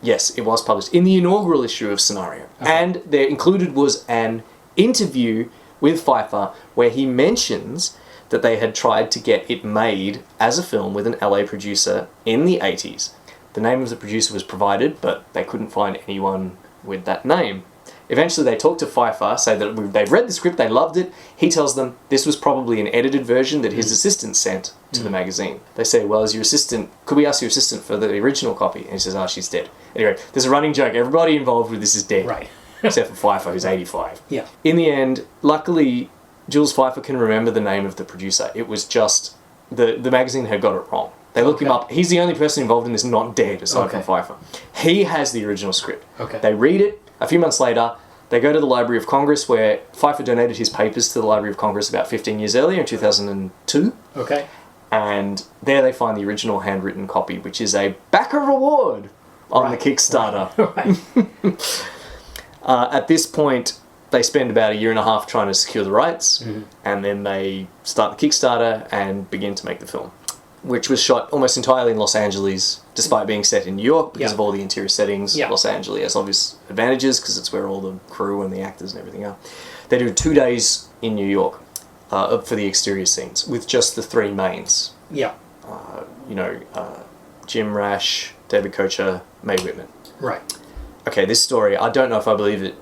Speaker 4: Yes, it was published in the inaugural issue of Scenario. And there included was an interview with Feiffer where he mentions that they had tried to get it made as a film with an LA producer in the 80s. The name of the producer was provided, but they couldn't find anyone with that name. Eventually they talked to Feiffer, say that they've read the script, they loved it. He tells them this was probably an edited version that his assistant sent to the magazine. They say, well, as your assistant, could we ask your assistant for the original copy? And he says, she's dead. Anyway, there's a running joke. Everybody involved with this is dead.
Speaker 3: Right.
Speaker 4: Except for Feiffer, who's 85.
Speaker 3: Yeah.
Speaker 4: In the end, luckily, Jules Feiffer can remember the name of the producer. It was just, the magazine had got it wrong. They look him up. He's the only person involved in this not dead, aside from Feiffer. He has the original script.
Speaker 3: Okay.
Speaker 4: They read it. A few months later, they go to the Library of Congress, where Feiffer donated his papers to the Library of Congress about 15 years earlier, in 2002.
Speaker 3: Okay.
Speaker 4: And there they find the original handwritten copy, which is a backer reward on the Kickstarter.
Speaker 3: Right.
Speaker 4: At this point, they spend about a year and a half trying to secure the rights, and then they start the Kickstarter and begin to make the film, which was shot almost entirely in Los Angeles, despite being set in New York because of all the interior settings. Los Angeles has obvious advantages because it's where all the crew and the actors and everything are. They do 2 days in New York for the exterior scenes with just the 3 mains.
Speaker 3: Yeah.
Speaker 4: Jim Rash, David Koechner, Mae Whitman.
Speaker 3: Right.
Speaker 4: Okay, this story, I don't know if I believe it,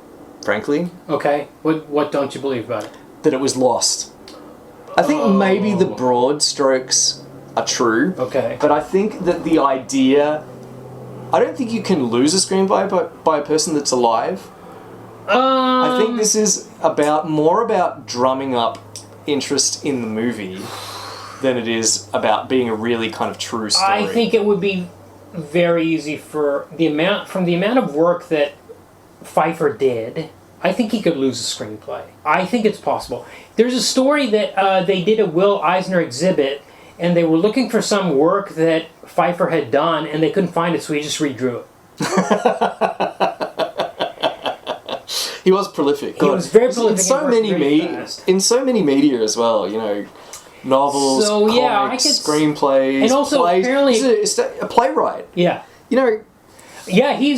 Speaker 4: frankly.
Speaker 3: Okay. What don't you believe about it?
Speaker 4: That it was lost. I think maybe the broad strokes are true.
Speaker 3: Okay.
Speaker 4: But I think that the idea... I don't think you can lose a screenplay by a person that's alive. I think this is more about drumming up interest in the movie than it is about being a really kind of true story.
Speaker 3: I think it would be very easy from the amount of work that Feiffer did. I think he could lose a screenplay. I think it's possible. There's a story that they did a Will Eisner exhibit, and they were looking for some work that Feiffer had done, and they couldn't find it, so he just redrew it.
Speaker 4: He was prolific.
Speaker 3: He was very prolific.
Speaker 4: In so many media as well, novels,
Speaker 3: So, yeah,
Speaker 4: comics, screenplays,
Speaker 3: and also
Speaker 4: plays.
Speaker 3: apparently-
Speaker 4: He's a playwright.
Speaker 3: Yeah.
Speaker 4: You know,
Speaker 3: Yeah, he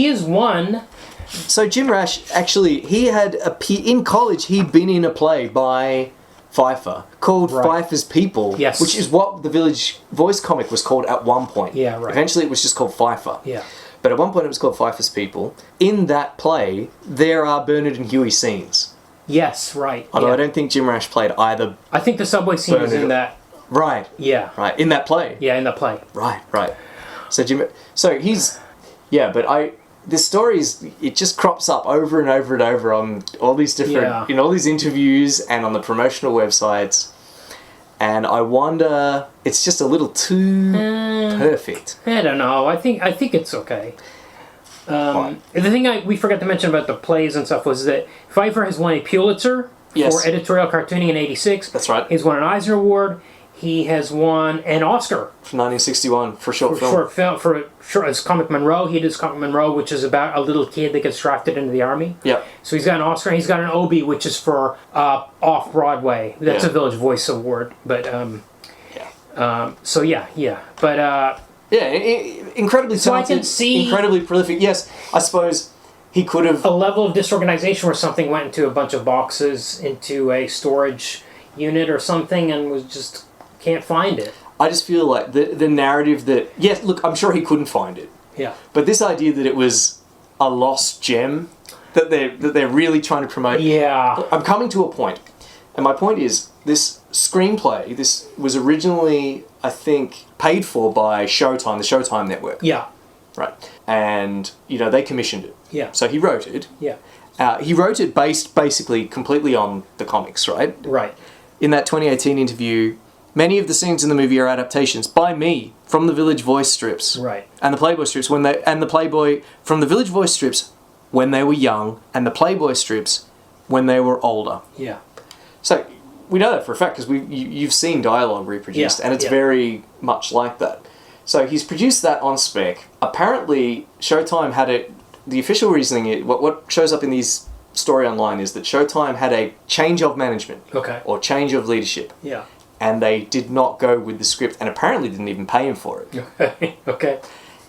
Speaker 3: is one.
Speaker 4: so Jim Rash, actually, in college, he'd been in a play by Feiffer called
Speaker 3: Right.
Speaker 4: Pfeiffer's People,
Speaker 3: Yes.
Speaker 4: which is what the Village Voice comic was called at one point.
Speaker 3: Yeah, right.
Speaker 4: Eventually, it was just called Feiffer.
Speaker 3: Yeah.
Speaker 4: But at one point, it was called Pfeiffer's People. In that play, there are Bernard and Huey scenes.
Speaker 3: Yes, right.
Speaker 4: Although
Speaker 3: yeah.
Speaker 4: I don't think Jim Rash played either.
Speaker 3: I think the subway scene is in that.
Speaker 4: Right.
Speaker 3: Yeah.
Speaker 4: Right. In that play.
Speaker 3: Yeah, in the play.
Speaker 4: Right. So he's, but this story it just crops up over and over and over on all these different, in all these interviews and on the promotional websites. And I wonder, it's just a little too perfect.
Speaker 3: I don't know. I think it's okay. The thing we forgot to mention about the plays and stuff was that Feiffer has won a Pulitzer for editorial cartooning in '86.
Speaker 4: That's right.
Speaker 3: He's won an Eisner Award. He has won an Oscar
Speaker 4: For 1961, for short film.
Speaker 3: For his comic Monroe. He did his comic Monroe, which is about a little kid that gets drafted into the army.
Speaker 4: Yeah.
Speaker 3: So he's got an Oscar, and he's got an Obie, which is for Off-Broadway. That's a Village Voice Award. But, so yeah. But,
Speaker 4: incredibly talented,
Speaker 3: so I can see
Speaker 4: incredibly prolific. Yes, I suppose he could have...
Speaker 3: a level of disorganization where something went into a bunch of boxes, into a storage unit or something, and was just... can't find it.
Speaker 4: I just feel like the narrative that... Yes, look, I'm sure he couldn't find it.
Speaker 3: Yeah.
Speaker 4: But this idea that it was a lost gem that they're really trying to promote...
Speaker 3: Yeah.
Speaker 4: I'm coming to a point. And my point is, this screenplay, this was originally, I think, paid for by Showtime, the Showtime network.
Speaker 3: Yeah.
Speaker 4: Right. And, they commissioned it.
Speaker 3: Yeah.
Speaker 4: So he wrote it.
Speaker 3: Yeah.
Speaker 4: He wrote it based basically completely on the comics, right?
Speaker 3: Right.
Speaker 4: In that 2018 interview... Many of the scenes in the movie are adaptations by me from the Village Voice strips,
Speaker 3: Right.
Speaker 4: and the Playboy strips from the Village Voice strips when they were young, and the Playboy strips when they were older.
Speaker 3: Yeah.
Speaker 4: So we know that for a fact because you've seen dialogue reproduced, and it's very much like that. So he's produced that on spec. Apparently, Showtime had it. The official reasoning, what shows up in these story online is that Showtime had a change of management, or change of leadership.
Speaker 3: Yeah.
Speaker 4: And they did not go with the script and apparently didn't even pay him for it.
Speaker 3: Okay.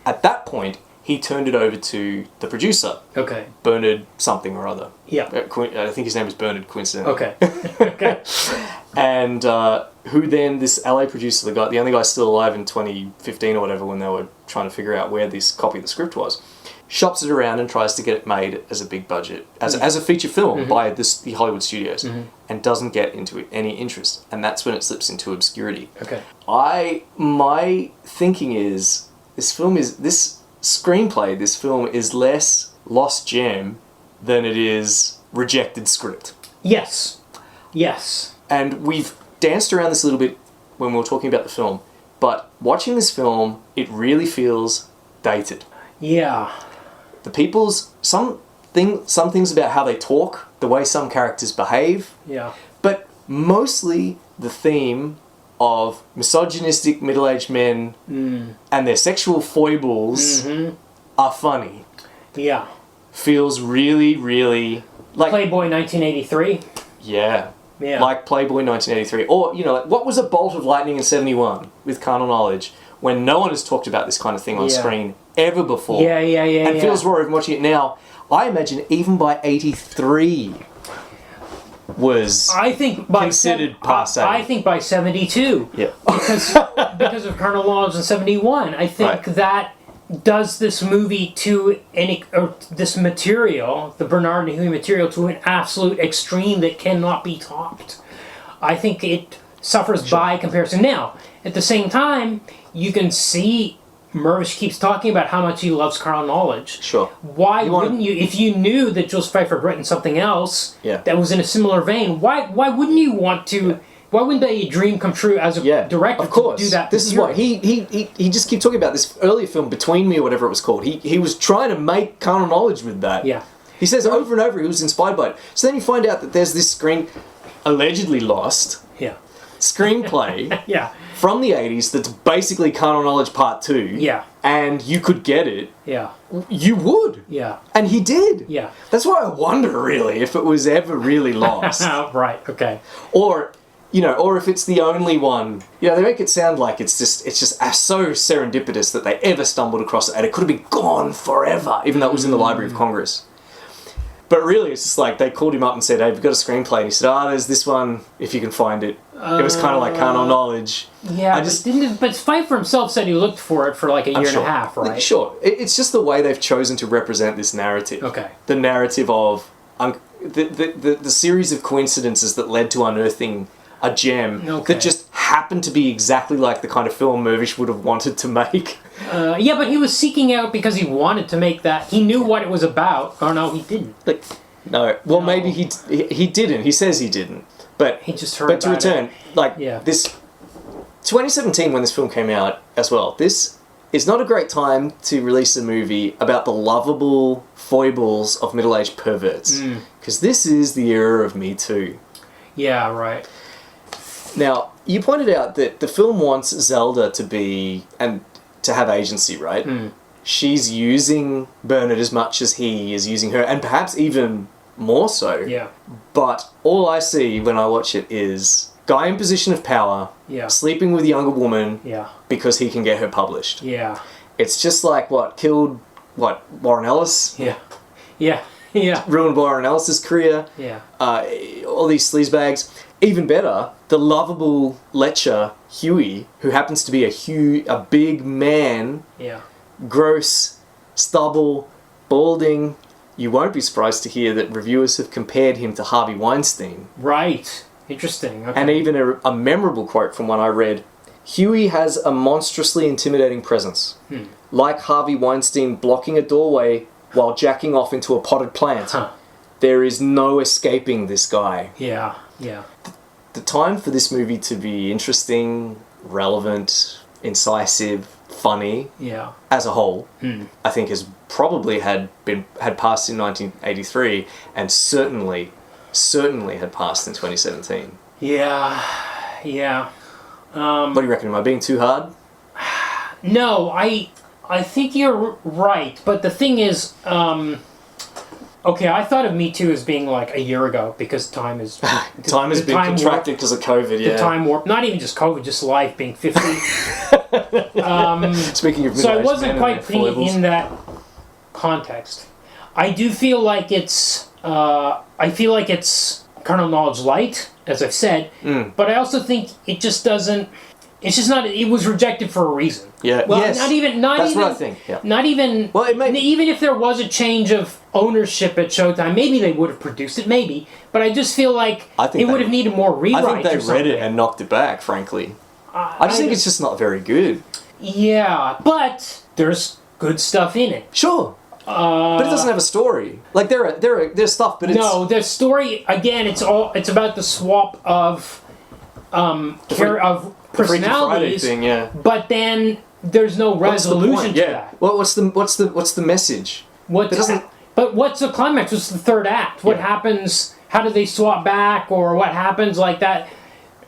Speaker 4: At that point, he turned it over to the producer,
Speaker 3: Okay.
Speaker 4: Bernard something or other.
Speaker 3: Yeah.
Speaker 4: I think his name is Bernard, coincidentally.
Speaker 3: Okay. Okay.
Speaker 4: And who then, this LA producer, the only guy still alive in 2015 or whatever when they were trying to figure out where this copy of the script was, shops it around and tries to get it made as a big budget, as a feature film by the Hollywood studios, and doesn't get into it any interest. And that's when it slips into obscurity.
Speaker 3: Okay.
Speaker 4: My thinking is, this film is less lost gem than it is rejected script.
Speaker 3: Yes. Yes.
Speaker 4: And we've danced around this a little bit when we were talking about the film, but watching this film, it really feels dated.
Speaker 3: Yeah.
Speaker 4: Some things about how they talk, the way some characters behave,
Speaker 3: Yeah.
Speaker 4: but mostly the theme of misogynistic middle-aged men and their sexual foibles are funny.
Speaker 3: Yeah.
Speaker 4: Feels really, really like
Speaker 3: Playboy 1983.
Speaker 4: Yeah.
Speaker 3: Yeah.
Speaker 4: Like Playboy 1983. Or, like, what was a bolt of lightning in 71 with Carnal Knowledge when no one has talked about this kind of thing on screen ever before?
Speaker 3: Yeah.
Speaker 4: And feels raw even watching it now. I imagine even by 83 was considered passe.
Speaker 3: I think by 72.
Speaker 4: Yeah.
Speaker 3: Because of Colonel Knowledge in 71. I think that does this movie this material, the Bernard and Huey material, to an absolute extreme that cannot be topped. I think it suffers by comparison. Now, at the same time, you can see Mirvish keeps talking about how much he loves Carnal Knowledge.
Speaker 4: Sure.
Speaker 3: Why wouldn't you, if you knew that Jules Feiffer had written something else that was in a similar vein, why wouldn't you want to... Why wouldn't that dream come true as a director
Speaker 4: of course.
Speaker 3: to do that?
Speaker 4: This is why he just kept talking about this earlier film, Between Me or whatever it was called. He was trying to make Carnal Knowledge with that.
Speaker 3: Yeah.
Speaker 4: He says over and over he was inspired by it. So then you find out that there's this allegedly lost screenplay from the 80s that's basically Carnal Knowledge Part 2.
Speaker 3: Yeah.
Speaker 4: And you could get it.
Speaker 3: Yeah.
Speaker 4: You would.
Speaker 3: Yeah.
Speaker 4: And he did.
Speaker 3: Yeah.
Speaker 4: That's why I wonder, really, if it was ever really lost.
Speaker 3: Right, okay.
Speaker 4: Or or if it's the only one. They make it sound like it's just so serendipitous that they ever stumbled across it, and it could have been gone forever, even though it was in the Library of Congress. But really, it's just like they called him up and said, "Hey, we've got a screenplay," and he said, "There's this one if you can find it." It was kind of like carnal knowledge.
Speaker 3: Yeah, but Feiffer himself said he looked for it for like a year and a half, right?
Speaker 4: Sure. It's just the way they've chosen to represent this narrative.
Speaker 3: Okay.
Speaker 4: The narrative of the series of coincidences that led to unearthing a gem that just happened to be exactly like the kind of film Mirvish would have wanted to make.
Speaker 3: Yeah, but he was seeking out because he wanted to make that. He knew what it was about. Oh, no, he didn't.
Speaker 4: No. Well, maybe he didn't. He says he didn't. But
Speaker 3: he just heard
Speaker 4: But to
Speaker 3: about
Speaker 4: return,
Speaker 3: it.
Speaker 4: This 2017 when this film came out as well, this is not a great time to release a movie about the lovable foibles of middle-aged perverts. Because this is the era of Me Too.
Speaker 3: Yeah, right.
Speaker 4: Now, you pointed out that the film wants Zelda to have agency, right? She's using Bernard as much as he is using her, and perhaps even more so.
Speaker 3: Yeah.
Speaker 4: But all I see when I watch it is guy in position of power, sleeping with a younger woman, because he can get her published.
Speaker 3: Yeah.
Speaker 4: It's just like Warren Ellis?
Speaker 3: Yeah.
Speaker 4: Ruined Warren Ellis's career.
Speaker 3: Yeah.
Speaker 4: All these sleazebags. Even better, the lovable lecher, Huey, who happens to be a big man, gross, stubble, balding. You won't be surprised to hear that reviewers have compared him to Harvey Weinstein.
Speaker 3: Right. Interesting. Okay.
Speaker 4: And even a memorable quote from one I read, Huey has a monstrously intimidating presence. Like Harvey Weinstein blocking a doorway while jacking off into a potted plant. There is no escaping this guy.
Speaker 3: Yeah.
Speaker 4: The time for this movie to be interesting, relevant, incisive, funny, as a whole, I think has probably had passed in 1983, and certainly had passed in 2017. Yeah. What do you reckon? Am I being too hard?
Speaker 3: No, I think you're right, but the thing is, okay, I thought of Me Too as being like a year ago because time has
Speaker 4: been contracted because of COVID.
Speaker 3: The time warp, not even just COVID, just life being 50.
Speaker 4: Speaking of,
Speaker 3: so I wasn't quite thinking in that context. I do feel like it's carnal knowledge light, as I've said, but I also think it just doesn't. It's just not. It was rejected for a reason.
Speaker 4: Yeah.
Speaker 3: Well,
Speaker 4: yes. That's what I think. Yeah.
Speaker 3: Not even.
Speaker 4: Well,
Speaker 3: even if there was a change of ownership at Showtime, maybe they would have produced it. Maybe, but I just feel like it would have needed more rewrites.
Speaker 4: I think they read it and knocked it back. Frankly, I just think it's just not very good.
Speaker 3: Yeah, but there's good stuff in it.
Speaker 4: Sure. But it doesn't have a story. Like there's stuff, but
Speaker 3: no, the story again. It's about the swap of personalities,
Speaker 4: thing, yeah.
Speaker 3: But then there's no resolution to that.
Speaker 4: Well, what's the message?
Speaker 3: But what's the climax? What's the third act? What happens? How do they swap back, or what happens like that?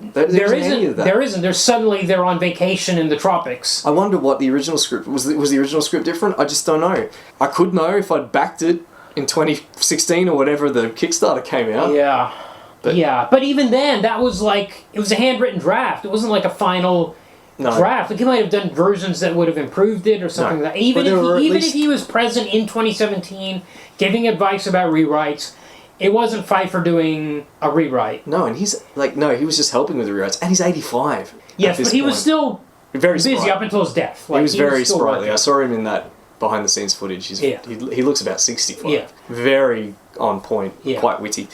Speaker 3: There isn't. There's suddenly they're on vacation in the tropics.
Speaker 4: I wonder what the original script was. Was the original script different? I just don't know. I could know if I'd backed it in 2016 or whatever the Kickstarter came out.
Speaker 3: Yeah. But even then, that was like, it was a handwritten draft. It wasn't like a final draft. Like, he might have done versions that would have improved it or something like that. Even if he was present in 2017, giving advice about rewrites, it wasn't Feiffer doing a rewrite.
Speaker 4: No, and he was just helping with the rewrites. And he's 85.
Speaker 3: Yes, but he was still
Speaker 4: very
Speaker 3: busy
Speaker 4: sprightly.
Speaker 3: up until his death.
Speaker 4: Like, he was very sprightly. I saw him in that behind-the-scenes footage. He looks about 65.
Speaker 3: Yeah.
Speaker 4: Very on point, quite witty.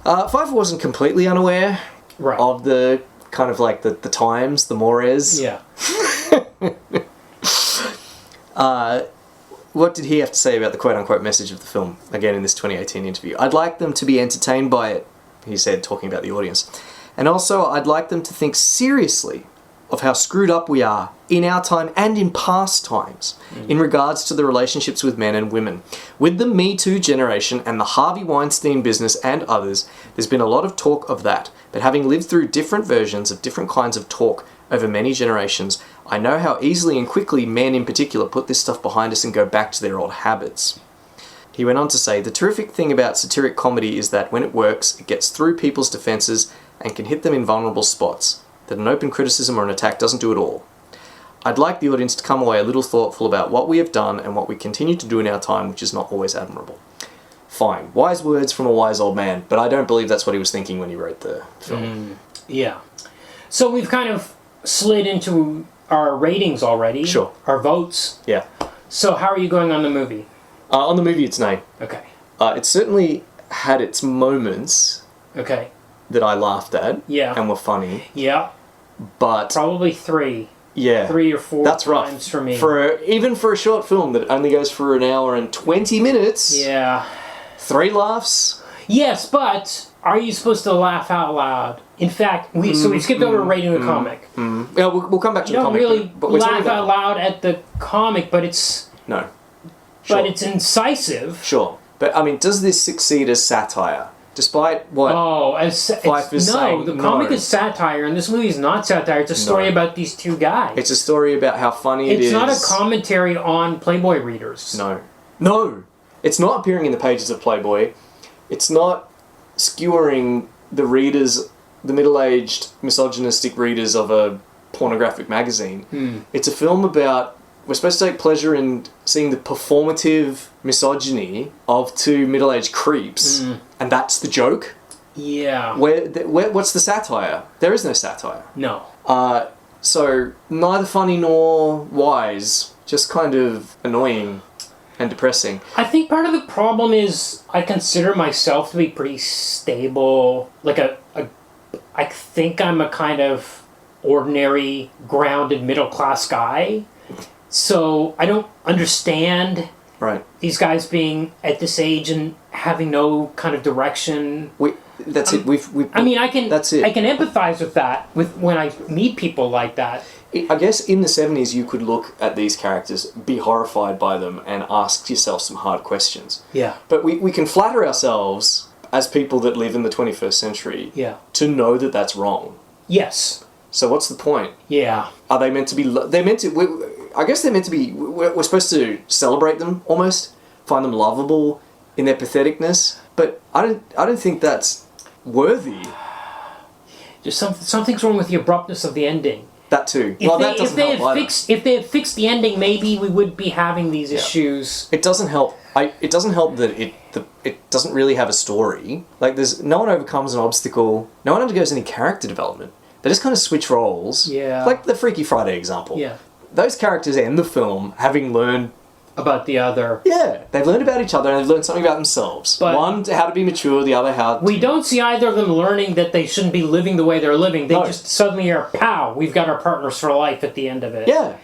Speaker 4: Feiffer wasn't completely unaware of the kind of like the times, the mores.
Speaker 3: Yeah.
Speaker 4: What did he have to say about the quote-unquote message of the film, again in this 2018 interview? I'd like them to be entertained by it, he said, talking about the audience. And also, I'd like them to think seriously of how screwed up we are in our time and in past times in regards to the relationships with men and women. With the Me Too generation and the Harvey Weinstein business and others, there's been a lot of talk of that. But having lived through different versions of different kinds of talk over many generations, I know how easily and quickly men in particular put this stuff behind us and go back to their old habits. He went on to say, the terrific thing about satiric comedy is that when it works, it gets through people's defences and can hit them in vulnerable spots, that an open criticism or an attack doesn't do at all. I'd like the audience to come away a little thoughtful about what we have done and what we continue to do in our time, which is not always admirable. Fine. Wise words from a wise old man, but I don't believe that's what he was thinking when he wrote the film.
Speaker 3: Yeah. So we've kind of slid into our ratings already.
Speaker 4: Sure.
Speaker 3: Our votes.
Speaker 4: Yeah.
Speaker 3: So how are you going on the movie?
Speaker 4: On the movie, it's an A.
Speaker 3: Okay.
Speaker 4: It certainly had its moments
Speaker 3: Okay.
Speaker 4: that I laughed at
Speaker 3: Yeah.
Speaker 4: and were funny,
Speaker 3: Yeah.
Speaker 4: but
Speaker 3: Probably 3.
Speaker 4: yeah,
Speaker 3: 3 or 4
Speaker 4: that's rough
Speaker 3: times for me.
Speaker 4: even for a short film that only goes for an hour and 20 minutes.
Speaker 3: Yeah.
Speaker 4: 3 laughs.
Speaker 3: Yes, but are you supposed to laugh out loud? In fact, we skipped over rating the comic.
Speaker 4: Yeah, we'll come back to
Speaker 3: You
Speaker 4: the
Speaker 3: don't
Speaker 4: comic.
Speaker 3: really
Speaker 4: but we're talking
Speaker 3: laugh
Speaker 4: about-
Speaker 3: out loud at the comic, but it's
Speaker 4: No. Sure.
Speaker 3: but it's incisive.
Speaker 4: Sure. But, I mean, does this succeed as satire? Despite what...
Speaker 3: Oh,
Speaker 4: Feiffer's saying
Speaker 3: the comic
Speaker 4: no.
Speaker 3: is satire, and this movie is not satire. It's a story
Speaker 4: No.
Speaker 3: about these two guys.
Speaker 4: It's a story about how funny it is.
Speaker 3: It's not a commentary on Playboy readers.
Speaker 4: No. No! It's not appearing in the pages of Playboy. It's not skewering the readers, the middle-aged, misogynistic readers of a pornographic magazine. It's a film about... We're supposed to take pleasure in seeing the performative misogyny of 2 middle-aged creeps, and that's the joke?
Speaker 3: Yeah.
Speaker 4: What's the satire? There is no satire.
Speaker 3: No.
Speaker 4: So, neither funny nor wise, just kind of annoying and depressing.
Speaker 3: I think part of the problem is I consider myself to be pretty stable. Like I think I'm a kind of ordinary, grounded, middle-class guy. So I don't understand
Speaker 4: Right.
Speaker 3: these guys being at this age and having no kind of direction.
Speaker 4: That's it.
Speaker 3: I mean, I can
Speaker 4: That's it.
Speaker 3: I can empathize with that when I meet people like that.
Speaker 4: I guess in the 70s you could look at these characters, be horrified by them, and ask yourself some hard questions.
Speaker 3: Yeah.
Speaker 4: But we can flatter ourselves, as people that live in the 21st century,
Speaker 3: Yeah.
Speaker 4: to know that that's wrong.
Speaker 3: Yes.
Speaker 4: So what's the point?
Speaker 3: Yeah.
Speaker 4: Are they meant to be... They're meant to... I guess they're meant to be... We're supposed to celebrate them, almost. Find them lovable in their patheticness. But I don't think that's worthy.
Speaker 3: Just something's wrong with the abruptness of the ending.
Speaker 4: That too. That doesn't help either.
Speaker 3: If they had fixed the ending, maybe we would be having these issues.
Speaker 4: It doesn't help. It doesn't help that it doesn't really have a story. Like, there's no one overcomes an obstacle. No one undergoes any character development. They just kind of switch roles.
Speaker 3: Yeah.
Speaker 4: Like the Freaky Friday example.
Speaker 3: Yeah.
Speaker 4: Those characters end the film having learned...
Speaker 3: About the other.
Speaker 4: Yeah. They've learned about each other and they've learned something about themselves.
Speaker 3: But
Speaker 4: one, how to be mature, the other, how...
Speaker 3: We don't see either of them learning that they shouldn't be living the way they're living. They
Speaker 4: No.
Speaker 3: just suddenly are, pow, we've got our partners for life at the end of it.
Speaker 4: Yeah.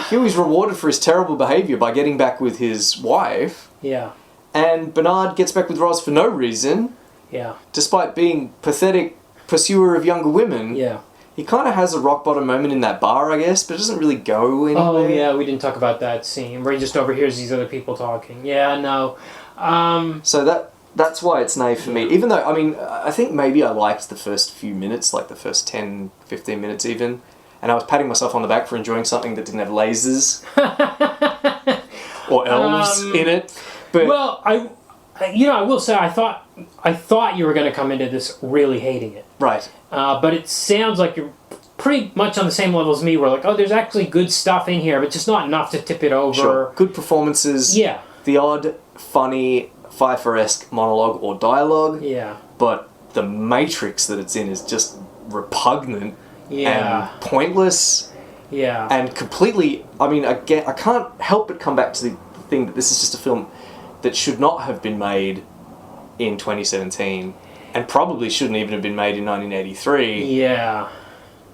Speaker 4: Huey's rewarded for his terrible behaviour by getting back with his wife,
Speaker 3: Yeah.
Speaker 4: and Bernard gets back with Roz for no reason,
Speaker 3: Yeah.
Speaker 4: despite being pathetic pursuer of younger women.
Speaker 3: Yeah.
Speaker 4: He kind of has a rock bottom moment in that bar, I guess, but it doesn't really go anywhere.
Speaker 3: Oh, yeah, we didn't talk about that scene where he just overhears these other people talking. Yeah, no.
Speaker 4: So that's why it's an A for me. Even though, I mean, I think maybe I liked the first few minutes, like the first 10, 15 minutes even, and I was patting myself on the back for enjoying something that didn't have lasers or elves in it. But
Speaker 3: Well, I will say I thought you were going to come into this really hating it.
Speaker 4: right.
Speaker 3: But it sounds like you're pretty much on the same level as me. We're like, oh, there's actually good stuff in here, but just not enough to tip it over.
Speaker 4: Sure. Good performances.
Speaker 3: Yeah.
Speaker 4: The odd, funny, Pfeiffer-esque monologue or dialogue.
Speaker 3: Yeah.
Speaker 4: But the matrix that it's in is just repugnant
Speaker 3: Yeah.
Speaker 4: and pointless
Speaker 3: Yeah.
Speaker 4: and completely... I mean, again, I can't help but come back to the thing that this is just a film that should not have been made in 2017 and probably shouldn't even have been made in 1983.
Speaker 3: Yeah.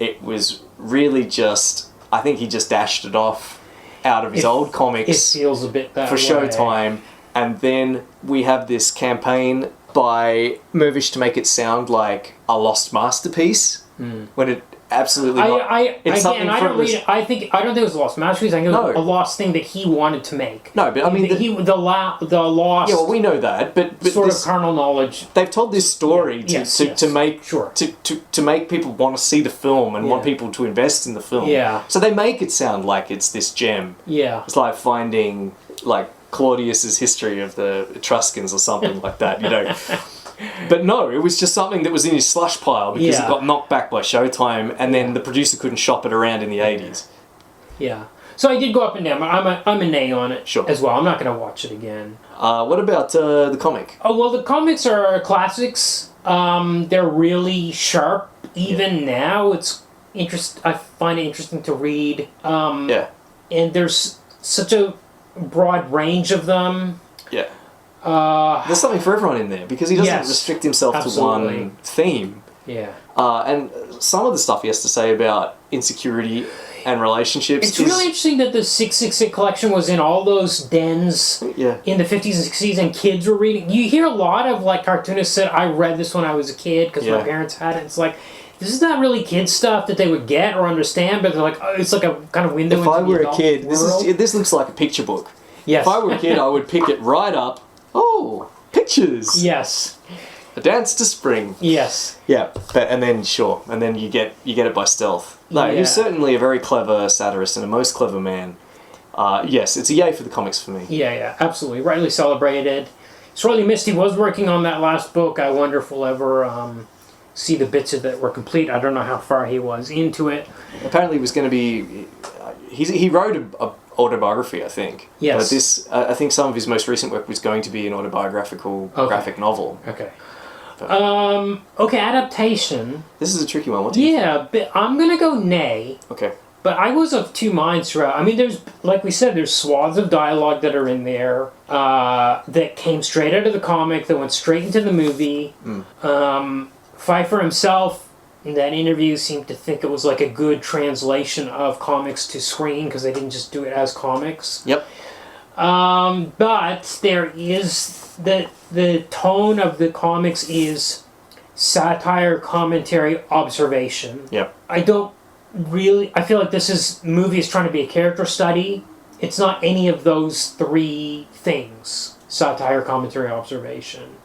Speaker 4: It was really just... I think he just dashed it off out of his old comics.
Speaker 3: It feels a bit that
Speaker 4: for
Speaker 3: way.
Speaker 4: Showtime, and then we have this campaign by Mirvish to make it sound like a lost masterpiece when it absolutely not. It's something
Speaker 3: I don't
Speaker 4: from this-
Speaker 3: read it. I don't think it was a lost masterpiece. I think it was
Speaker 4: No.
Speaker 3: a lost thing that he wanted to make.
Speaker 4: No, but I mean
Speaker 3: the lost
Speaker 4: yeah, well, we know that, but
Speaker 3: sort
Speaker 4: this,
Speaker 3: of carnal knowledge.
Speaker 4: they've told this story
Speaker 3: Yes,
Speaker 4: to make
Speaker 3: sure.
Speaker 4: to make people want to see the film and want
Speaker 3: Yeah.
Speaker 4: people to invest in the film.
Speaker 3: Yeah.
Speaker 4: So they make it sound like it's this gem.
Speaker 3: Yeah.
Speaker 4: It's like finding like Claudius's history of the Etruscans or something like that, you know. But no, it was just something that was in his slush pile because
Speaker 3: Yeah.
Speaker 4: it got knocked back by Showtime, and then the producer couldn't shop it around in the 80s.
Speaker 3: Yeah. So I did go up and down. I'm a nay on it
Speaker 4: Sure.
Speaker 3: as well. I'm not going to watch it again.
Speaker 4: What about the comic?
Speaker 3: Oh, well, the comics are classics. They're really sharp. Even now, I find it interesting to read.
Speaker 4: Yeah.
Speaker 3: And there's such a broad range of them.
Speaker 4: Yeah. There's something for everyone in there because he doesn't
Speaker 3: Yes,
Speaker 4: restrict himself
Speaker 3: absolutely.
Speaker 4: to one theme.
Speaker 3: Yeah.
Speaker 4: And some of the stuff he has to say about insecurity and relationships
Speaker 3: It's really interesting that the 666 collection was in all those dens
Speaker 4: Yeah.
Speaker 3: in the 50s and 60s, and kids were reading. You hear a lot of like cartoonists said, I read this when I was a kid because my
Speaker 4: Yeah.
Speaker 3: parents had it. It's like, this is not really kid stuff that they would get or understand, but they're like, oh, it's like a kind of window
Speaker 4: If
Speaker 3: into
Speaker 4: I
Speaker 3: the
Speaker 4: were a
Speaker 3: adult
Speaker 4: kid,
Speaker 3: world.
Speaker 4: this looks like a picture book.
Speaker 3: Yes.
Speaker 4: If I were a kid, I would pick it right up. Oh, pictures.
Speaker 3: Yes.
Speaker 4: A dance to spring.
Speaker 3: Yes.
Speaker 4: Yeah, and then you get it by stealth. No,
Speaker 3: Yeah.
Speaker 4: he's certainly a very clever satirist and a most clever man. Yes, it's a yay for the comics for me.
Speaker 3: Yeah, absolutely. Rightly celebrated. Sorely missed. He was working on that last book. I wonder if we'll ever see the bits of it were complete. I don't know how far he was into it.
Speaker 4: Apparently, it was going to be. He wrote a autobiography, I think.
Speaker 3: Yes.
Speaker 4: But this, I think, some of his most recent work was going to be an autobiographical graphic novel.
Speaker 3: Okay. Okay, adaptation.
Speaker 4: This is a tricky one. What do you?
Speaker 3: Yeah, but I'm gonna go nay.
Speaker 4: Okay.
Speaker 3: But I was of two minds throughout. I mean, there's, like we said, there's swaths of dialogue that are in there that came straight out of the comic, that went straight into the movie. Feiffer himself, in that interview, seemed to think it was like a good translation of comics to screen because they didn't just do it as comics.
Speaker 4: Yep.
Speaker 3: But there is the tone of the comics is satire, commentary, observation.
Speaker 4: Yep.
Speaker 3: I feel like movie is trying to be a character study. It's not any of those three things. Satire, commentary, observation.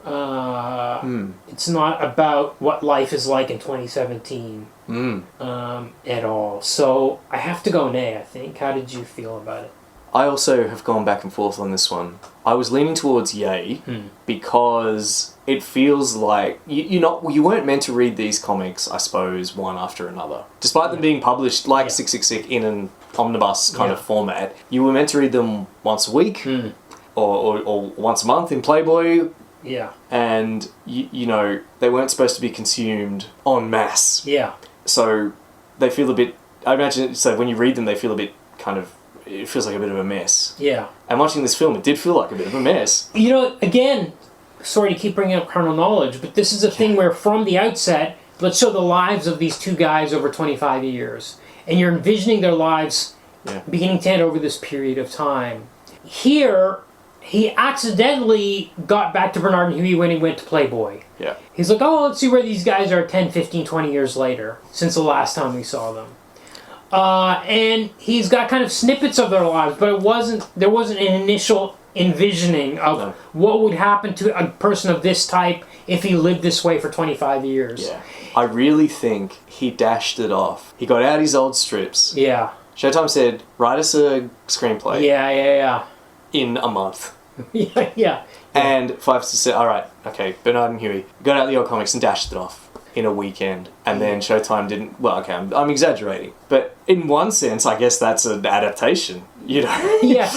Speaker 3: It's not about what life is like in 2017 at all. So I have to go nay, I think. How did you feel about it?
Speaker 4: I also have gone back and forth on this one. I was leaning towards yay because it feels like you weren't meant to read these comics, I suppose, one after another. Despite them being published like 666 in an omnibus kind of format, you were meant to read them once a week or once a month in Playboy.
Speaker 3: Yeah.
Speaker 4: And they weren't supposed to be consumed en masse.
Speaker 3: Yeah.
Speaker 4: So they feel a bit. I imagine so when you read them, they feel a bit kind of. It feels like a bit of a mess.
Speaker 3: Yeah.
Speaker 4: And watching this film, it did feel like a bit of a mess.
Speaker 3: Again, sorry to keep bringing up carnal knowledge, but this is a thing where from the outset, let's show the lives of these two guys over 25 years. And you're envisioning their lives beginning to end over this period of time. Here, he accidentally got back to Bernard and Huey when he went to Playboy.
Speaker 4: Yeah.
Speaker 3: He's like, oh, let's see where these guys are 10, 15, 20 years later, since the last time we saw them. And he's got kind of snippets of their lives, but there wasn't an initial envisioning of what would happen to a person of this type if he lived this way for 25 years.
Speaker 4: Yeah. I really think he dashed it off. He got out his old strips.
Speaker 3: Yeah.
Speaker 4: Showtime said, write us a screenplay.
Speaker 3: Yeah.
Speaker 4: In a month.
Speaker 3: Yeah.
Speaker 4: And Feiffer said, all right, okay, Bernard and Huey got out the old comics and dashed it off in a weekend. And then Showtime didn't... Well, okay, I'm exaggerating. But in one sense, I guess that's an adaptation,
Speaker 3: Yes,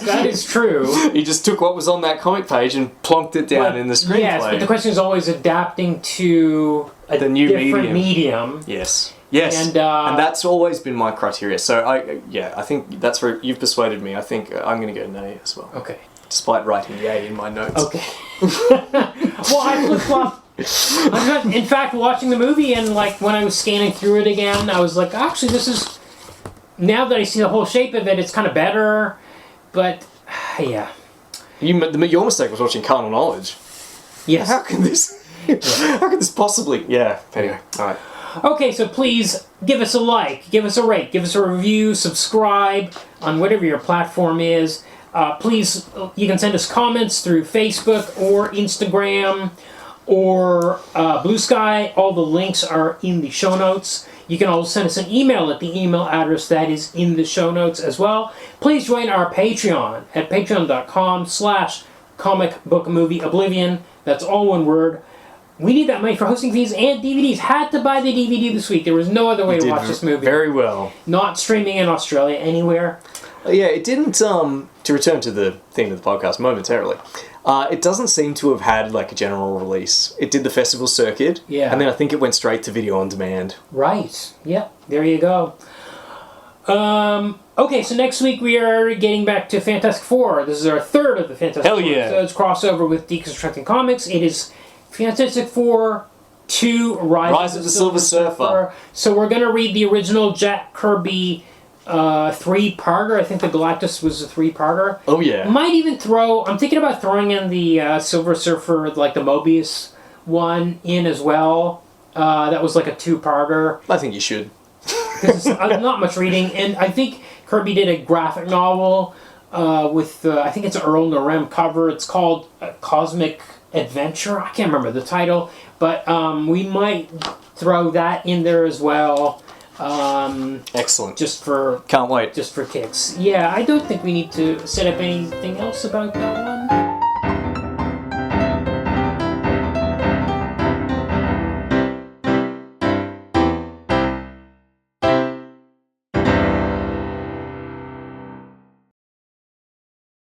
Speaker 3: that is true.
Speaker 4: He just took what was on that comic page and plonked it down in the screenplay.
Speaker 3: Yes, but the question is always adapting to
Speaker 4: new
Speaker 3: different medium.
Speaker 4: Yes.
Speaker 3: And
Speaker 4: that's always been my criteria. So I think that's where you've persuaded me. I think I'm going to go nay as well.
Speaker 3: Okay.
Speaker 4: Despite writing yay in my notes.
Speaker 3: Okay. Well, I flip-flop. In fact, watching the movie and when I was scanning through it again, I was like, actually, this is... Now that I see the whole shape of it, it's kind of better. But, yeah.
Speaker 4: Your mistake was watching Carnal Knowledge.
Speaker 3: Yes.
Speaker 4: How can this... How could this possibly... Yeah, anyway. All right.
Speaker 3: Okay, so please give us a like, give us a rate, give us a review, subscribe on whatever your platform is. Please, you can send us comments through Facebook or Instagram or Blue Sky. All the links are in the show notes. You can also send us an email at the email address that is in the show notes as well. Please join our Patreon at patreon.com/comicbookmovieoblivion. That's all one word. We need that money for hosting fees and DVDs. Had to buy the DVD this week. There was no other way to watch this movie.
Speaker 4: Very well.
Speaker 3: Not streaming in Australia anywhere.
Speaker 4: Yeah, it didn't, to return to the theme of the podcast momentarily, it doesn't seem to have had like a general release. It did the festival circuit, and then I think it went straight to video on demand.
Speaker 3: Right. Yep. There you go. Okay, so next week we are getting back to Fantastic Four. This is our third of the Fantastic Four.
Speaker 4: Hell yeah.
Speaker 3: So it's crossover with Deconstructing Comics. It is Fantastic Four 2 Rise of the Silver Surfer. So we're going to read the original Jack Kirby 3-parter. I think the Galactus was a 3-parter.
Speaker 4: Oh yeah.
Speaker 3: Might even I'm thinking about throwing in the Silver Surfer, like the Mobius one in as well. That was like a 2-parter.
Speaker 4: I think you should.
Speaker 3: Because it's not much reading, and I think Kirby did a graphic novel with, I think it's an Earl Narem cover. It's called Cosmic Adventure. I can't remember the title, but we might throw that in there as well.
Speaker 4: Excellent.
Speaker 3: Can't
Speaker 4: wait.
Speaker 3: Just for kicks. Yeah, I don't think we need to set up anything else about that one.